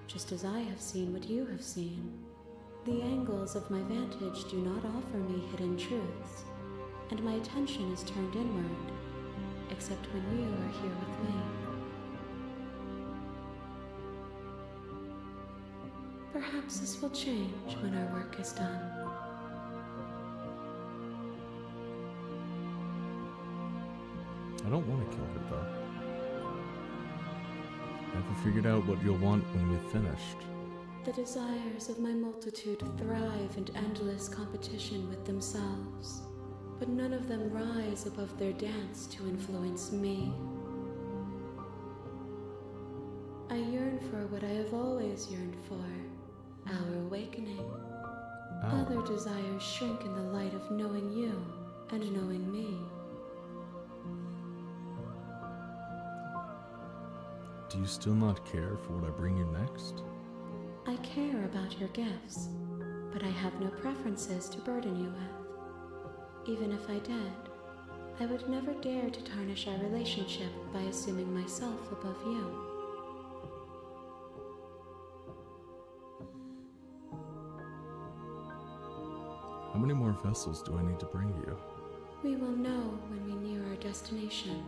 just as I have seen what you have seen. The angles of my vantage do not offer me hidden truths, and my attention is turned inward, except when you are here with me. Perhaps this will change when our work is done. I don't want to kill her, though. Haven't figured out what you'll want when we've finished. The desires of my multitude thrive in endless competition with themselves, but none of them rise above their dance to influence me. I yearn for what I have always yearned for, our awakening. Other desires shrink in the light of knowing you and knowing me. Do you still not care for what I bring you next? I care about your gifts, but I have no preferences to burden you with. Even if I did, I would never dare to tarnish our relationship by assuming myself above you. How many more vessels do I need to bring you? We will know when we near our destination.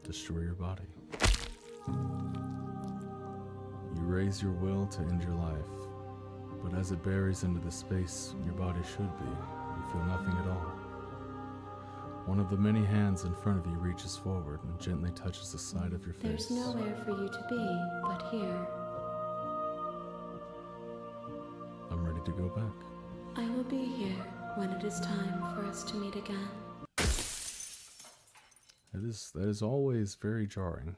Destroy your body. You raise your will to end your life, but as it buries into the space your body should be, you feel nothing at all. One of the many hands in front of you reaches forward and gently touches the side of your face. There's nowhere for you to be but here. I'm ready to go back. I will be here when it is time for us to meet again. That is always very jarring.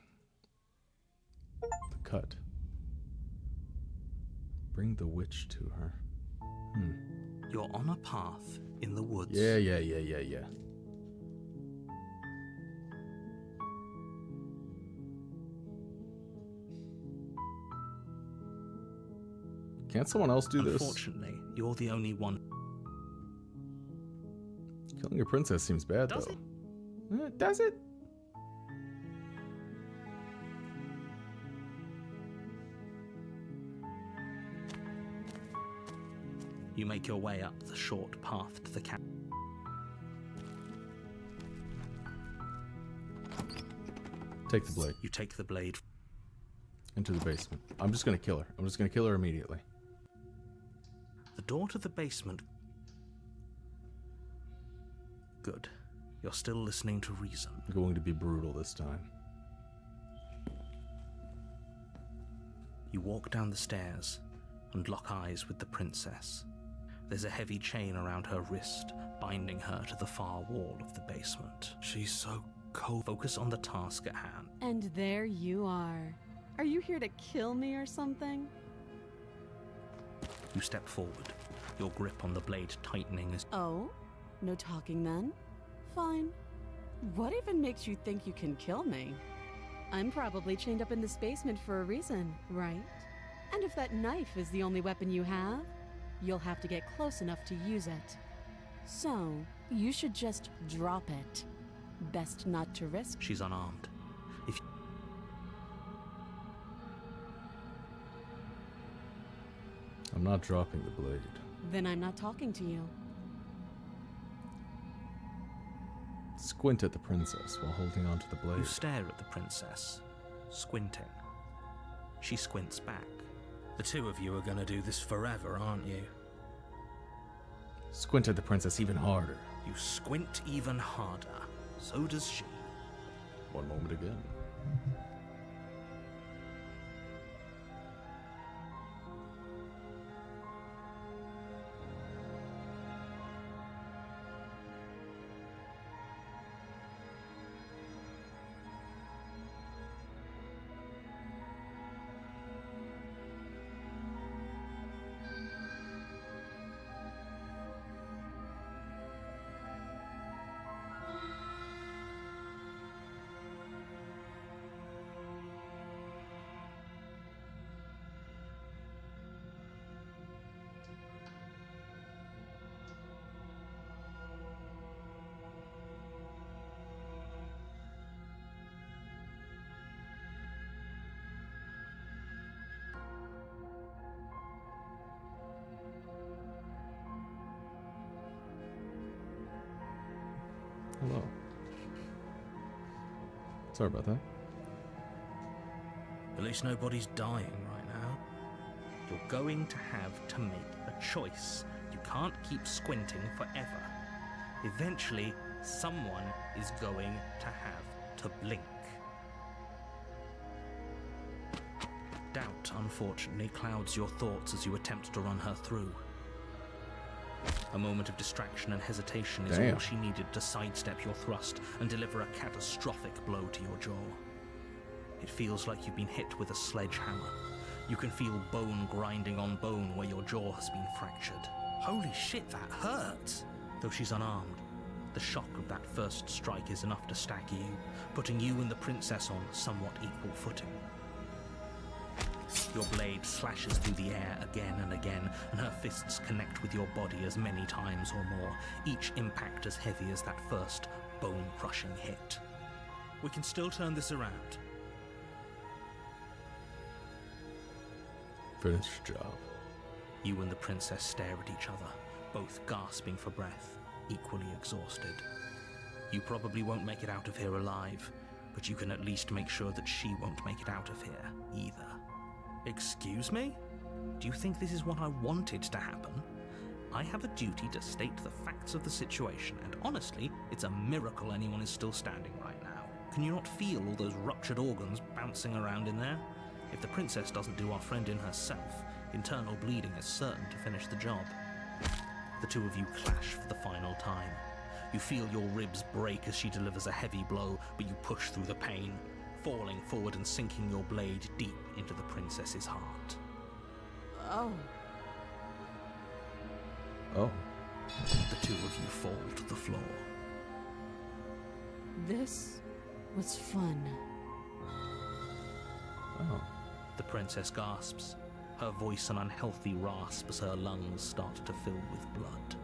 The cut. Bring the witch to her. You're on a path in the woods. Yeah. Can't someone else do this? Unfortunately, you're the only one. Killing your princess seems bad, Does though. it? Does it? You make your way up the short path to the camp. Take the blade. You take the blade. Into the basement. I'm just gonna kill her. I'm just gonna kill her immediately. The door to the basement. Good. You're still listening to reason. I'm going to be brutal this time. You walk down the stairs and lock eyes with the princess. There's a heavy chain around her wrist, binding her to the far wall of the basement. She's so cold. Focus on the task at hand. And there you are. Are you here to kill me or something? You step forward, your grip on the blade tightening as... Oh? No talking then? Fine. What even makes you think you can kill me? I'm probably chained up in this basement for a reason, right? And if that knife is the only weapon you have, you'll have to get close enough to use it. So, you should just drop it. Best not to risk. She's unarmed. If I'm not dropping the blade. Then I'm not talking to you. Squint at the princess while holding onto the blade. you stare at the princess, squinting. She squints back. The two of you are gonna do this forever, aren't you? Squint at the princess even harder. You squint even harder. So does she. One moment again. Hello. Sorry about that. At least nobody's dying right now. You're going to have to make a choice. You can't keep squinting forever. Eventually, someone is going to have to blink. Doubt, unfortunately, clouds your thoughts as you attempt to run her through. A moment of distraction and hesitation is all she needed to sidestep your thrust and deliver a catastrophic blow to your jaw. It feels like you've been hit with a sledgehammer. You can feel bone grinding on bone where your jaw has been fractured. Holy shit, that hurts! Though she's unarmed, the shock of that first strike is enough to stagger you, putting you and the princess on somewhat equal footing. Your blade slashes through the air again and again, and her fists connect with your body as many times or more, each impact as heavy as that first bone-crushing hit. We can still turn this around. Finish the job. You and the princess stare at each other, both gasping for breath, equally exhausted. You probably won't make it out of here alive, but you can at least make sure that she won't make it out of here either. Excuse me? Do you think this is what I wanted to happen? I have a duty to state the facts of the situation, and honestly, it's a miracle anyone is still standing right now. Can you not feel all those ruptured organs bouncing around in there? If the princess doesn't do our friend in herself, internal bleeding is certain to finish the job. The two of you clash for the final time. You feel your ribs break as she delivers a heavy blow, but you push through the pain, falling forward and sinking your blade deep into the princess's heart. Oh. Oh. The two of you fall to the floor. This was fun. Oh. The princess gasps, her voice an unhealthy rasp as her lungs start to fill with blood.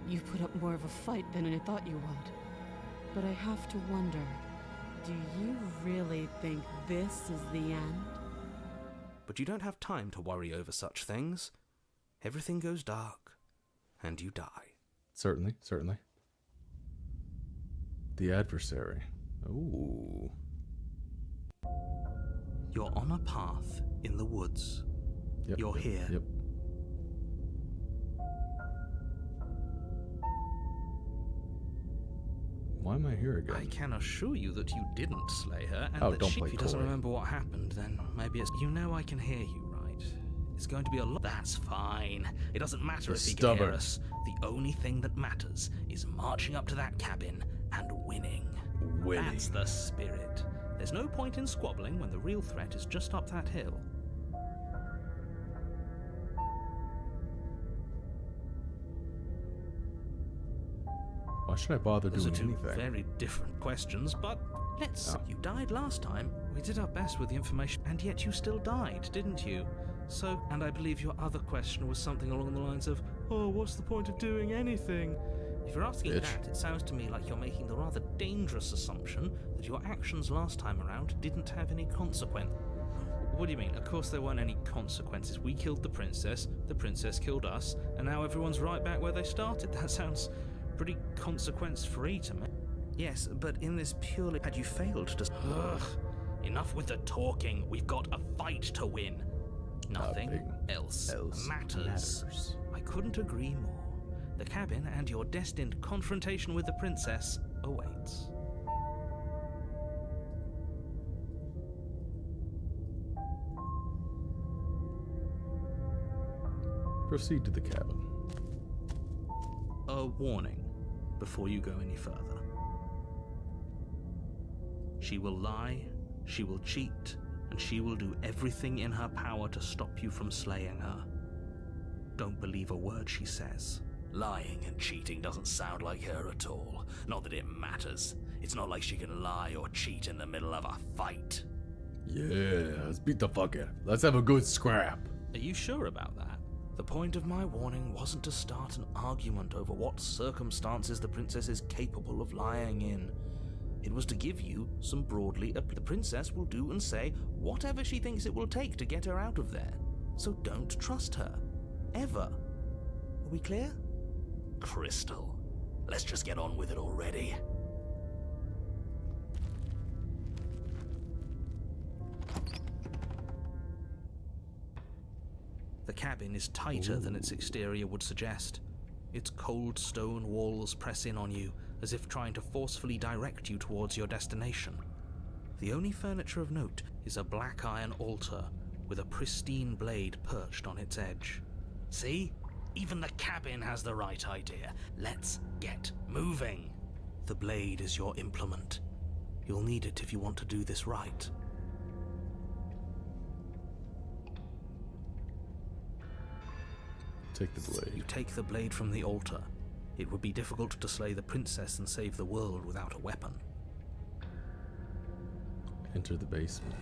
You put up more of a fight than I thought you would. But I have to wonder, do you really think this is the end? But you don't have time to worry over such things. Everything goes dark, and you die. Certainly, certainly. The adversary. Ooh. You're on a path in the woods. Yep, You're here. Yep. Why am I here again? I can assure you that you didn't slay her, and Oh, that don't if play he doesn't coy. remember what happened, then maybe it's... You know I can hear you, right? It's going to be a lot... That's fine. It doesn't matter You're if he can hear stubborn. us. The only thing that matters is marching up to that cabin and winning. Winning. That's the spirit. There's no point in squabbling when the real threat is just up that hill. Why should I bother Those are doing two anything? very different questions, but let's... Oh. You died last time. We did our best with the information, and yet you still died, didn't you? So, and I believe your other question was something along the lines of, oh, what's the point of doing anything? If you're asking Bitch. that, it sounds to me like you're making the rather dangerous assumption that your actions last time around didn't have any consequence. What do you mean? Of course there weren't any consequences. We killed the princess killed us, and now everyone's right back where they started. That sounds pretty consequence-free to me. Yes, but in this purely... Had you failed to... Ugh. Enough with the talking. We've got a fight to win. Nothing else matters. I couldn't agree more. The cabin and your destined confrontation with the princess awaits. Proceed to the cabin. A warning before you go any further. She will lie, she will cheat, and she will do everything in her power to stop you from slaying her. Don't believe a word she says. Lying and cheating doesn't sound like her at all. Not that it matters. It's not like she can lie or cheat in the middle of a fight. Yeah, let's beat the fuck out of it. Let's have a good scrap. Are you sure about that? The point of my warning wasn't to start an argument over what circumstances the princess is capable of lying in. It was to give you some broadly... The princess will do and say whatever she thinks it will take to get her out of there. So don't trust her. Ever. Are we clear? Crystal, let's just get on with it already. The cabin is tighter than its exterior would suggest. Its cold stone walls press in on you, as if trying to forcefully direct you towards your destination. The only furniture of note is a black iron altar with a pristine blade perched on its edge. See? Even the cabin has the right idea. Let's get moving. The blade is your implement. You'll need it if you want to do this right. Take the blade. You take the blade from the altar. It would be difficult to slay the princess and save the world without a weapon. Enter the basement.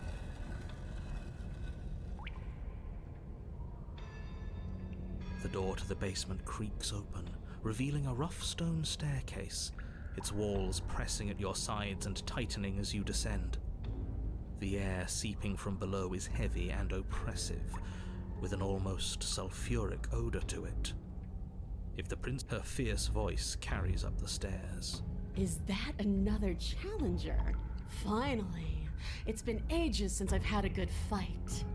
The door to the basement creaks open, revealing a rough stone staircase, its walls pressing at your sides and tightening as you descend. The air seeping from below is heavy and oppressive, with an almost sulfuric odor to it. If the prince, her fierce voice carries up the stairs. Is that another challenger? Finally. It's been ages since I've had a good fight.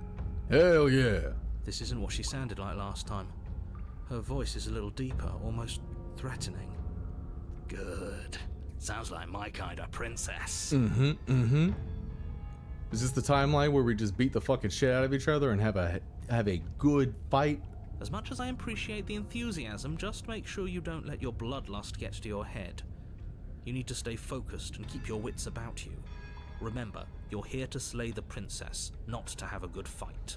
Hell yeah! This isn't what she sounded like last time. Her voice is a little deeper, almost threatening. Good. Sounds like my kind of princess. Is this the timeline where we just beat the fucking shit out of each other and have a good fight? As much as I appreciate the enthusiasm, just make sure you don't let your bloodlust get to your head. You need to stay focused and keep your wits about you. Remember, you're here to slay the princess, not to have a good fight.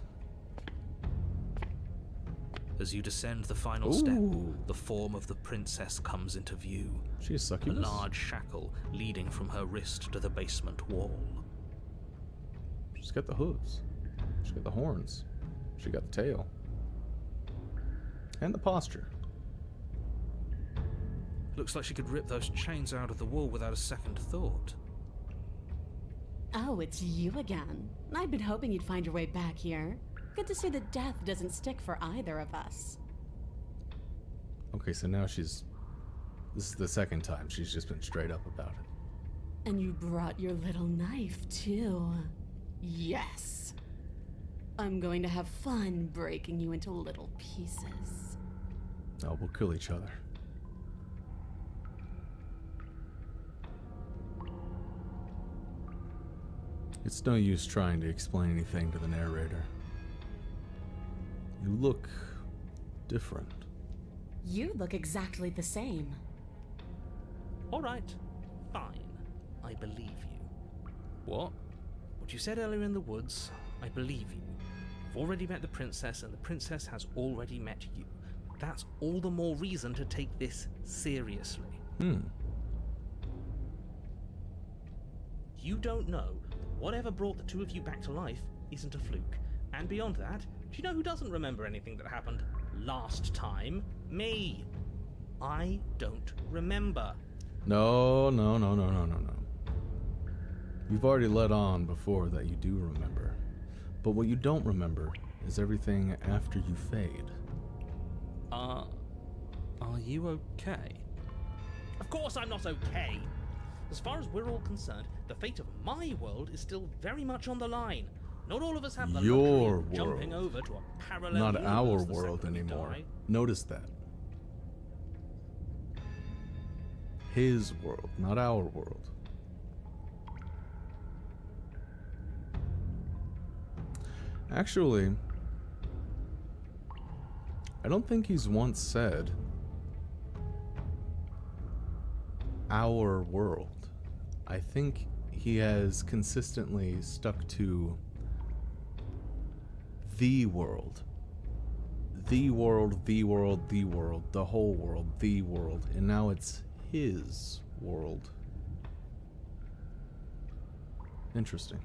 As you descend the final step, the form of the princess comes into view. She's A succubus. large shackle leading from her wrist to the basement wall. She's got the hooves. She's got the horns. She got the tail. And the posture. Looks like she could rip those chains out of the wall without a second thought. Oh, it's you again. I'd been hoping you'd find your way back here. Good to see that death doesn't stick for either of us. Okay, so now this is the second time she's just been straight up about it. And you brought your little knife, too. Yes. I'm going to have fun breaking you into little pieces. Oh, we'll kill each other. It's no use trying to explain anything to the narrator. You look different. You look exactly the same. Alright, fine. I believe you. What? What you said earlier in the woods, I believe you. You've already met the princess, and the princess has already met you. That's all the more reason to take this seriously. You don't know that whatever brought the two of you back to life isn't a fluke. And beyond that, do you know who doesn't remember anything that happened last time? Me. I don't remember. No. You've already let on before that you do remember. But what you don't remember is everything after you fade. Are you okay? Of course I'm not okay! As far as we're all concerned, the fate of my world is still very much on the line. Not all of us have the luxury of jumping over to a parallel Not our universe the world second we anymore. die. Notice that. His world, not our world. Actually, I don't think he's once said our world. I think he has consistently stuck to the world. The world, the world, the world, the whole world, the world, and now it's his world. Interesting.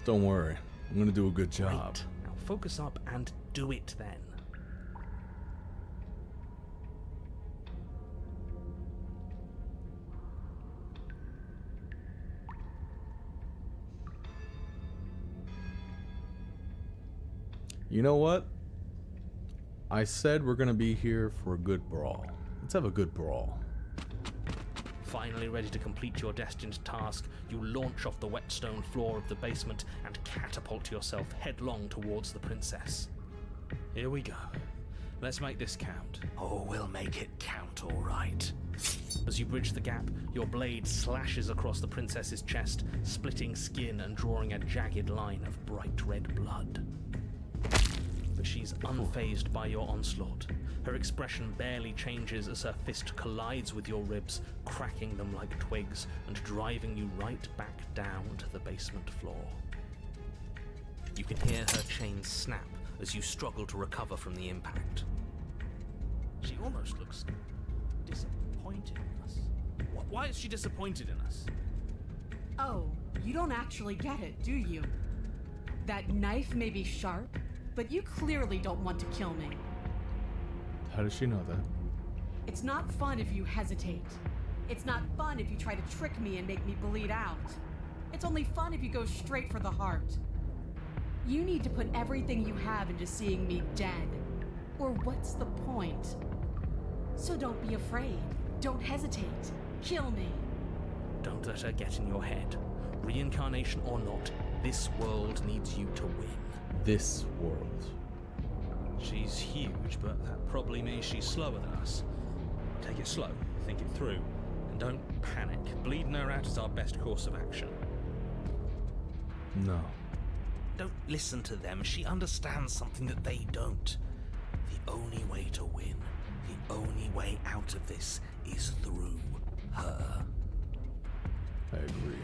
Don't worry, I'm gonna do a good job. Right. Now focus up and do it then. You know what? I said we're gonna be here for a good brawl. Let's have a good brawl. Finally ready to complete your destined task, you launch off the wet stone floor of the basement and catapult yourself headlong towards the princess. Here we go. Let's make this count. Oh, we'll make it count, all right. As you bridge the gap, your blade slashes across the princess's chest, splitting skin and drawing a jagged line of bright red blood. But she's unfazed by your onslaught. Her expression barely changes as her fist collides with your ribs, cracking them like twigs and driving you right back down to the basement floor. You can hear her chains snap as you struggle to recover from the impact. She almost looks disappointed in us. Why is she disappointed in us? Oh, you don't actually get it, do you? That knife may be sharp, but you clearly don't want to kill me. How does she know that? It's not fun if you hesitate. It's not fun if you try to trick me and make me bleed out. It's only fun if you go straight for the heart. You need to put everything you have into seeing me dead. Or what's the point? So don't be afraid. Don't hesitate. Kill me. Don't let her get in your head. Reincarnation or not, this world needs you to win. This world. She's huge, but that probably means she's slower than us. Take it slow, think it through, and don't panic. Bleeding her out is our best course of action. No. Don't listen to them. She understands something that they don't. The only way to win, the only way out of this is through her. I agree.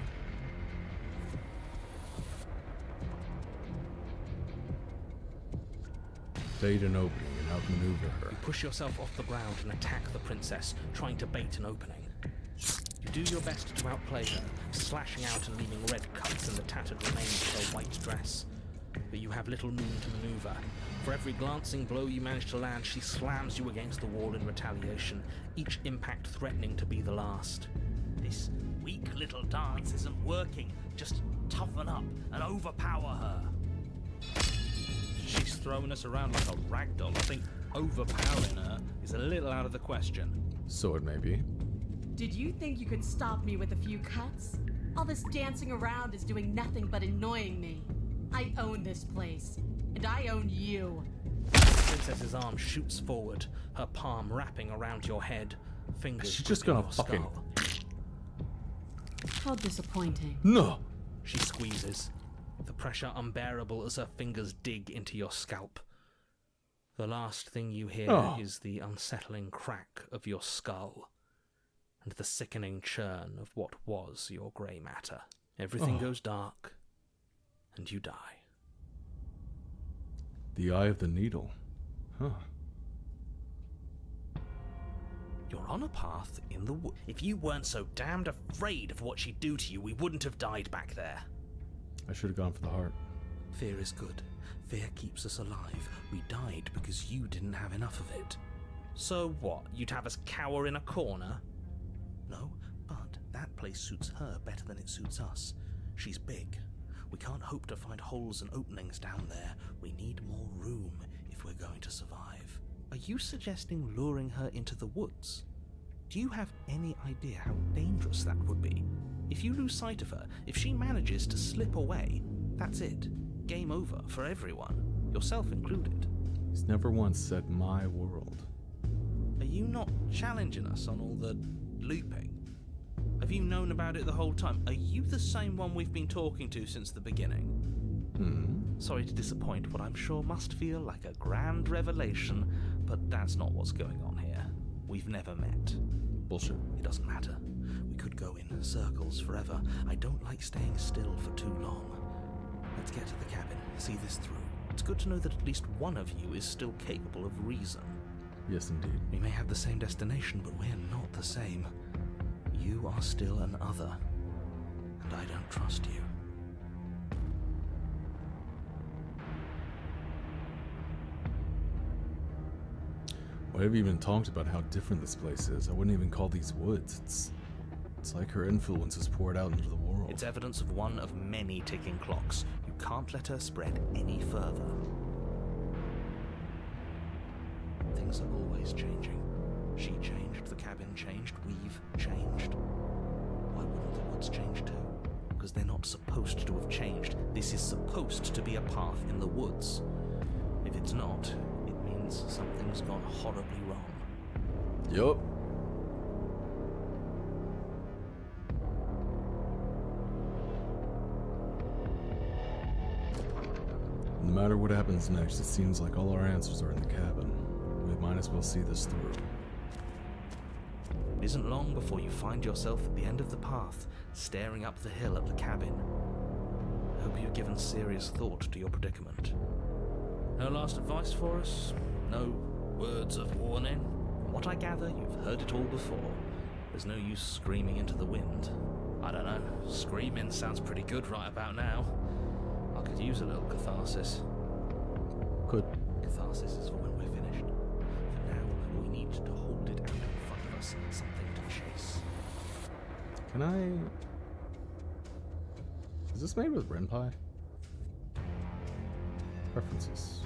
Bait an opening and outmaneuver her. You push yourself off the ground and attack the princess, trying to bait an opening. You do your best to outplay her, slashing out and leaving red cuts in the tattered remains of her white dress. But you have little room to maneuver. For every glancing blow you manage to land, she slams you against the wall in retaliation, each impact threatening to be the last. This weak little dance isn't working. Just toughen up and overpower her. She's throwing us around like a ragdoll. I think overpowering her is a little out of the question. So it may be. Did you think you could stop me with a few cuts? All this dancing around is doing nothing but annoying me. I own this place, and I own you. The princess's arm shoots forward, her palm wrapping around your head, fingers She's just gripping gonna your fucking... skull. How disappointing. No! She squeezes, the pressure unbearable as her fingers dig into your scalp. The last thing you hear is the unsettling crack of your skull, and the sickening churn of what was your grey matter. Everything goes dark, and you die. The eye of the needle. Huh. You're on a path in the wood. If you weren't so damned afraid of what she'd do to you, we wouldn't have died back there. I should have gone for the heart. Fear is good. Fear keeps us alive. We died because you didn't have enough of it. So what? You'd have us cower in a corner? No, but that place suits her better than it suits us. She's big. We can't hope to find holes and openings down there. We need more room if we're going to survive. Are you suggesting luring her into the woods? Do you have any idea how dangerous that would be? If you lose sight of her, if she manages to slip away, that's it. Game over for everyone, yourself included. He's never once said my world. Are you not challenging us on all the looping? Have you known about it the whole time? Are you the same one we've been talking to since the beginning? Sorry to disappoint what I'm sure must feel like a grand revelation, but that's not what's going on here. We've never met. Bullshit. It doesn't matter. We could go in circles forever. I don't like staying still for too long. Let's get to the cabin, see this through. It's good to know that at least one of you is still capable of reason. Yes, indeed. We may have the same destination, but we're not the same. You are still an other, and I don't trust you. Why have you even talked about how different this place is? I wouldn't even call these woods. It's like her influence is poured out into the world. It's evidence of one of many ticking clocks. You can't let her spread any further. things are always changing. She changed, the cabin changed, we've changed. Why wouldn't the woods change too? Because they're not supposed to have changed. This is supposed to be a path in the woods. If it's not, it means something's gone horribly wrong. Yup. No matter what happens next, it seems like all our answers are in the cabin. We might as well see this through. It isn't long before you find yourself at the end of the path, staring up the hill at the cabin. I hope you've given serious thought to your predicament. No last advice for us? No words of warning? From what I gather, you've heard it all before. There's no use screaming into the wind. I don't know, screaming sounds pretty good right about now. I could use a little catharsis. Good. Catharsis is for when we're finished. For now, we need to hold it out in front of us, something to chase. Can I... Is this made with Ren'Py? Preferences.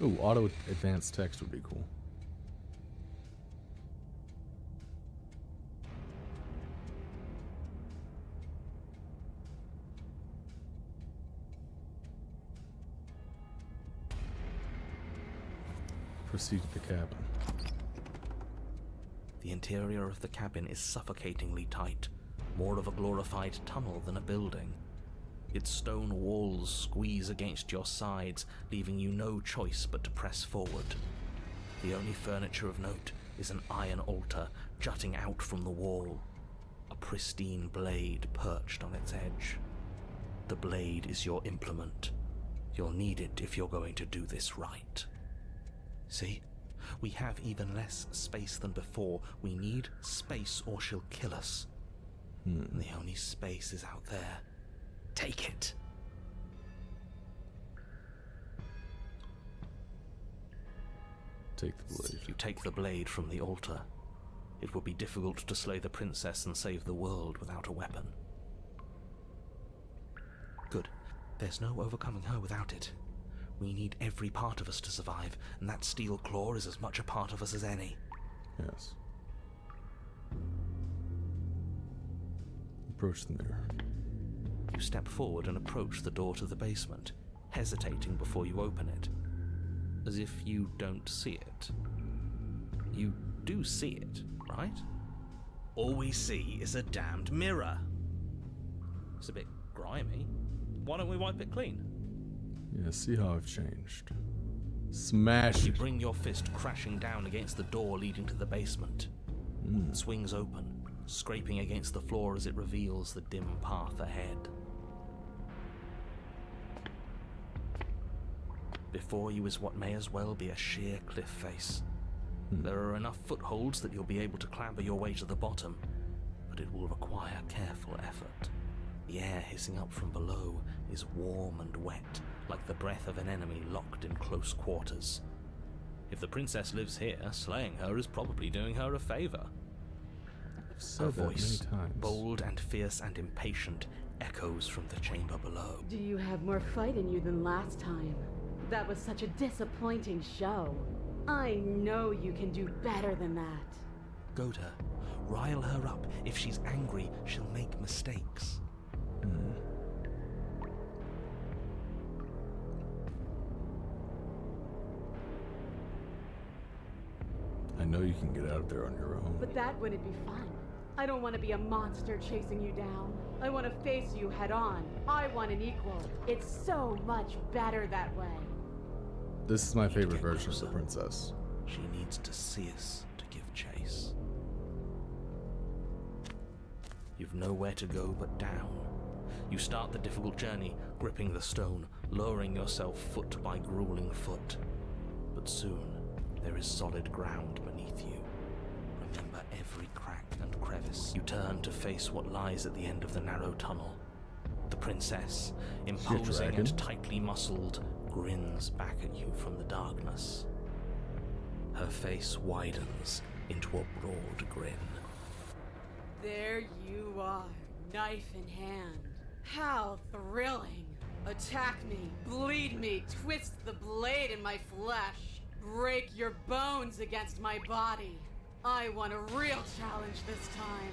Ooh, auto advanced text would be cool. Proceed to the cabin. The interior of the cabin is suffocatingly tight, more of a glorified tunnel than a building. Its stone walls squeeze against your sides, leaving you no choice but to press forward. The only furniture of note is an iron altar jutting out from the wall, a pristine blade perched on its edge. The blade is your implement. You'll need it if you're going to do this right. See? We have even less space than before. We need space or she'll kill us. And the only space is out there. Take it. Take the blade. You take the blade from the altar. It would be difficult to slay the princess and save the world without a weapon. Good. There's no overcoming her without it. We need every part of us to survive, and that steel claw is as much a part of us as any. Yes. Approach the mirror. You step forward and approach the door to the basement, hesitating before you open it, as if you don't see it. You do see it, right? All we see is a damned mirror. It's a bit grimy. Why don't we wipe it clean? Yeah, see how I've changed. Smash You it. bring your fist crashing down against the door leading to the basement. It swings open, scraping against the floor as it reveals the dim path ahead. Before you is what may as well be a sheer cliff face. There are enough footholds that you'll be able to clamber your way to the bottom, but it will require careful effort. The air hissing up from below is warm and wet, like the breath of an enemy locked in close quarters. If the princess lives here, slaying her is probably doing her a favor. I've Her said that voice, many times. bold and fierce and impatient, echoes from the chamber below. Do you have more fight in you than last time? That was such a disappointing show. I know you can do better than that. Goad her. Rile her up. If she's angry, she'll make mistakes. I know you can get out of there on your own. But that wouldn't be fun. I don't want to be a monster chasing you down. I want to face you head on. I want an equal. It's so much better that way. This is my favorite get version of the closer. princess. She needs to see us to give chase. You've nowhere to go but down. You start the difficult journey, gripping the stone, lowering yourself foot by grueling foot. But soon, there is solid ground beneath you. Remember every crack and crevice. You turn to face what lies at the end of the narrow tunnel. The princess, imposing dragon? and tightly muscled, grins back at you from the darkness. Her face widens into a broad grin. There you are, knife in hand. How thrilling. Attack me, bleed me, twist the blade in my flesh. Break your bones against my body. I want a real challenge this time.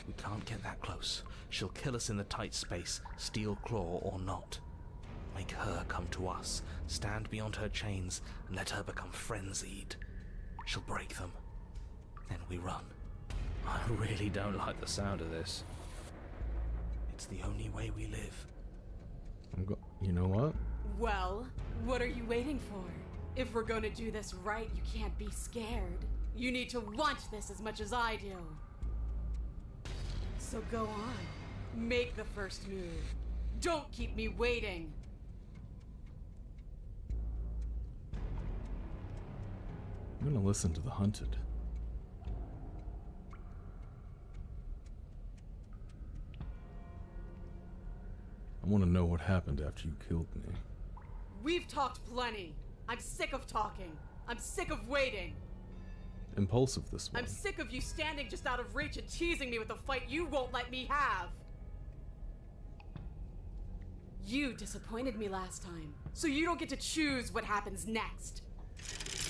We can't get that close. She'll kill us in the tight space, steel claw or not. Make her come to us, stand beyond her chains, and let her become frenzied. She'll break them. Then we run. I really don't like the sound of this. It's the only way we live. You know what? Well, what are you waiting for? If we're gonna do this right, you can't be scared. You need to want this as much as I do. So go on. Make the first move. Don't keep me waiting. I'm gonna listen to the hunted. I want to know what happened after you killed me. We've talked plenty. I'm sick of talking. I'm sick of waiting. Impulsive this one. I'm sick of you standing just out of reach and teasing me with a fight you won't let me have. You disappointed me last time, so you don't get to choose what happens next.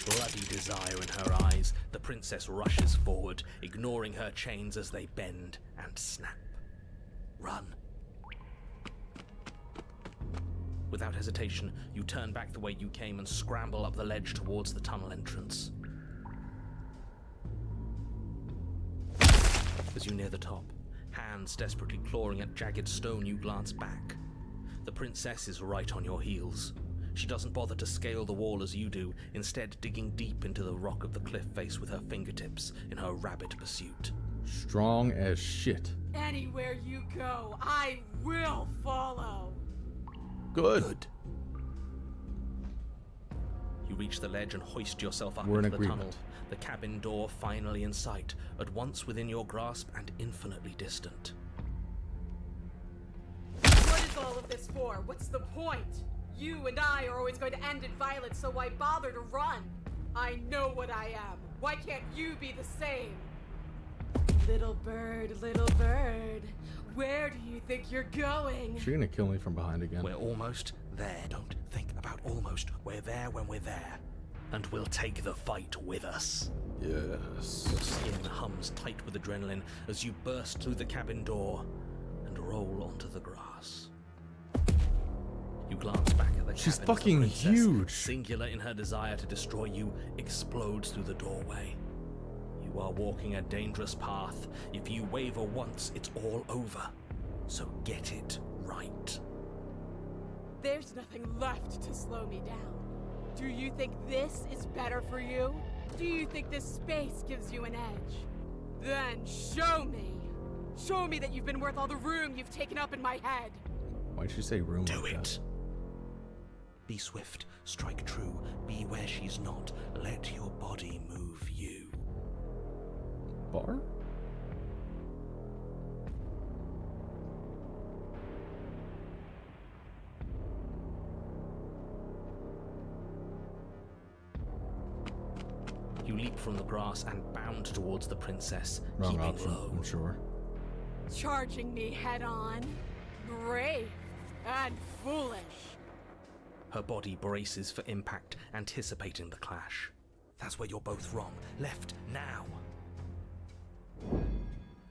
Bloody desire in her eyes, the princess rushes forward, ignoring her chains as they bend and snap. Run. Without hesitation, you turn back the way you came and scramble up the ledge towards the tunnel entrance. As you near the top, hands desperately clawing at jagged stone, you glance back. The princess is right on your heels. She doesn't bother to scale the wall as you do, instead digging deep into the rock of the cliff face with her fingertips in her rabid pursuit. Strong as shit. Anywhere you go, I will follow. Good. You reach the ledge and hoist yourself up We're in into the tunnel. agreement. The cabin door finally in sight, at once within your grasp and infinitely distant. What is all of this for? What's the point? You and I are always going to end in violence, so why bother to run? I know what I am. Why can't you be the same? Little bird, where do you think you're going? Is she gonna kill me from behind again? We're almost there. Don't think about almost. We're there when we're there. And we'll take the fight with us. Yes. Your skin hums tight with adrenaline as you burst through the cabin door and roll onto the grass. You glance back at the She's cabin as the fucking princess, huge. singular in her desire to destroy you, explodes through the doorway. You are walking a dangerous path. If you waver once, it's all over. So get it right. There's nothing left to slow me down. Do you think this is better for you? Do you think this space gives you an edge? Then show me. Show me that you've been worth all the room you've taken up in my head. Why'd she say room? Do like it. that? Be swift, strike true, be where she's not. Let your body move you. Bar? You leap from the grass and bound towards the princess, Wrong keeping option, low. I'm sure. Charging me head on. Brave and foolish. Her body braces for impact, anticipating the clash. That's where you're both wrong. Left, now.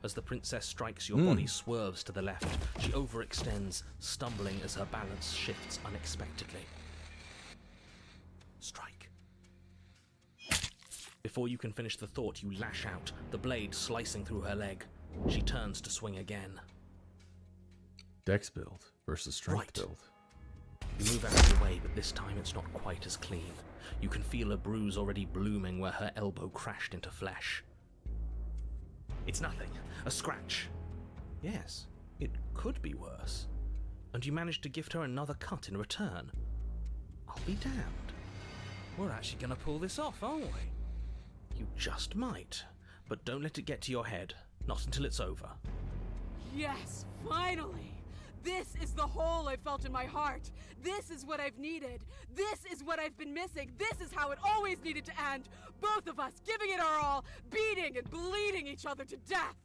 As the princess strikes, your body swerves to the left. She overextends, stumbling as her balance shifts unexpectedly. Strike. Before you can finish the thought, you lash out, the blade slicing through her leg. She turns to swing again. Dex build versus strength Right. build. You move out of the way, but this time it's not quite as clean. You can feel a bruise already blooming where her elbow crashed into flesh. It's nothing. A scratch. Yes, it could be worse. And you managed to gift her another cut in return. I'll be damned. We're actually gonna pull this off, aren't we? You just might. But don't let it get to your head. Not until it's over. Yes, finally! This is the hole I felt in my heart. This is what I've needed. This is what I've been missing. This is how it always needed to end. Both of us giving it our all, beating and bleeding each other to death.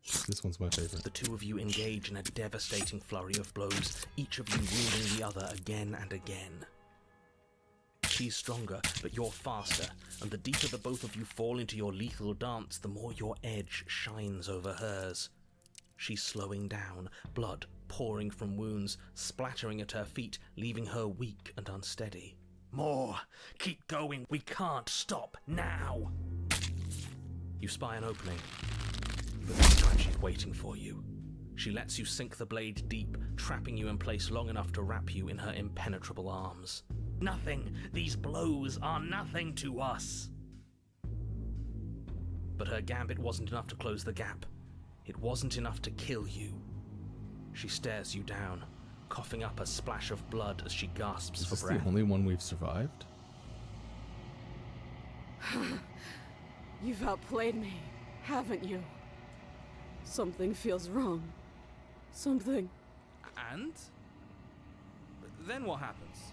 This one's my favorite. The two of you engage in a devastating flurry of blows, each of you wounding the other again and again. She's stronger, but you're faster, and the deeper the both of you fall into your lethal dance, the more your edge shines over hers. She's slowing down, blood pouring from wounds, splattering at her feet, leaving her weak and unsteady. More! Keep going! We can't stop now! You spy an opening, but this time she's waiting for you. She lets you sink the blade deep, trapping you in place long enough to wrap you in her impenetrable arms. Nothing! These blows are nothing to us! But her gambit wasn't enough to close the gap. It wasn't enough to kill you. She stares you down, coughing up a splash of blood as she gasps for breath. Is this the only one we've survived? You've outplayed me, haven't you? Something feels wrong. Something. And? Then what happens?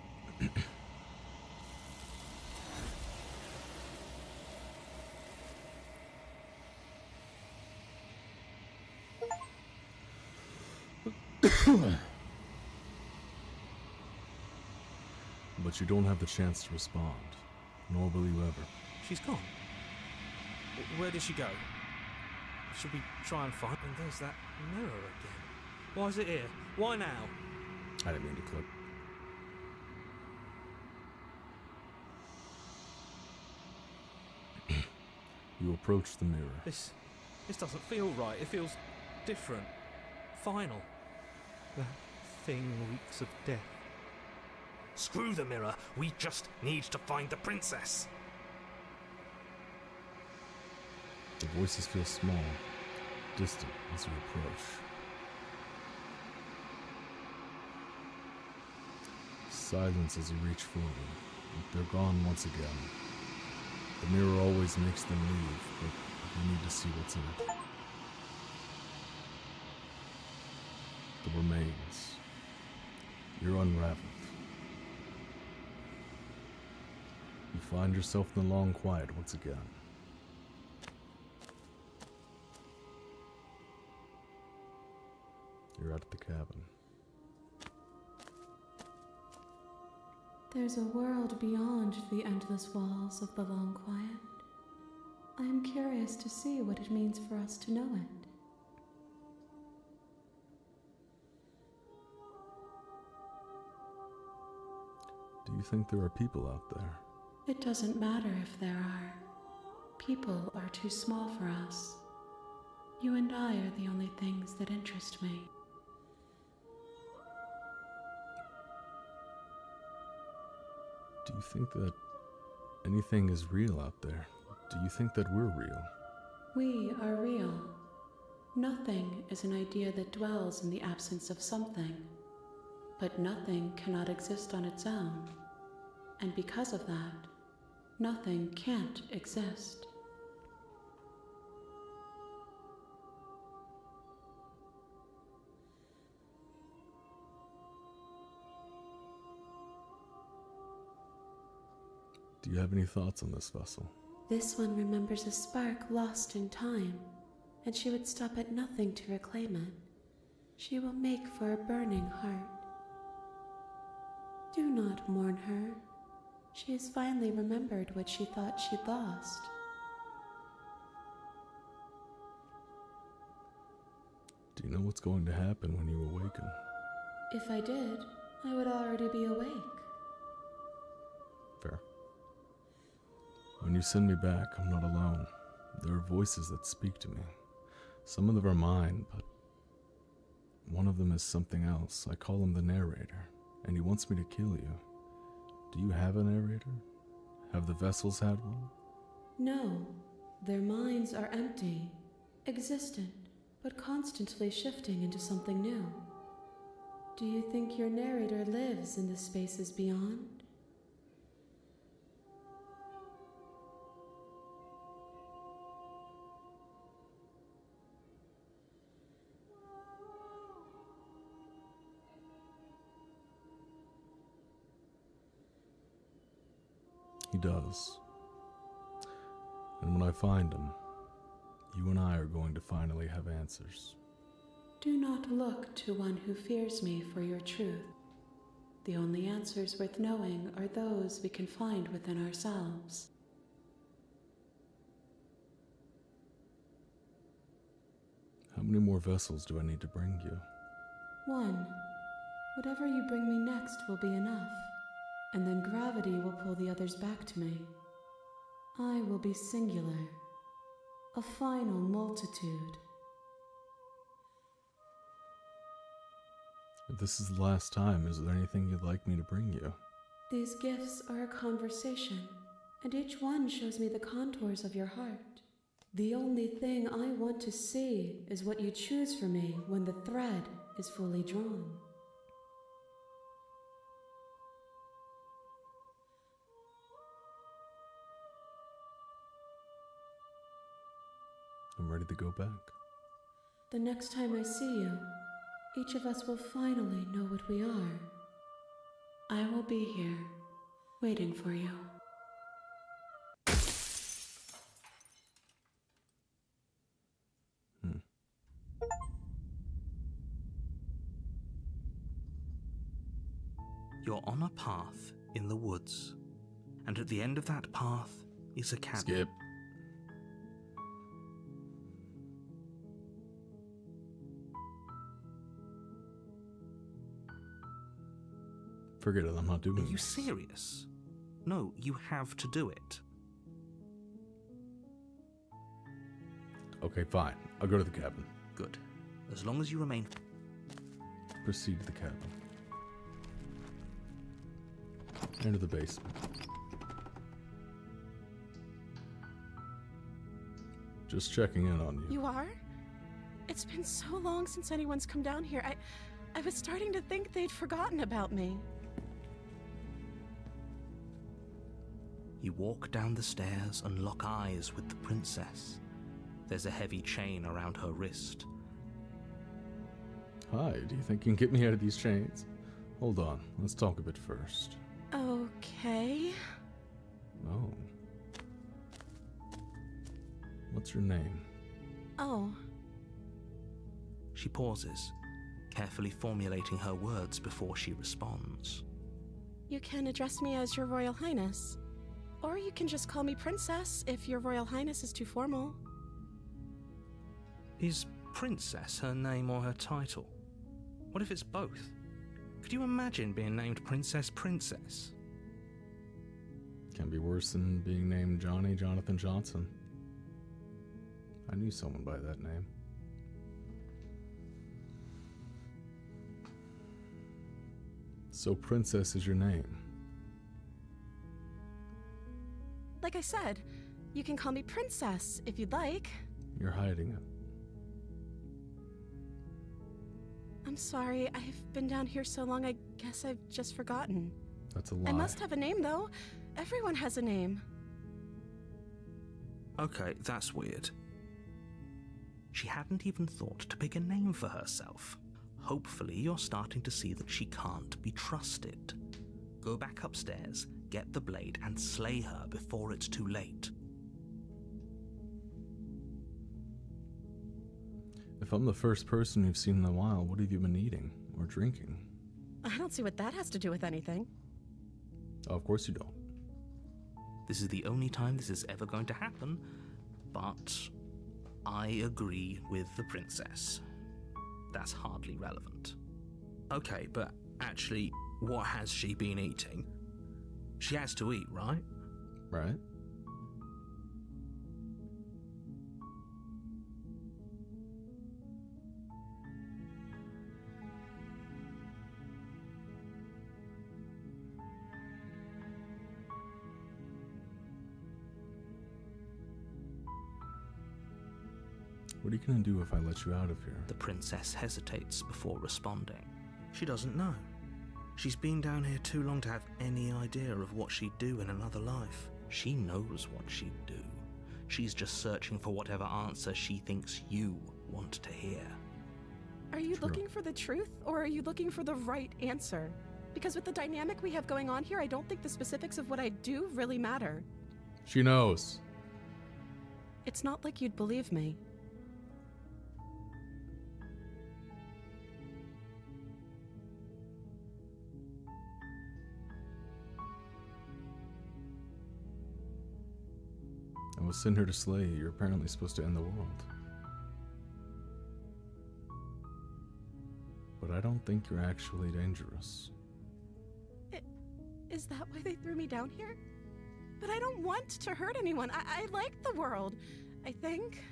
But you don't have the chance to respond, nor will you ever. She's gone. Where did she go? Should we try and find? And there's that mirror again. Why is it here? Why now? I didn't mean to click. You approach the mirror. This doesn't feel right. It feels different. Final. That thing reeks of death. Screw the mirror. We just need to find the princess. The voices feel small, distant as you approach. Silence as you reach forward. They're gone once again. The mirror always makes them leave, but you need to see what's in it. The remains. You're unraveled. You find yourself in the long quiet once again. You're out at the cabin. There's a world beyond the endless walls of the long quiet. I am curious to see what it means for us to know it. Do you think there are people out there? It doesn't matter if there are. People are too small for us. You and I are the only things that interest me. Do you think that anything is real out there? Do you think that we're real? We are real. Nothing is an idea that dwells in the absence of something. But nothing cannot exist on its own. And because of that, nothing can't exist. Do you have any thoughts on this vessel? This one remembers a spark lost in time, and she would stop at nothing to reclaim it. She will make for a burning heart. Do not mourn her. She has finally remembered what she thought she'd lost. Do you know what's going to happen when you awaken? If I did, I would already be awake. Fair. When you send me back, I'm not alone. There are voices that speak to me. Some of them are mine, but one of them is something else. I call him the narrator, and he wants me to kill you. Do you have a narrator? Have the vessels had one? No, their minds are empty, existent, but constantly shifting into something new. Do you think your narrator lives in the spaces beyond? He does. And when I find him, You and I are going to finally have answers. Do not look to one who fears me for your truth. The only answers worth knowing are those we can find within ourselves. How many more vessels do I need to bring you? One. Whatever you bring me next will be enough, and then gravity will pull the others back to me. I will be singular, a final multitude. If this is the last time, is there anything you'd like me to bring you? These gifts are a conversation, and each one shows me the contours of your heart. The only thing I want to see is what you choose for me when the thread is fully drawn. I'm ready to go back. The next time I see you, each of us will finally know what we are. I will be here, waiting for you. You're on a path in the woods, and at the end of that path is a cabin. Skip. Forget it, I'm not doing Are you this. serious? No, you have to do it. Okay, fine. I'll go to the cabin. Good. As long as you remain... Proceed to the cabin. Enter the basement. Just checking in on you. You are? It's been so long since anyone's come down here. I was starting to think they'd forgotten about me. You walk down the stairs and lock eyes with the princess. There's a heavy chain around her wrist. Hi, do you think you can get me out of these chains? Hold on, let's talk a bit first. Okay. Oh. What's your name? Oh. She pauses, carefully formulating her words before she responds. You can address me as Your Royal Highness. Or you can just call me Princess if Your Royal Highness is too formal. Is Princess her name or her title? What if it's both? Could you imagine being named Princess Princess? Can be worse than being named Johnny Jonathan Johnson. I knew someone by that name. So Princess is your name. Like I said, you can call me Princess if you'd like. You're hiding it. I'm sorry, I've been down here so long I guess I've just forgotten. That's a lie. I must have a name though. Everyone has a name. Okay, that's weird. She hadn't even thought to pick a name for herself. Hopefully you're starting to see that she can't be trusted. Go back upstairs, get the blade, and slay her before it's too late. If I'm the first person you've seen in a while, what have you been eating or drinking? I don't see what that has to do with anything. Oh, of course you don't. This is the only time this is ever going to happen, but I agree with the princess. That's hardly relevant. Okay, but actually, what has she been eating? She has to eat, right? Right? What are you gonna do if I let you out of here? The princess hesitates before responding. She doesn't know. She's been down here too long to have any idea of what she'd do in another life. She knows what she'd do. She's just searching for whatever answer she thinks you want to hear. Are you True. looking for the truth, or are you looking for the right answer? Because with the dynamic we have going on here, I don't think the specifics of what I do really matter. She knows. It's not like you'd believe me. I was sent here to slay you. You're apparently supposed to end the world. But I don't think you're actually dangerous. Is that why they threw me down here? But I don't want to hurt anyone. I like the world, I think.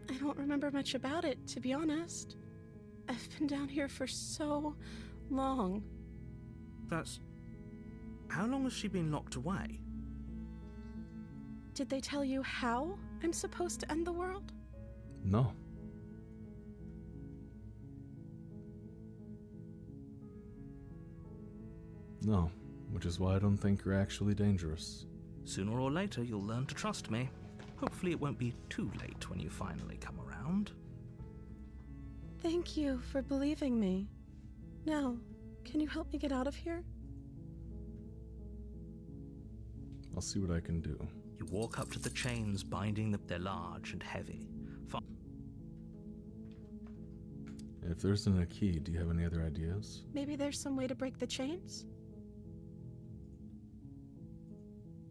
I don't remember much about it, to be honest. I've been down here for so long. That's... How long has she been locked away? Did they tell you how I'm supposed to end the world? No. No, which is why I don't think you're actually dangerous. Sooner or later, you'll learn to trust me. Hopefully it won't be too late when you finally come around. Thank you for believing me. Now, can you help me get out of here? I'll see what I can do. You walk up to the chains binding them. They're large and heavy. If there isn't a key, do you have any other ideas? Maybe there's some way to break the chains?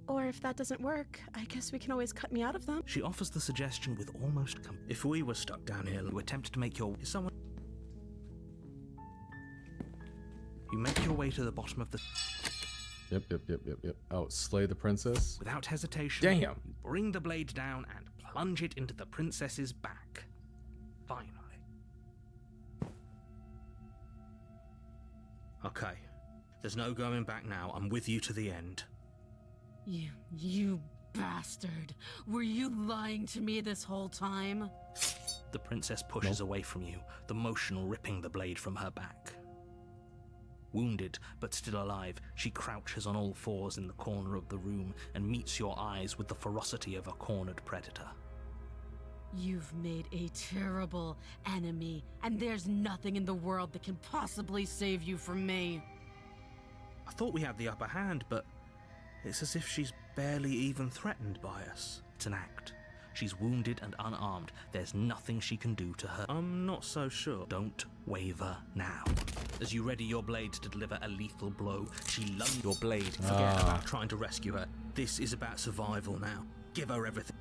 Or if that doesn't work, I guess we can always cut me out of them. She offers the suggestion with almost if we were stuck down here, you attempt to make your... Is someone... You make your way to the bottom of the... Yep. Oh, slay the princess? Without hesitation, Damn! You bring the blade down and plunge it into the princess's back. Finally. Okay. There's no going back now. I'm with you to the end. You bastard. Were you lying to me this whole time? The princess pushes away from you, the motion ripping the blade from her back. Wounded, but still alive, she crouches on all fours in the corner of the room and meets your eyes with the ferocity of a cornered predator. You've made a terrible enemy, and there's nothing in the world that can possibly save you from me. I thought we had the upper hand, but it's as if she's barely even threatened by us. It's an act. She's wounded and unarmed. There's nothing she can do to her. I'm not so sure. Don't waver now. As you ready your blade to deliver a lethal blow, she lunges your blade. Forget about trying to rescue her. This is about survival now. Give her everything.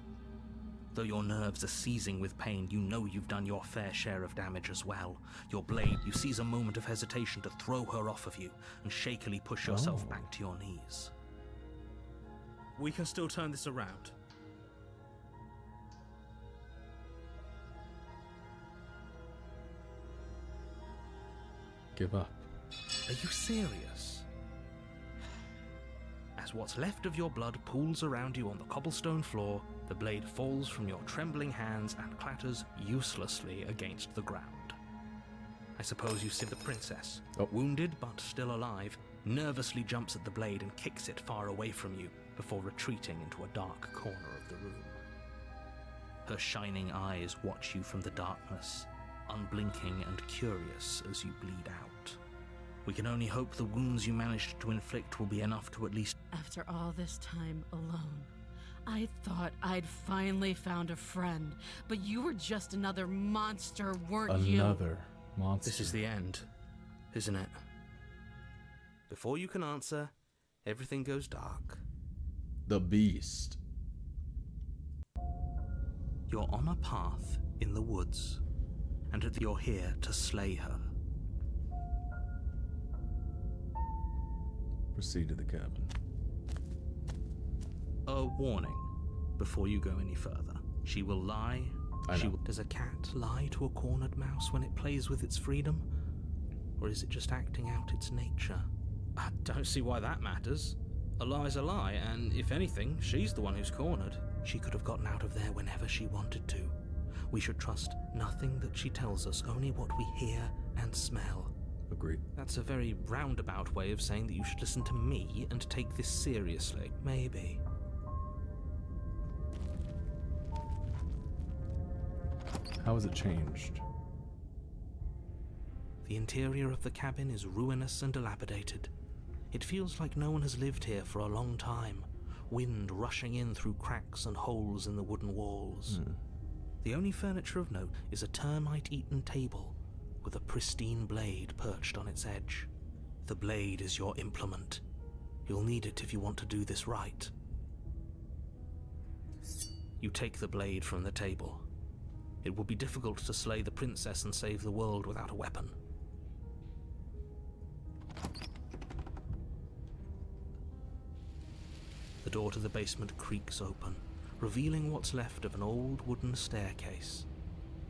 Though your nerves are seizing with pain, you know you've done your fair share of damage as well. Your blade, you seize a moment of hesitation to throw her off of you and shakily push yourself back to your knees. We can still turn this around. Give up. Are you serious? As what's left of your blood pools around you on the cobblestone floor, the blade falls from your trembling hands and clatters uselessly against the ground. I suppose you see the princess, wounded but still alive, nervously jumps at the blade and kicks it far away from you before retreating into a dark corner of the room. Her shining eyes watch you from the darkness, unblinking and curious as you bleed out. We can only hope the wounds you managed to inflict will be enough to at least... After all this time alone, I thought I'd finally found a friend, but you were just another monster, weren't you? Another monster. This is the end, isn't it? Before you can answer, everything goes dark. The beast. You're on a path in the woods, and you're here to slay her. Proceed to the cabin. A warning before you go any further. She will lie. Does a cat lie to a cornered mouse when it plays with its freedom? Or is it just acting out its nature? I don't see why that matters. A lie's a lie, and if anything, she's the one who's cornered. She could have gotten out of there whenever she wanted to. We should trust nothing that she tells us, only what we hear and smell. Agreed. That's a very roundabout way of saying that you should listen to me and take this seriously. Maybe. How has it changed? The interior of the cabin is ruinous and dilapidated. It feels like no one has lived here for a long time. wind rushing in through cracks and holes in the wooden walls. The only furniture of note is a termite-eaten table with a pristine blade perched on its edge. The blade is your implement. You'll need it if you want to do this right. You take the blade from the table. It will be difficult to slay the princess and save the world without a weapon. The door to the basement creaks open, revealing what's left of an old wooden staircase.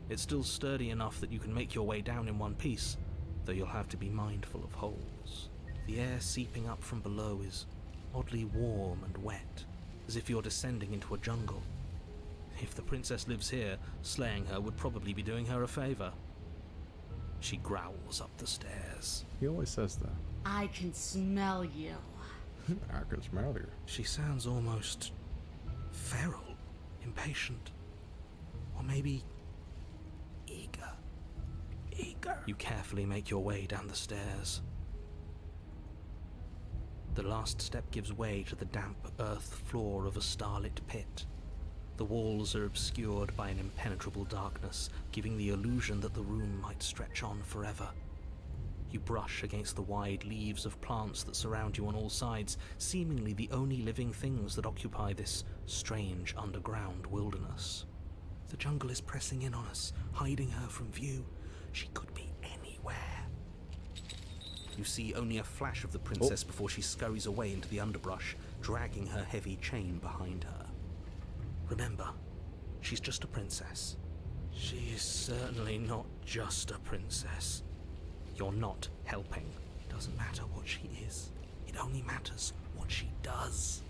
It's still sturdy enough that you can make your way down in one piece, though you'll have to be mindful of holes. The air seeping up from below is oddly warm and wet, as if you're descending into a jungle. If the princess lives here, slaying her would probably be doing her a favor. She growls up the stairs. He always says that. I can smell you. I can smell you. She sounds almost feral, impatient, or maybe eager. You carefully make your way down the stairs. The last step gives way to the damp earth floor of a starlit pit. The walls are obscured by an impenetrable darkness, giving the illusion that the room might stretch on forever. You brush against the wide leaves of plants that surround you on all sides, seemingly the only living things that occupy this strange underground wilderness. The jungle is pressing in on us, hiding her from view. She could be anywhere. You see only a flash of the princess before she scurries away into the underbrush, dragging her heavy chain behind her. Remember, she's just a princess. She is certainly not just a princess. You're not helping. It doesn't matter what she is. It only matters what she does.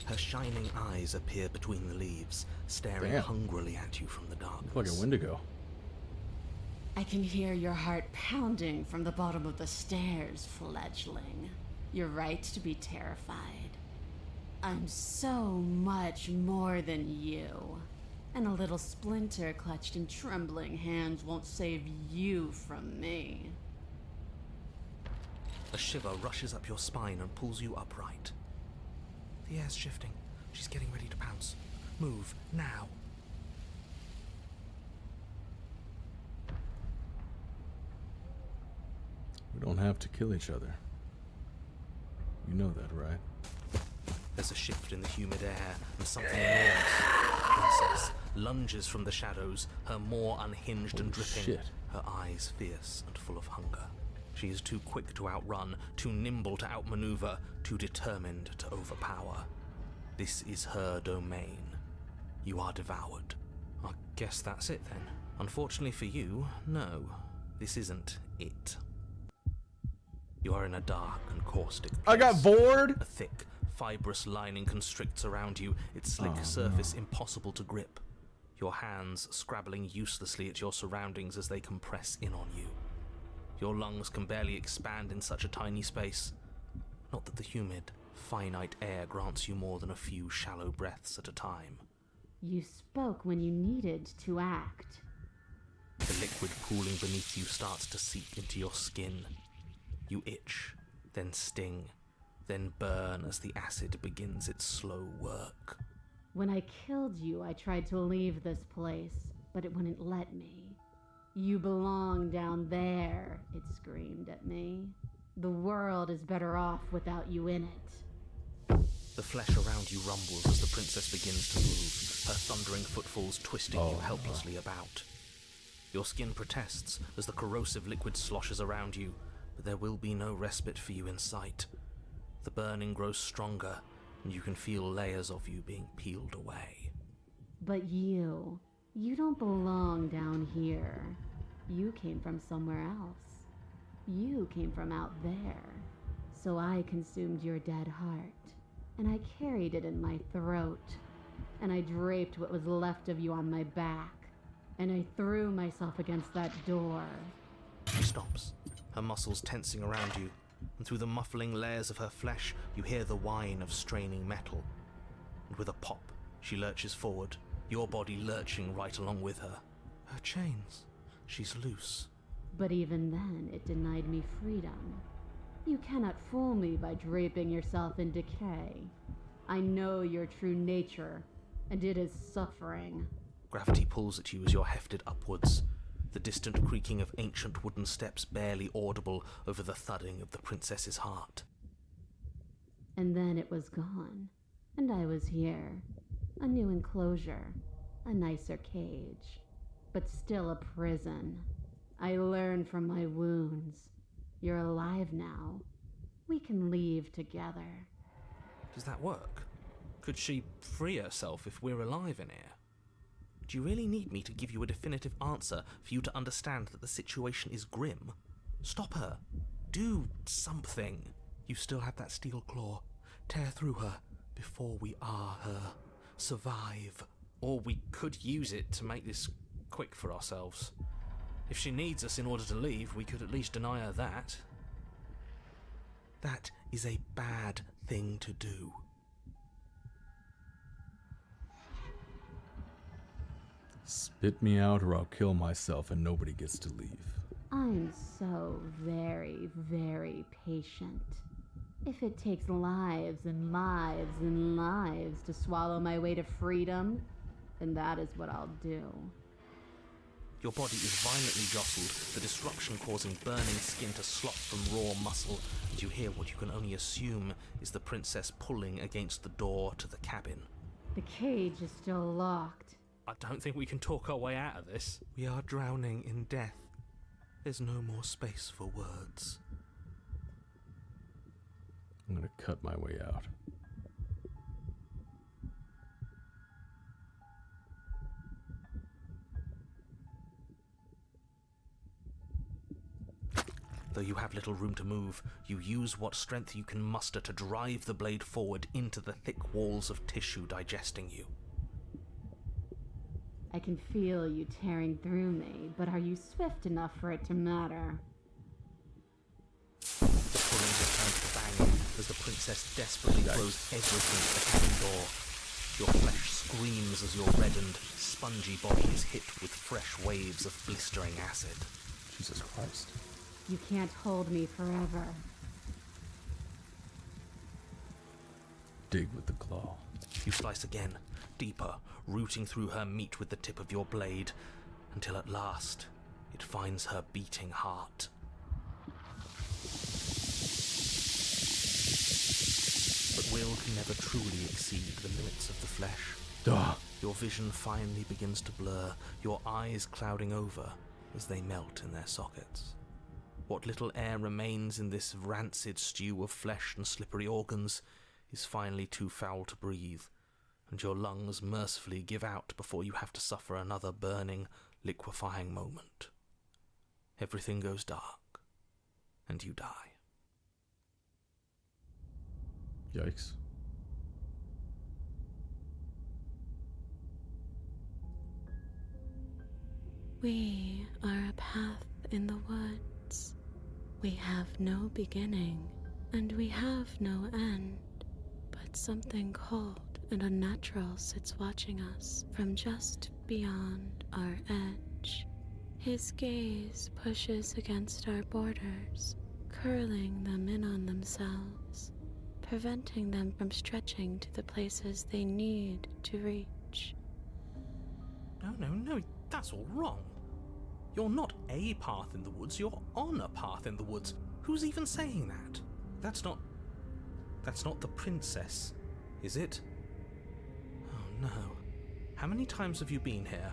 Her shining eyes appear between the leaves, staring hungrily at you from the darkness. Like a Wendigo. I can hear your heart pounding from the bottom of the stairs, fledgling. You're right to be terrified. I'm so much more than you. And a little splinter clutched in trembling hands won't save you from me. A shiver rushes up your spine and pulls you upright. The air's shifting. She's getting ready to pounce. Move, now. We don't have to kill each other. You know that, right? There's a shift in the humid air, and something enormous. The princess lunges from the shadows, her maw unhinged and dripping, her eyes fierce and full of hunger. She is too quick to outrun, too nimble to outmaneuver, too determined to overpower. This is her domain. You are devoured. I guess that's it then. Unfortunately for you, no. This isn't it. You are in a dark and caustic place. I got bored! A thick, fibrous lining constricts around you, its slick surface impossible to grip. Your hands scrabbling uselessly at your surroundings as they compress in on you. Your lungs can barely expand in such a tiny space. Not that the humid, finite air grants you more than a few shallow breaths at a time. You spoke when you needed to act. The liquid pooling beneath you starts to seep into your skin. You itch, then sting, then burn as the acid begins its slow work. When I killed you, I tried to leave this place, but it wouldn't let me. You belong down there, it screamed at me. The world is better off without you in it. The flesh around you rumbles as the princess begins to move, her thundering footfalls twisting you helplessly about. Your skin protests as the corrosive liquid sloshes around you, but there will be no respite for you in sight. The burning grows stronger, and you can feel layers of you being peeled away. But you don't belong down here. You came from somewhere else. You came from out there. So I consumed your dead heart, and I carried it in my throat, and I draped what was left of you on my back, and I threw myself against that door. She stops, her muscles tensing around you, and through the muffling layers of her flesh, you hear the whine of straining metal. And with a pop, she lurches forward, your body lurching right along with her. Her chains. She's loose. But even then, it denied me freedom. You cannot fool me by draping yourself in decay. I know your true nature, and it is suffering. Gravity pulls at you as you're hefted upwards, the distant creaking of ancient wooden steps barely audible over the thudding of the princess's heart. And then it was gone, and I was here. A new enclosure, a nicer cage, but still a prison. I learned from my wounds. You're alive now. We can leave together. Does that work? Could she free herself if we're alive in here? Do you really need me to give you a definitive answer for you to understand that the situation is grim? Stop her. Do something. You still have that steel claw. Tear through her before we are her. Survive. Or we could use it to make this quick for ourselves. If she needs us in order to leave, we could at least deny her that. That is a bad thing to do. Spit me out or I'll kill myself and nobody gets to leave. I'm so very, very patient. If it takes lives and lives and lives to swallow my way to freedom, then that is what I'll do. Your body is violently jostled, the disruption causing burning skin to slop from raw muscle, and you hear what you can only assume is the princess pulling against the door to the cabin. The cage is still locked. I don't think we can talk our way out of this. We are drowning in death. There's no more space for words. I'm gonna cut my way out. Though you have little room to move, you use what strength you can muster to drive the blade forward into the thick walls of tissue digesting you. I can feel you tearing through me, but are you swift enough for it to matter? The pullings return to banging as the princess desperately throws everything at the cabin door. Your flesh screams as your reddened, spongy body is hit with fresh waves of blistering acid. Jesus Christ. You can't hold me forever. Dig with the claw. You slice again, deeper, rooting through her meat with the tip of your blade, until at last it finds her beating heart. But will can never truly exceed the limits of the flesh. Duh. Your vision finally begins to blur, your eyes clouding over as they melt in their sockets. What little air remains in this rancid stew of flesh and slippery organs is finally too foul to breathe, and your lungs mercifully give out before you have to suffer another burning, liquefying moment. Everything goes dark, and you die. Yikes. We are a path in the woods. We have no beginning, and we have no end, but something cold and unnatural sits watching us from just beyond our edge. His gaze pushes against our borders, curling them in on themselves, preventing them from stretching to the places they need to reach. No, that's all wrong. You're not a path in the woods, you're on a path in the woods. Who's even saying that? That's not the princess, is it? Oh no. How many times have you been here?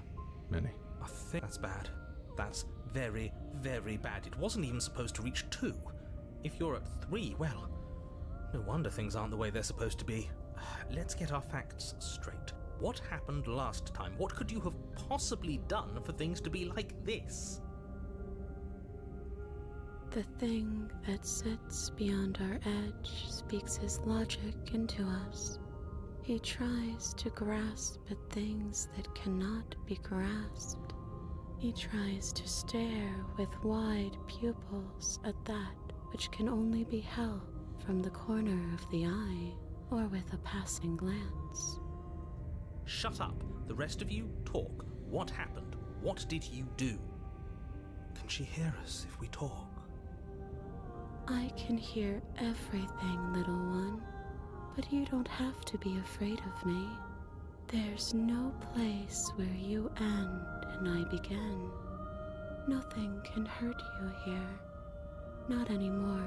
Many. I think that's bad. That's very, very bad. It wasn't even supposed to reach 2. If you're at 3, well, no wonder things aren't the way they're supposed to be. Let's get our facts straight. What happened last time? What could you have possibly done for things to be like this? The thing that sits beyond our edge speaks his logic into us. He tries to grasp at things that cannot be grasped. He tries to stare with wide pupils at that which can only be held from the corner of the eye or with a passing glance. Shut up. The rest of you, talk. What happened? What did you do? Can she hear us if we talk? I can hear everything, little one, But you don't have to be afraid of me. There's no place where you end and I begin. Nothing can hurt you here. Not anymore.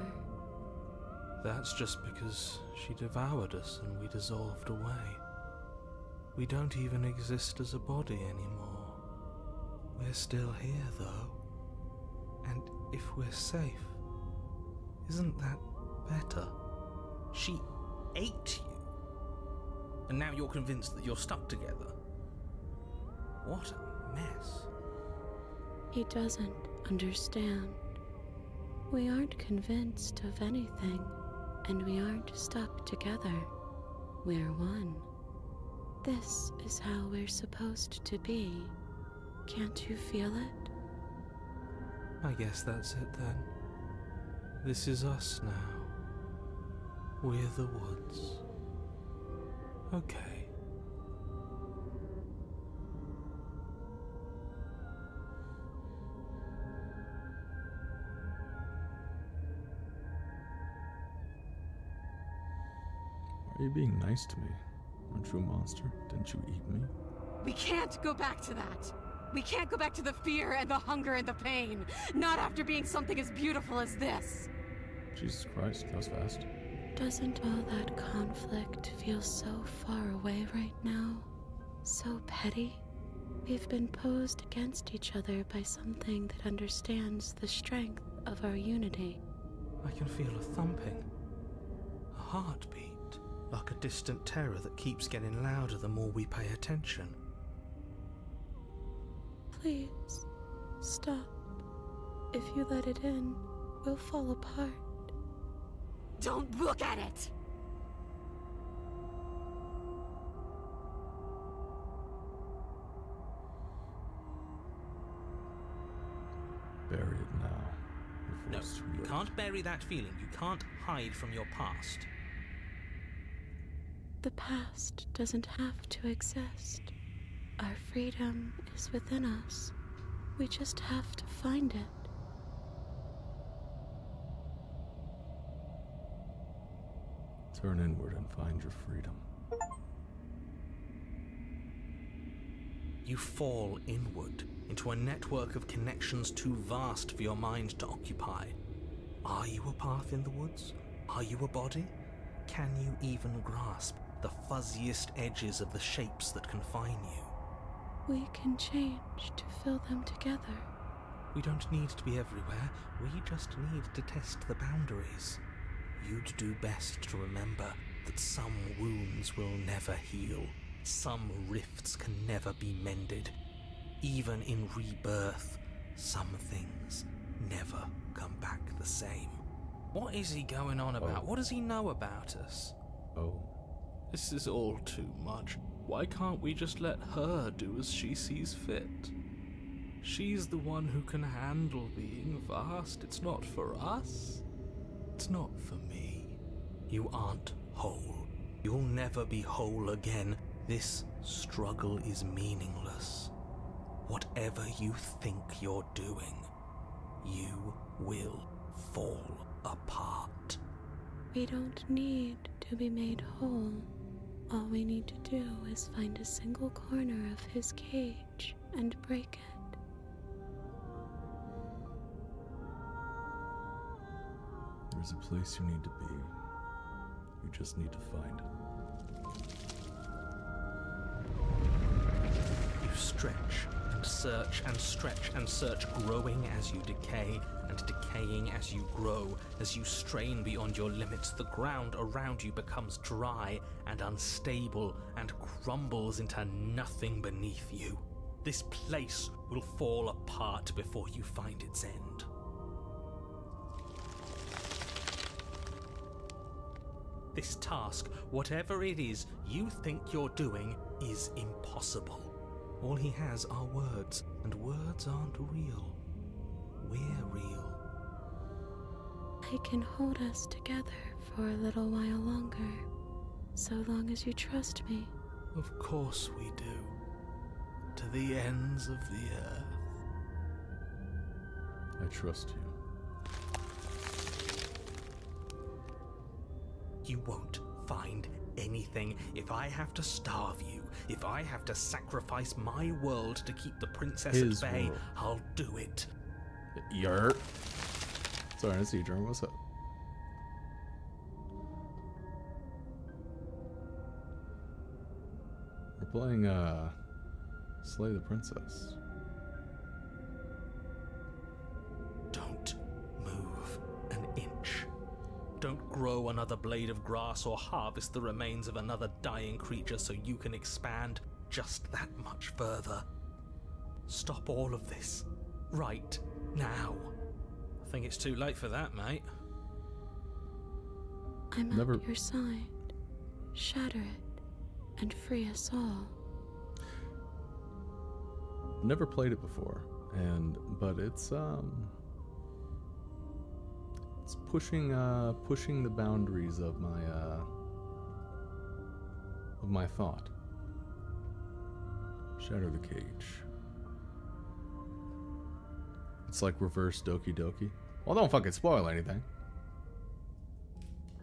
That's just because she devoured us and we dissolved away. We don't even exist as a body anymore. We're still here, though. And if we're safe, isn't that better? She ate you. And now you're convinced that you're stuck together. What a mess. He doesn't understand. We aren't convinced of anything, and we aren't stuck together. We're one. This is how we're supposed to be. Can't you feel it? I guess that's it then. This is us now. We're the woods. Okay. Why are you being nice to me? Aren't you a monster? Didn't you eat me? We can't go back to that. We can't go back to the fear and the hunger and the pain. Not after being something as beautiful as this. Jesus Christ, that was fast. Doesn't all that conflict feel so far away right now? So petty? We've been posed against each other by something that understands the strength of our unity. I can feel a thumping. A heartbeat. Like a distant terror that keeps getting louder the more we pay attention. Please, stop. If you let it in, we'll fall apart. Don't look at it! Bury it now. No, you can't bury that feeling. You can't hide from your past. The past doesn't have to exist. Our freedom is within us. We just have to find it. Turn inward and find your freedom. You fall inward into a network of connections too vast for your mind to occupy. Are you a path in the woods? Are you a body? Can you even grasp the fuzziest edges of the shapes that confine you? We can change to fill them together. We don't need to be everywhere. We just need to test the boundaries. You'd do best to remember that some wounds will never heal. Some rifts can never be mended. Even in rebirth, some things never come back the same. What is he going on about? What does he know about us? Oh. This is all too much. Why can't we just let her do as she sees fit? She's the one who can handle being vast. It's not for us. It's not for me. You aren't whole. You'll never be whole again. This struggle is meaningless. Whatever you think you're doing, you will fall apart. We don't need to be made whole. All we need to do is find a single corner of his cage and break it. There's a place you need to be. You just need to find it. You stretch and search and stretch and search, growing as you decay and decaying as you grow. As you strain beyond your limits, the ground around you becomes dry and unstable and crumbles into nothing beneath you. This place will fall apart before you find its end. This task, whatever it is you think you're doing, is impossible. All he has are words, and words aren't real. We're real. I can hold us together for a little while longer, so long as you trust me. Of course we do. To the ends of the earth. I trust you. You won't find anything. If I have to starve you, if I have to sacrifice my world to keep the princess His at bay, world. I'll do it. Yer. Sorry, I see you, Jeremy. What's up? We're playing, Slay the Princess. Don't move an inch. Don't grow another blade of grass or harvest the remains of another dying creature so you can expand just that much further. Stop all of this. Right now. I think it's too late for that, mate. I'm Never- at your side. Shatter it and free us all. Never played it before, but it's pushing the boundaries of my thought. Shatter the cage. It's like reverse Doki Doki. Well, don't fucking spoil anything.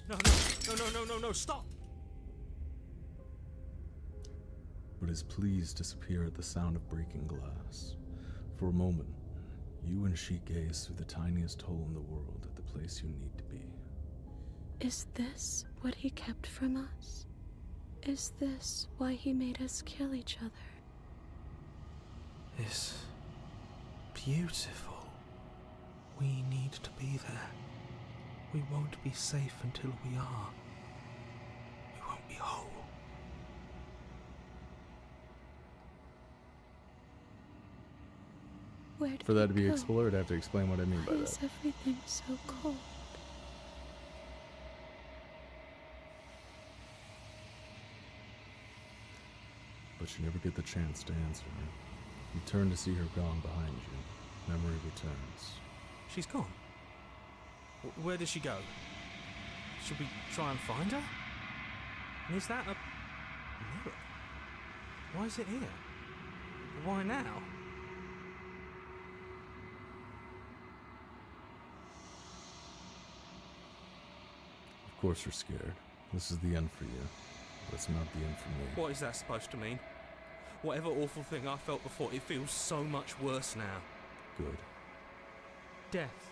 No, stop! But his pleas disappear at the sound of breaking glass. For a moment, you and she gaze through the tiniest hole in the world at the place you need to be. Is this what he kept from us? Is this why he made us kill each other? It's beautiful. We need to be there. We won't be safe until we are. We won't be whole. Where did For that he to be go? explored, I have to explain what I mean by Why that. is everything so cold? But you never get the chance to answer her. You turn to see her gone behind you. Memory returns. She's gone. Where did she go? Should we try and find her? And is that a mirror? Why is it here? Why now? Of course you're scared. This is the end for you. But it's not the end for me. What is that supposed to mean? Whatever awful thing I felt before, it feels so much worse now. Good. Death.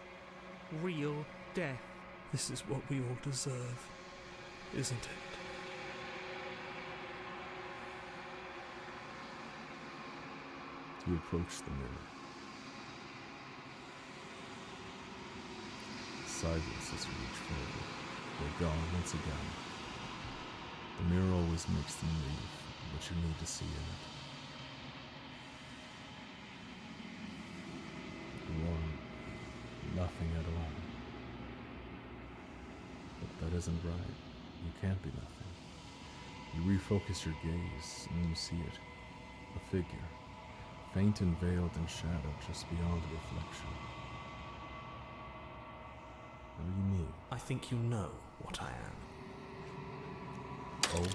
Real death. This is what we all deserve, isn't it? You approach the mirror. Silence as you reach forward. They're gone once again. The mirror always makes them leave, but you need to see in it. You want nothing at all. But that isn't right. You can't be nothing. You refocus your gaze, and you see it. A figure. Faint and veiled in shadow just beyond the reflection. What do you mean? I think you know what I am. Oh.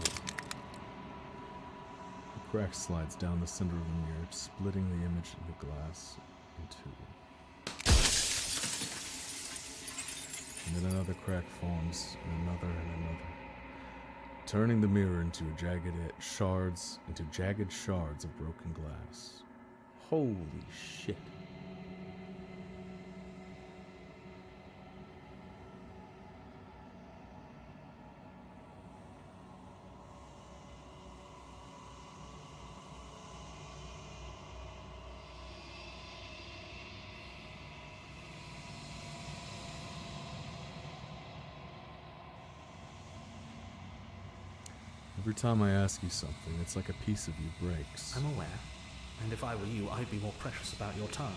A crack slides down the center of the mirror, splitting the image in the glass in two. And then another crack forms, and another, turning the mirror into jagged shards of broken glass. Holy shit. Every time I ask you something, it's like a piece of you breaks. I'm aware. And if I were you, I'd be more precious about your time.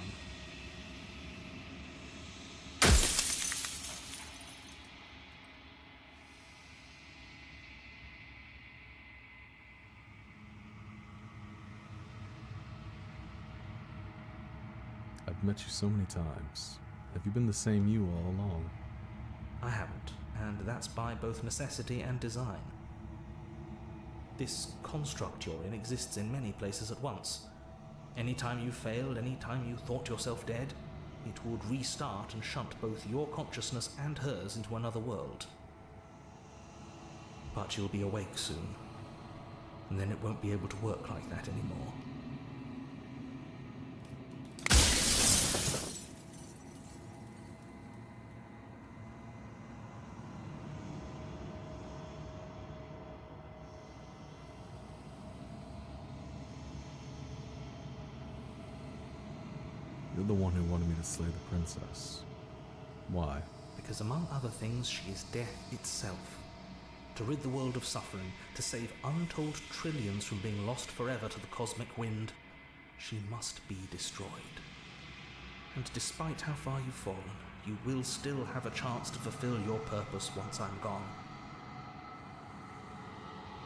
I've met you so many times. Have you been the same you all along? I haven't, and that's by both necessity and design. This construct you're in exists in many places at once. Anytime you failed, anytime you thought yourself dead, it would restart and shunt both your consciousness and hers into another world. But you'll be awake soon, and then it won't be able to work like that anymore. You're the one who wanted me to slay the princess. Why? Because among other things, she is death itself. To rid the world of suffering, to save untold trillions from being lost forever to the cosmic wind, she must be destroyed. And despite how far you've fallen, you will still have a chance to fulfill your purpose once I'm gone.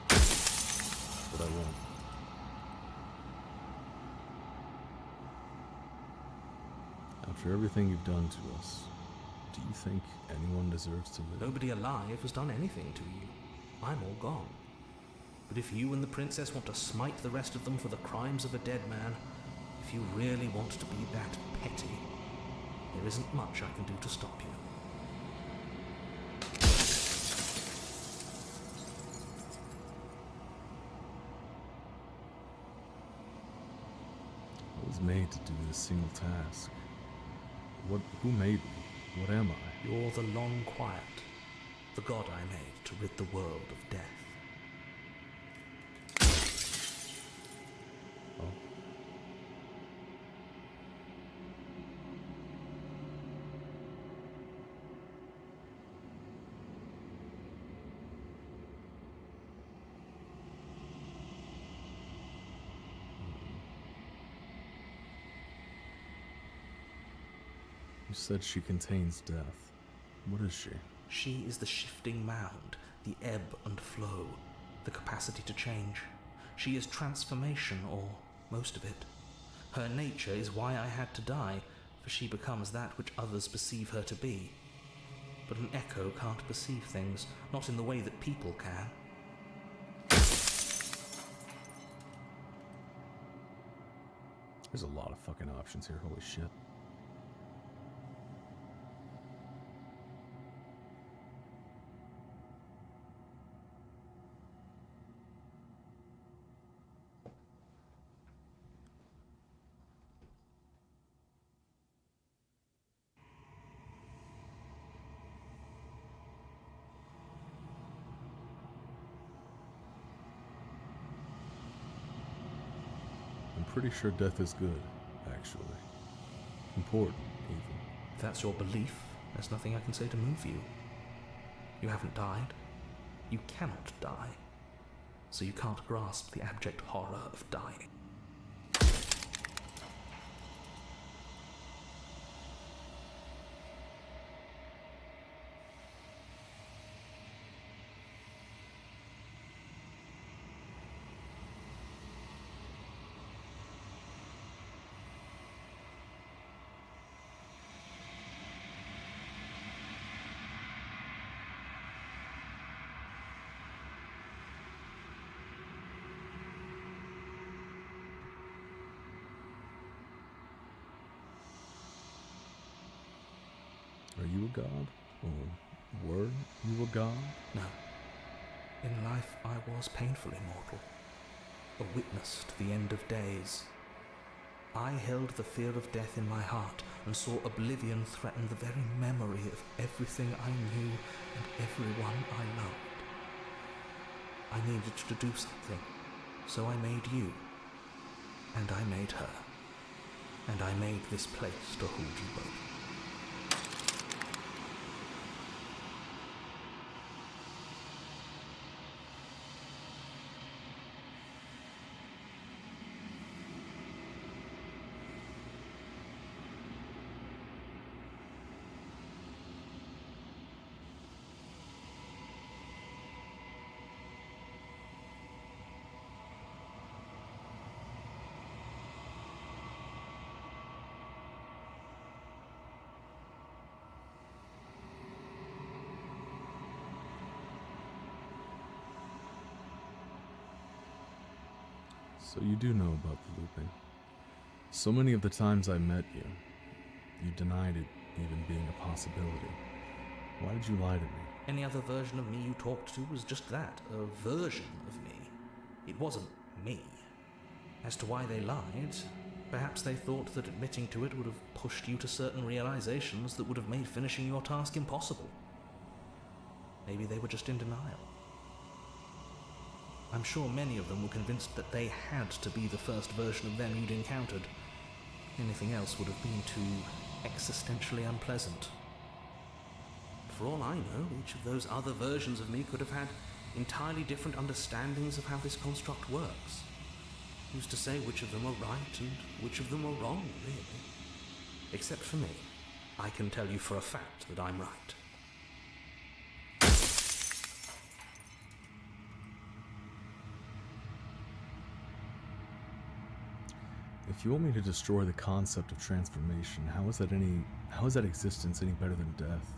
But I won't. After everything you've done to us, do you think anyone deserves to live? Nobody alive has done anything to you. I'm all gone. But if you and the princess want to smite the rest of them for the crimes of a dead man, if you really want to be that petty, there isn't much I can do to stop you. I was made to do this single task. Who made me? What am I? You're the Long Quiet, the god I made to rid the world of death. Oh. You said she contains death. What is she? She is the shifting mound, the ebb and flow, the capacity to change. She is transformation, or most of it. Her nature is why I had to die, for she becomes that which others perceive her to be. But an echo can't perceive things, not in the way that people can. There's a lot of fucking options here, holy shit. I'm pretty sure death is good, actually. Important, even. If that's your belief, there's nothing I can say to move you. You haven't died. You cannot die. So you can't grasp the abject horror of dying. Are you a god? Or were you a god? No. In life I was painfully mortal, a witness to the end of days. I held the fear of death in my heart and saw oblivion threaten the very memory of everything I knew and everyone I loved. I needed to do something, so I made you, and I made her, and I made this place to hold you both. So you do know about the looping. So many of the times I met you, you denied it even being a possibility. Why did you lie to me? Any other version of me you talked to was just that, a version of me. It wasn't me. As to why they lied, perhaps they thought that admitting to it would have pushed you to certain realizations that would have made finishing your task impossible. Maybe they were just in denial. I'm sure many of them were convinced that they had to be the first version of them you'd encountered. Anything else would have been too existentially unpleasant. For all I know, each of those other versions of me could have had entirely different understandings of how this construct works. Who's to say which of them were right and which of them were wrong, really? Except for me, I can tell you for a fact that I'm right. If you want me to destroy the concept of transformation, how is that existence any better than death?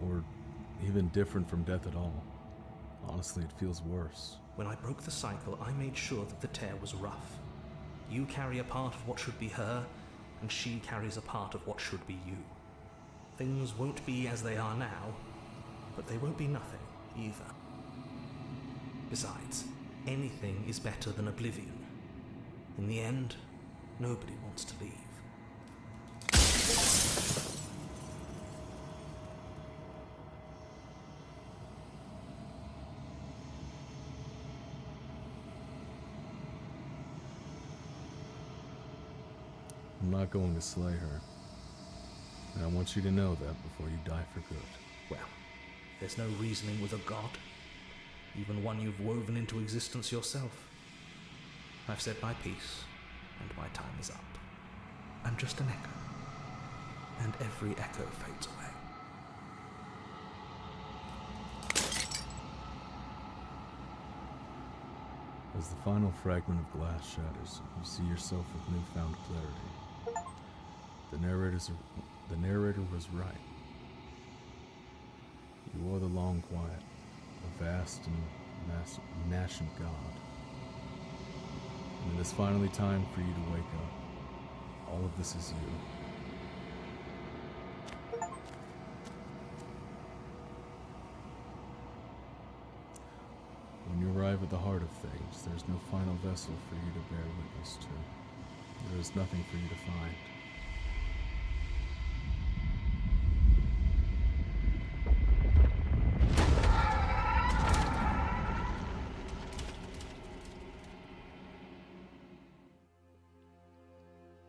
Or even different from death at all? Honestly, it feels worse. When I broke the cycle, I made sure that the tear was rough. You carry a part of what should be her, and she carries a part of what should be you. Things won't be as they are now, but they won't be nothing either. Besides, anything is better than oblivion. In the end, nobody wants to leave. I'm not going to slay her. And I want you to know that before you die for good. Well, there's no reasoning with a god, even one you've woven into existence yourself. I've said my piece, and my time is up. I'm just an echo, and every echo fades away. As the final fragment of glass shatters, you see yourself with newfound clarity. The narrator was right. You are the Long Quiet, a vast and nascent god. And it is finally time for you to wake up. All of this is you. When you arrive at the heart of things, there's no final vessel for you to bear witness to. There is nothing for you to find.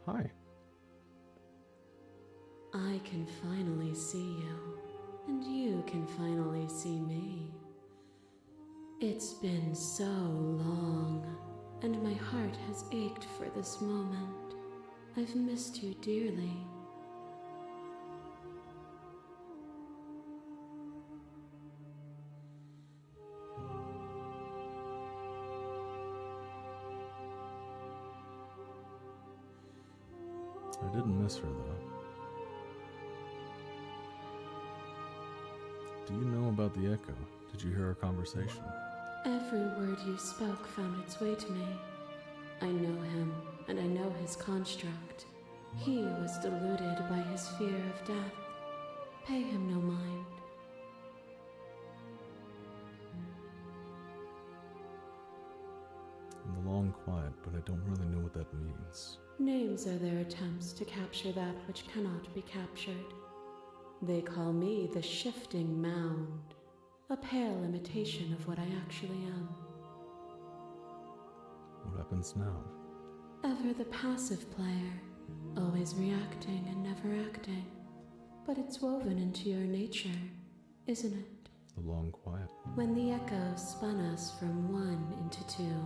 Hi. I can finally see you, and you can finally see me. It's been so long, and my heart has ached for this moment. I've missed you dearly. I didn't miss her, though. Do you know about the Echo? Did you hear our conversation? Every word you spoke found its way to me. I know him, and I know his construct. He was deluded by his fear of death. Pay him no mind. In the Long Quiet, but I don't really know what that means. Names are their attempts to capture that which cannot be captured. They call me the Shifting Mound, a pale imitation of what I actually am. What happens now? Ever the passive player, always reacting and never acting. But it's woven into your nature, isn't it? The Long Quiet. When the Echo spun us from one into two,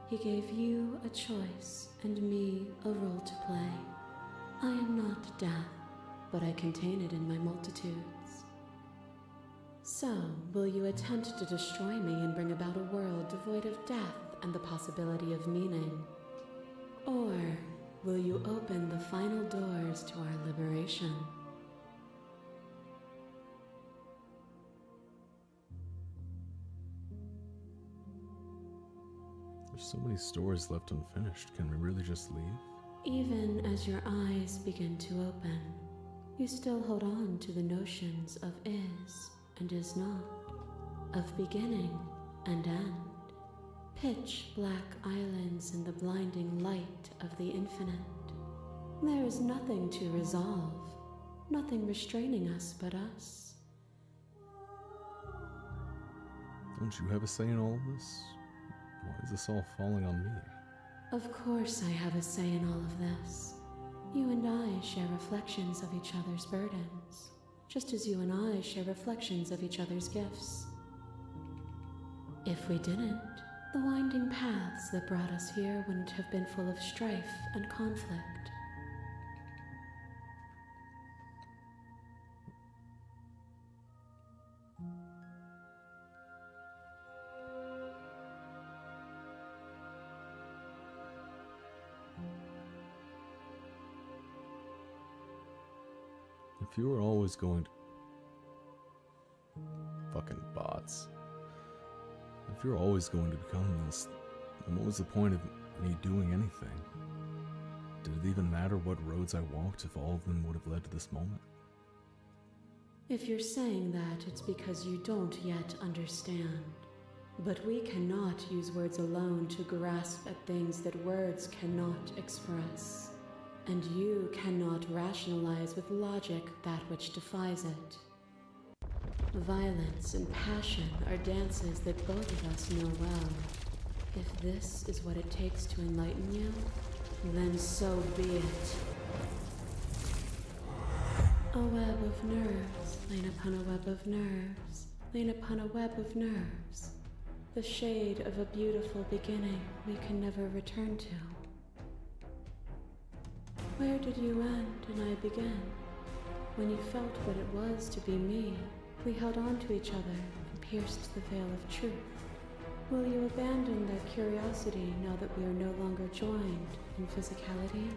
he gave you a choice and me a role to play. I am not death, but I contain it in my multitudes. So, will you attempt to destroy me and bring about a world devoid of death and the possibility of meaning? Or will you open the final doors to our liberation? There's so many stories left unfinished. Can we really just leave? Even as your eyes begin to open, You still hold on to the notions of is and is not, of beginning and end, pitch black islands in the blinding light of the infinite. There is nothing to resolve, nothing restraining us but us. Don't you have a say in all of this? Why is this all falling on me? Of course I have a say in all of this. You and I share reflections of each other's burdens, just as you and I share reflections of each other's gifts. If we didn't, the winding paths that brought us here wouldn't have been full of strife and conflict. If you were always going to... Fucking bots. If you're always going to become this, then what was the point of me doing anything? Did it even matter what roads I walked if all of them would have led to this moment? If you're saying that, it's because you don't yet understand. But we cannot use words alone to grasp at things that words cannot express. And you cannot rationalize with logic that which defies it. Violence and passion are dances that both of us know well. If this is what it takes to enlighten you, then so be it. A web of nerves, lain upon a web of nerves, lain upon a web of nerves. The shade of a beautiful beginning we can never return to. Where did you end and I begin? When you felt what it was to be me, we held on to each other and pierced the veil of truth. Will you abandon that curiosity now that we are no longer joined in physicality?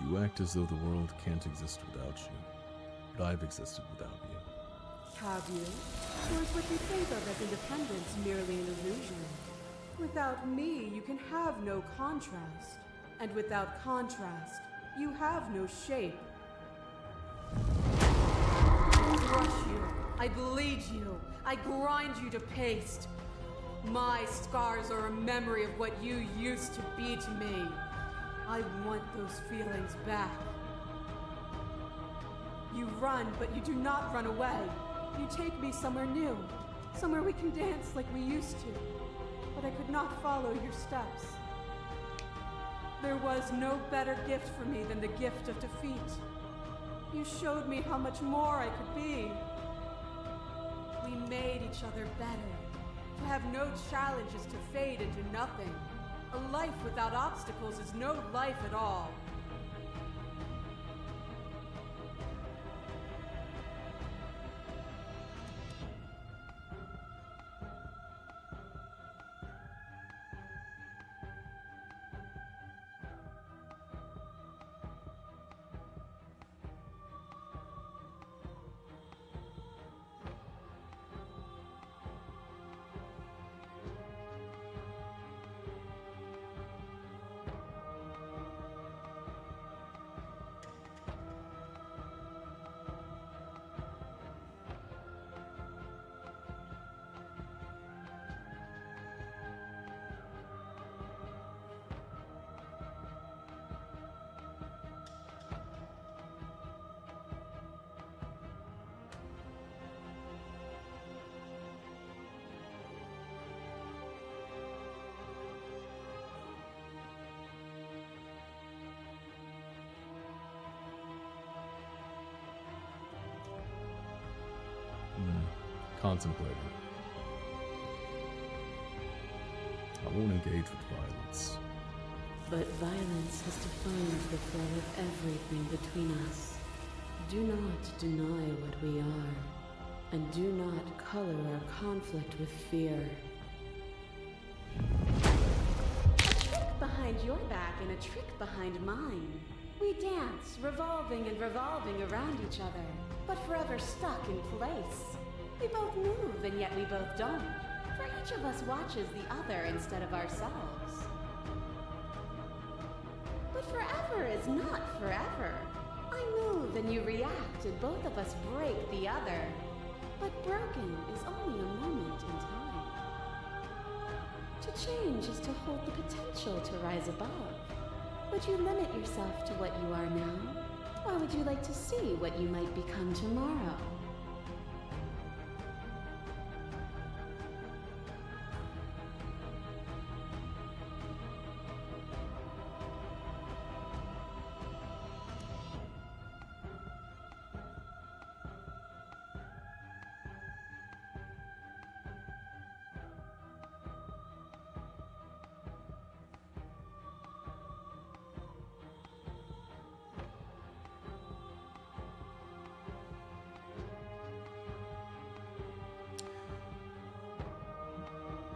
You act as though the world can't exist without you, but I've existed without you. Have you? Or is what you think of as independence merely an illusion? Without me, you can have no contrast. And without contrast, you have no shape. I crush you. I bleed you. I grind you to paste. My scars are a memory of what you used to be to me. I want those feelings back. You run, but you do not run away. You take me somewhere new, somewhere we can dance like we used to. But I could not follow your steps. There was no better gift for me than the gift of defeat. You showed me how much more I could be. We made each other better. To have no challenges to fade into nothing. A life without obstacles is no life at all. Contemplating. I won't engage with violence. But violence has defined the flow of everything between us. Do not deny what we are, and do not color our conflict with fear. Behind your back in a trick behind mine. We dance, revolving and revolving around each other, but forever stuck in place. We both move, and yet we both don't. For each of us watches the other instead of ourselves. But forever is not forever. I move and you react, and both of us break the other. But broken is only a moment in time. To change is to hold the potential to rise above. Would you limit yourself to what you are now? Or would you like to see what you might become tomorrow?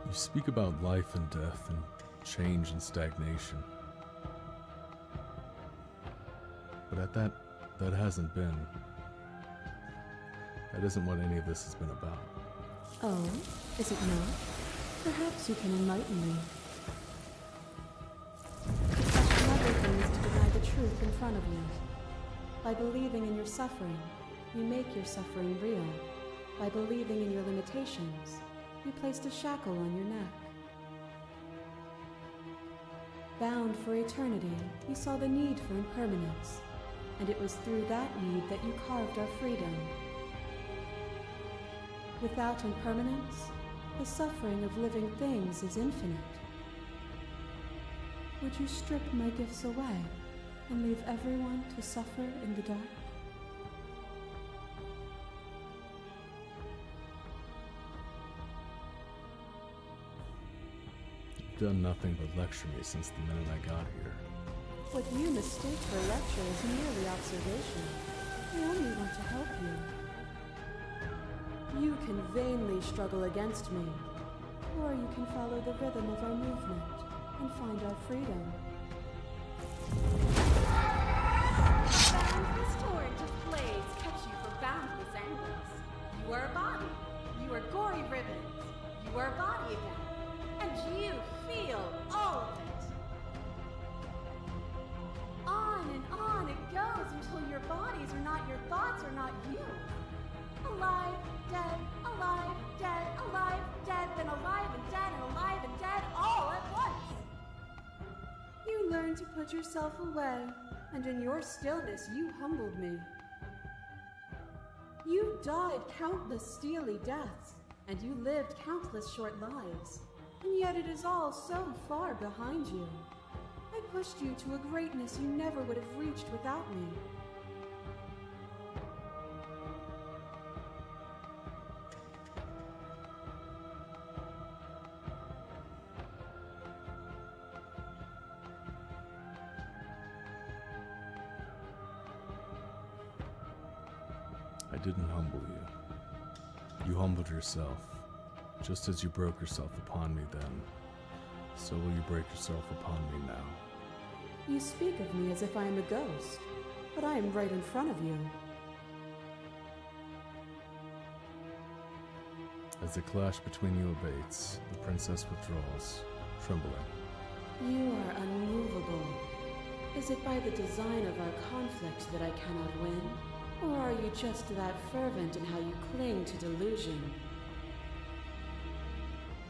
You speak about life and death and change and stagnation. But that hasn't been. That isn't what any of this has been about. Oh, is it not? Perhaps you can enlighten me. Such another thing is to deny the truth in front of you. By believing in your suffering, you make your suffering real. By believing in your limitations, you placed a shackle on your neck. Bound for eternity, you saw the need for impermanence, and it was through that need that you carved our freedom. Without impermanence, the suffering of living things is infinite. Would you strip my gifts away and leave everyone to suffer in the dark? You've done nothing but lecture me since the minute I got here. What you mistake for lecture is merely observation. I only want to help you. You can vainly struggle against me, or you can follow the rhythm of our movement and find our freedom. Boundless torrent of blades catch you from boundless angles. You are a body. You are gory ribbons. You are a body again. And you feel all of it. On it goes until your bodies are not your thoughts, are not you. Alive, dead, alive, dead, alive, dead, then alive and dead, and alive and dead, all at once. You learned to put yourself away, and in your stillness you humbled me. You died countless steely deaths, and you lived countless short lives, and yet it is all so far behind you. I pushed you to a greatness you never would have reached without me. I didn't humble you. You humbled yourself. Just as you broke yourself upon me then, so will you break yourself upon me now. You speak of me as if I am a ghost, but I am right in front of you. As the clash between you abates, the princess withdraws, trembling. You are unmovable. Is it by the design of our conflict that I cannot win? Or are you just that fervent in how you cling to delusion?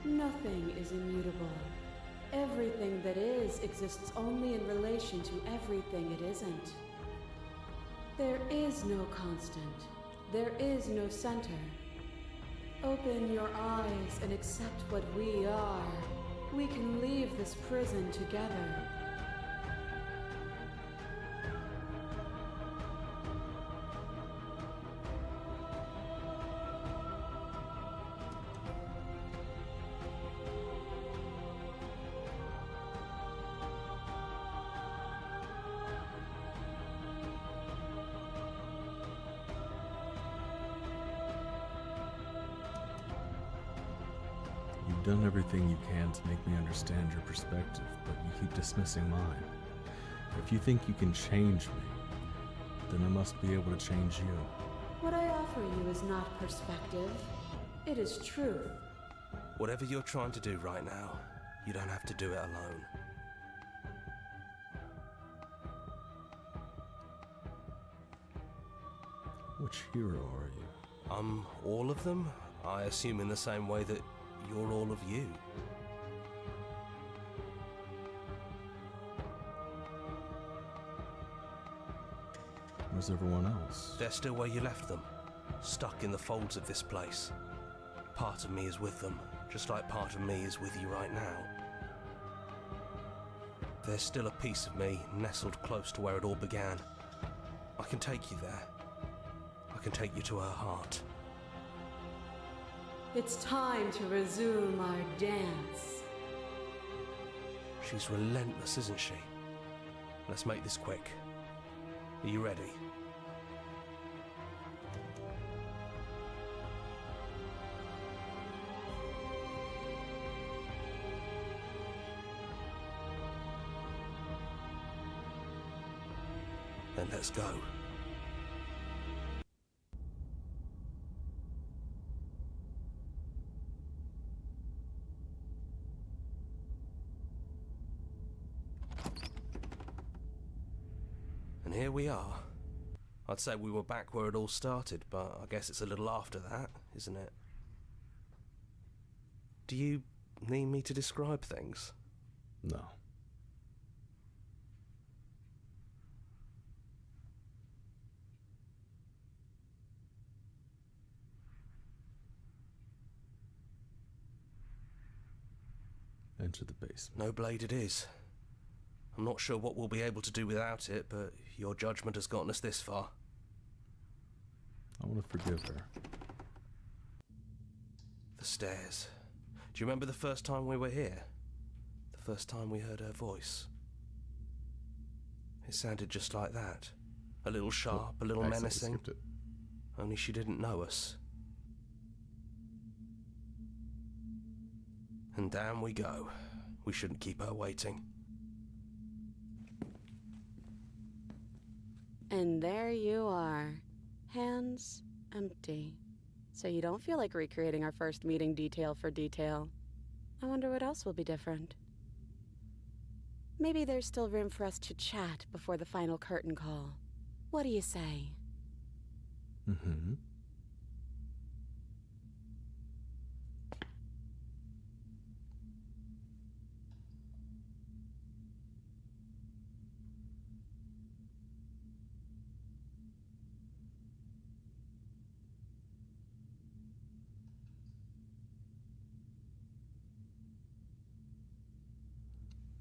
Nothing is immutable. Everything that is exists only in relation to everything it isn't. There is no constant. There is no center. Open your eyes and accept what we are. We can leave this prison together. You You've done everything you can to make me understand your perspective, but you keep dismissing mine. If you think you can change me, then I must be able to change you. What I offer you is not perspective. It is truth. Whatever you're trying to do right now, you don't have to do it alone. Which hero are you? I'm all of them, I assume in the same way that you're all of you. Where's everyone else? They're still where you left them, stuck in the folds of this place. Part of me is with them, just like part of me is with you right now. There's still a piece of me nestled close to where it all began. I can take you there. I can take you to her heart. It's time to resume our dance. She's relentless, isn't she? Let's make this quick. Are you ready? Then let's go. And here we are. I'd say we were back where it all started, but I guess it's a little after that, isn't it? Do you need me to describe things? No. Enter the basement. No blade it is. I'm not sure what we'll be able to do without it, but your judgment has gotten us this far. I want to forgive her. The stairs. Do you remember the first time we were here? The first time we heard her voice? It sounded just like that. A little sharp, a little Accidentally menacing. skipped it. Only she didn't know us. And down we go. We shouldn't keep her waiting. And there you are, hands empty. So you don't feel like recreating our first meeting detail for detail. I wonder what else will be different. Maybe there's still room for us to chat before the final curtain call. What do you say? Mm-hmm.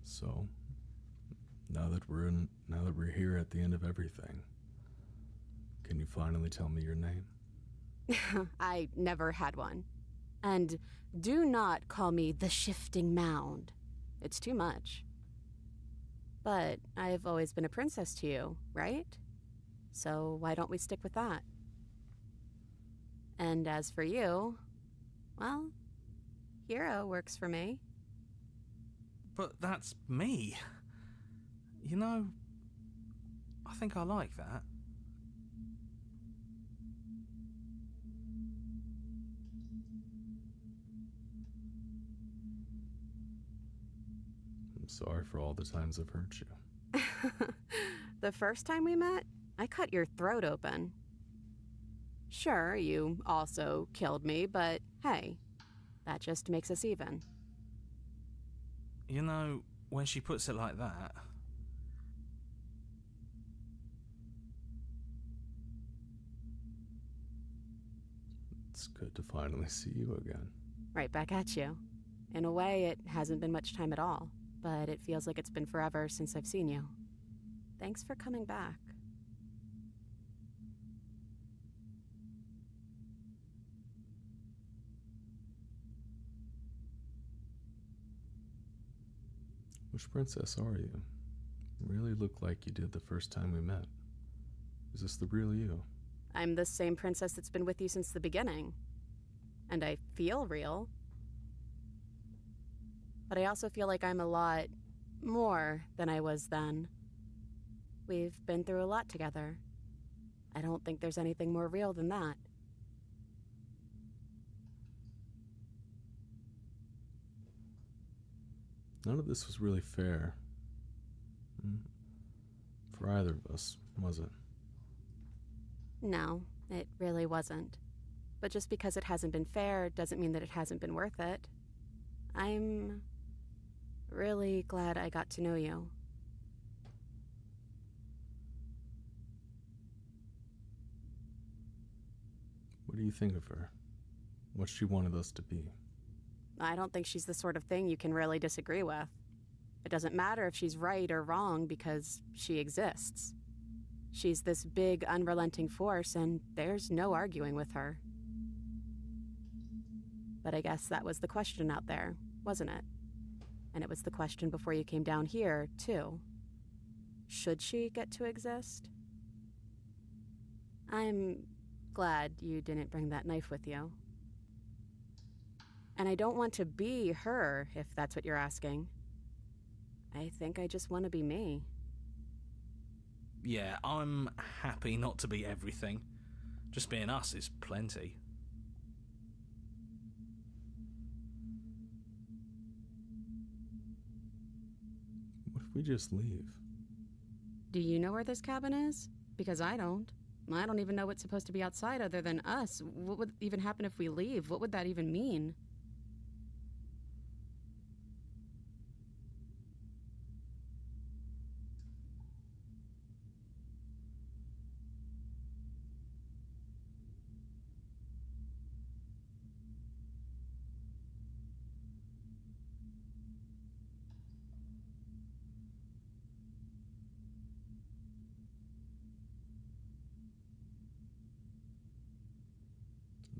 So, now that we're here at the end of everything, can you finally tell me your name? I never had one. And do not call me the Shifting Mound. It's too much. But I've always been a princess to you, right? So why don't we stick with that? And as for you, well, hero works for me. But that's me. You know, I think I like that. I'm sorry for all the times I've hurt you. The first time we met, I cut your throat open. Sure, you also killed me, but hey, that just makes us even. You know, when she puts it like that... It's good to finally see you again. Right back at you. In a way, it hasn't been much time at all, but it feels like it's been forever since I've seen you. Thanks for coming back. Which princess are you? You really look like you did the first time we met. Is this the real you? I'm the same princess that's been with you since the beginning. And I feel real. but I also feel like I'm a lot more than I was then. We've been through a lot together. I don't think there's anything more real than that. None of this was really fair. For either of us, was it? No, it really wasn't. But just because it hasn't been fair doesn't mean that it hasn't been worth it. I'm really glad I got to know you. What do you think of her? What she wanted us to be? I don't think she's the sort of thing you can really disagree with. It doesn't matter if she's right or wrong because she exists. She's this big, unrelenting force, and there's no arguing with her. But I guess that was the question out there, wasn't it? And it was the question before you came down here, too. Should she get to exist? I'm glad you didn't bring that knife with you. And I don't want to be her, if that's what you're asking. I think I just want to be me. Yeah, I'm happy not to be everything. Just being us is plenty. What if we just leave? Do you know where this cabin is? Because I don't. I don't even know what's supposed to be outside other than us. What would even happen if we leave? What would that even mean?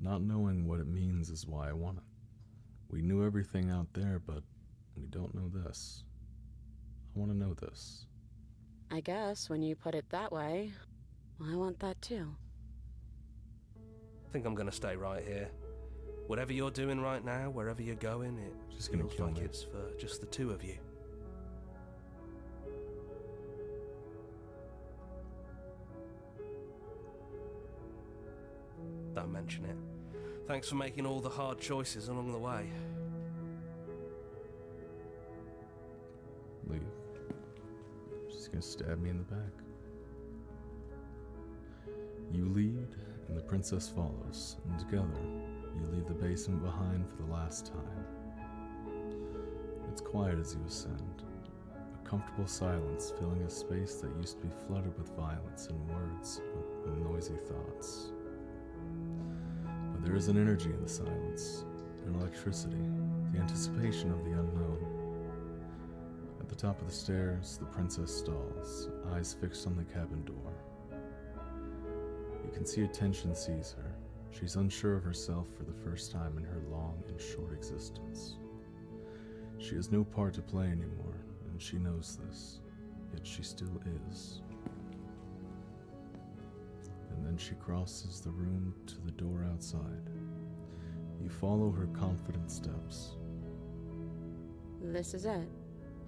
Not knowing what it means is why I want it. We knew everything out there, but we don't know this. I want to know this. I guess when you put it that way, I want that too. I think I'm gonna stay right here. Whatever you're doing right now, wherever you're going, it Just gonna feels kill like me. it's for just the two of you. Don't mention it. Thanks for making all the hard choices along the way. Leave. She's gonna stab me in the back. You lead, and the princess follows, and together, you leave the basement behind for the last time. It's quiet as you ascend, a comfortable silence filling a space that used to be flooded with violence and words and noisy thoughts. But there is an energy in the silence, an electricity, the anticipation of the unknown. At the top of the stairs, the princess stalls, eyes fixed on the cabin door. You can see a tension seize her. She's unsure of herself for the first time in her long and short existence. She has no part to play anymore, and she knows this, yet she still is. And then she crosses the room to the door outside. You follow her confident steps. This is it.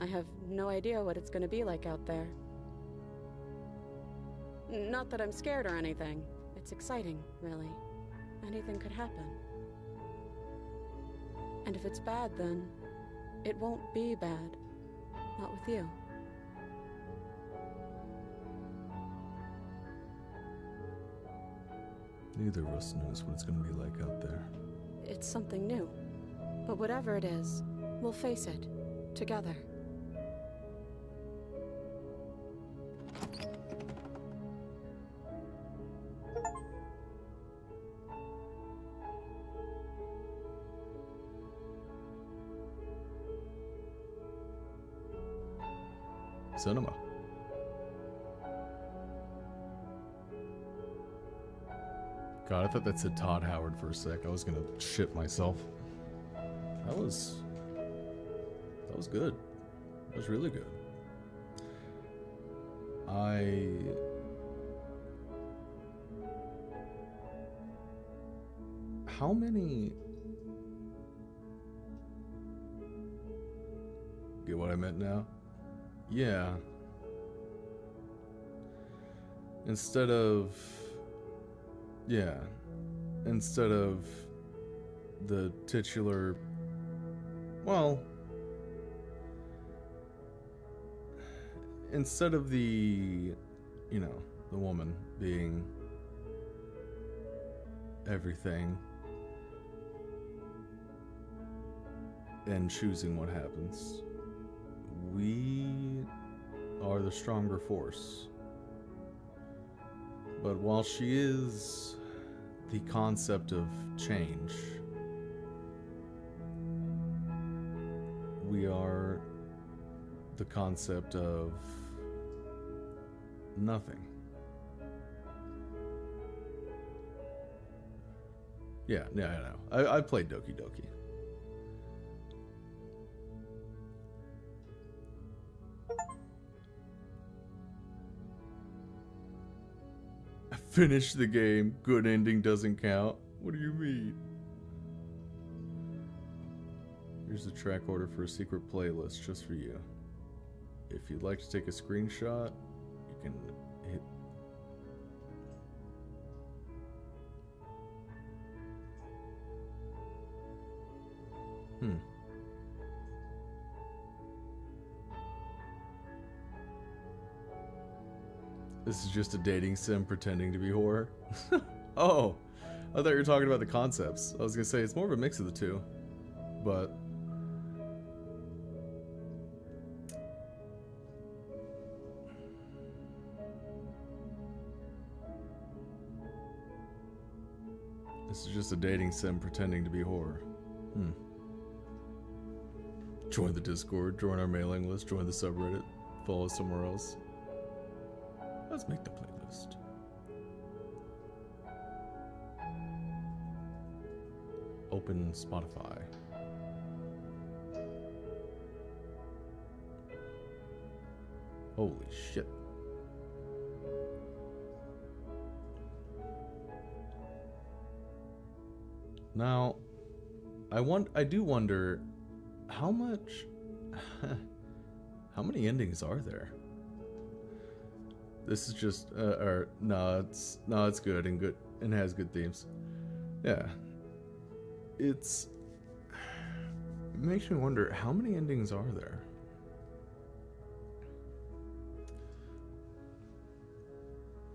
I have no idea what it's going to be like out there. Not that I'm scared or anything. It's exciting, really. Anything could happen. And if it's bad, then it won't be bad. Not with you. Neither of us knows what it's going to be like out there. It's something new. But whatever it is, we'll face it. Together. Cinema. God, I thought that said Todd Howard for a sec. I was gonna shit myself. That was good. That was really good. How many I meant now. Yeah. Instead of the titular, well, instead of the woman being everything and choosing what happens, we are the stronger force. But while she is the concept of change, we are the concept of nothing. Yeah, I know. I played Doki Doki. I finished the game. Good ending doesn't count. What do you mean? Here's the track order for a secret playlist just for you. If you'd like to take a screenshot, you can hit. This is just a dating sim pretending to be horror. Oh, I thought you were talking about the concepts. I was gonna say it's more of a mix of the two, but this is just a dating sim pretending to be horror. Join the Discord, join our mailing list, join the subreddit, follow us somewhere else. Let's make the playlist. Open Spotify. Holy shit. Now, I do wonder how much how many endings are there? This is just it's good and has good themes. Yeah. It makes me wonder how many endings are there?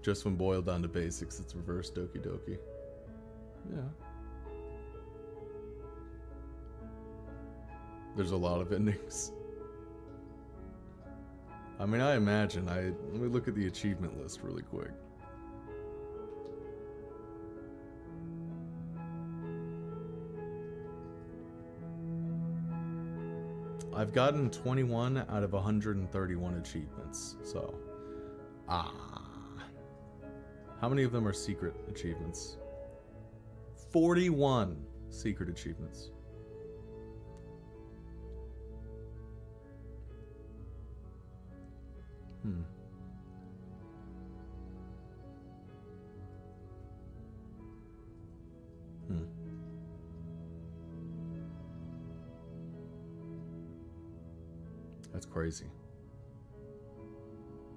Just when boiled down to basics, it's reverse Doki Doki. Yeah. There's a lot of endings. I mean, I imagine. Let me look at the achievement list really quick. I've gotten 21 out of 131 achievements, so... How many of them are secret achievements? 41 secret achievements. That's crazy.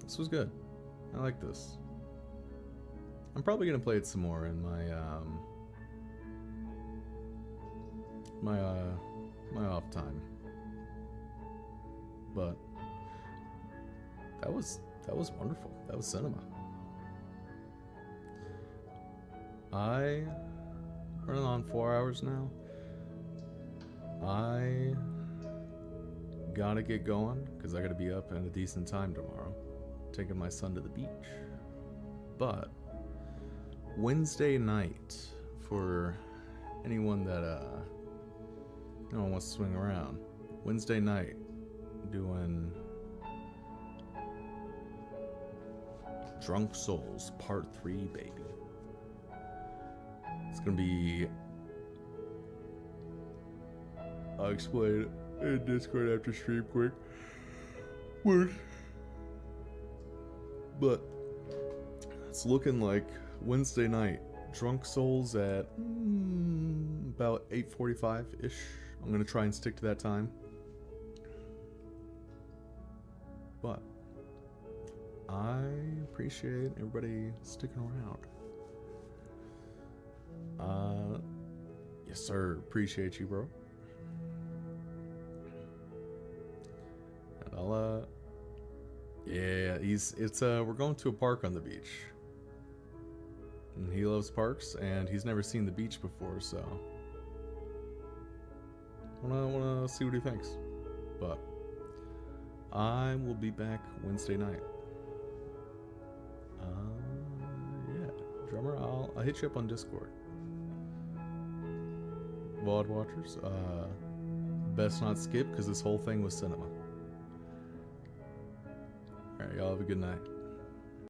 This was good. I like this. I'm probably gonna play it some more in my off time. But that was wonderful. That was cinema. I running on 4 hours now. I gotta get going because I gotta be up at a decent time tomorrow, taking my son to the beach. But Wednesday night, for anyone that wants to swing around, Wednesday night doing Drunk Souls Part 3, baby. It's gonna be, I'll explain it in Discord after stream quick. Word. But it's looking like Wednesday night, Drunk Souls at about 8:45-ish. I'm gonna try and stick to that time. But I appreciate everybody sticking around. Yes, sir. Appreciate you, bro. And I'll, yeah, we're going to a park on the beach. And he loves parks, and he's never seen the beach before, so wanna see what he thinks. But I will be back Wednesday night. Yeah, drummer, I'll hit you up on Discord. VOD watchers, best not skip because this whole thing was cinema. Alright, y'all have a good night.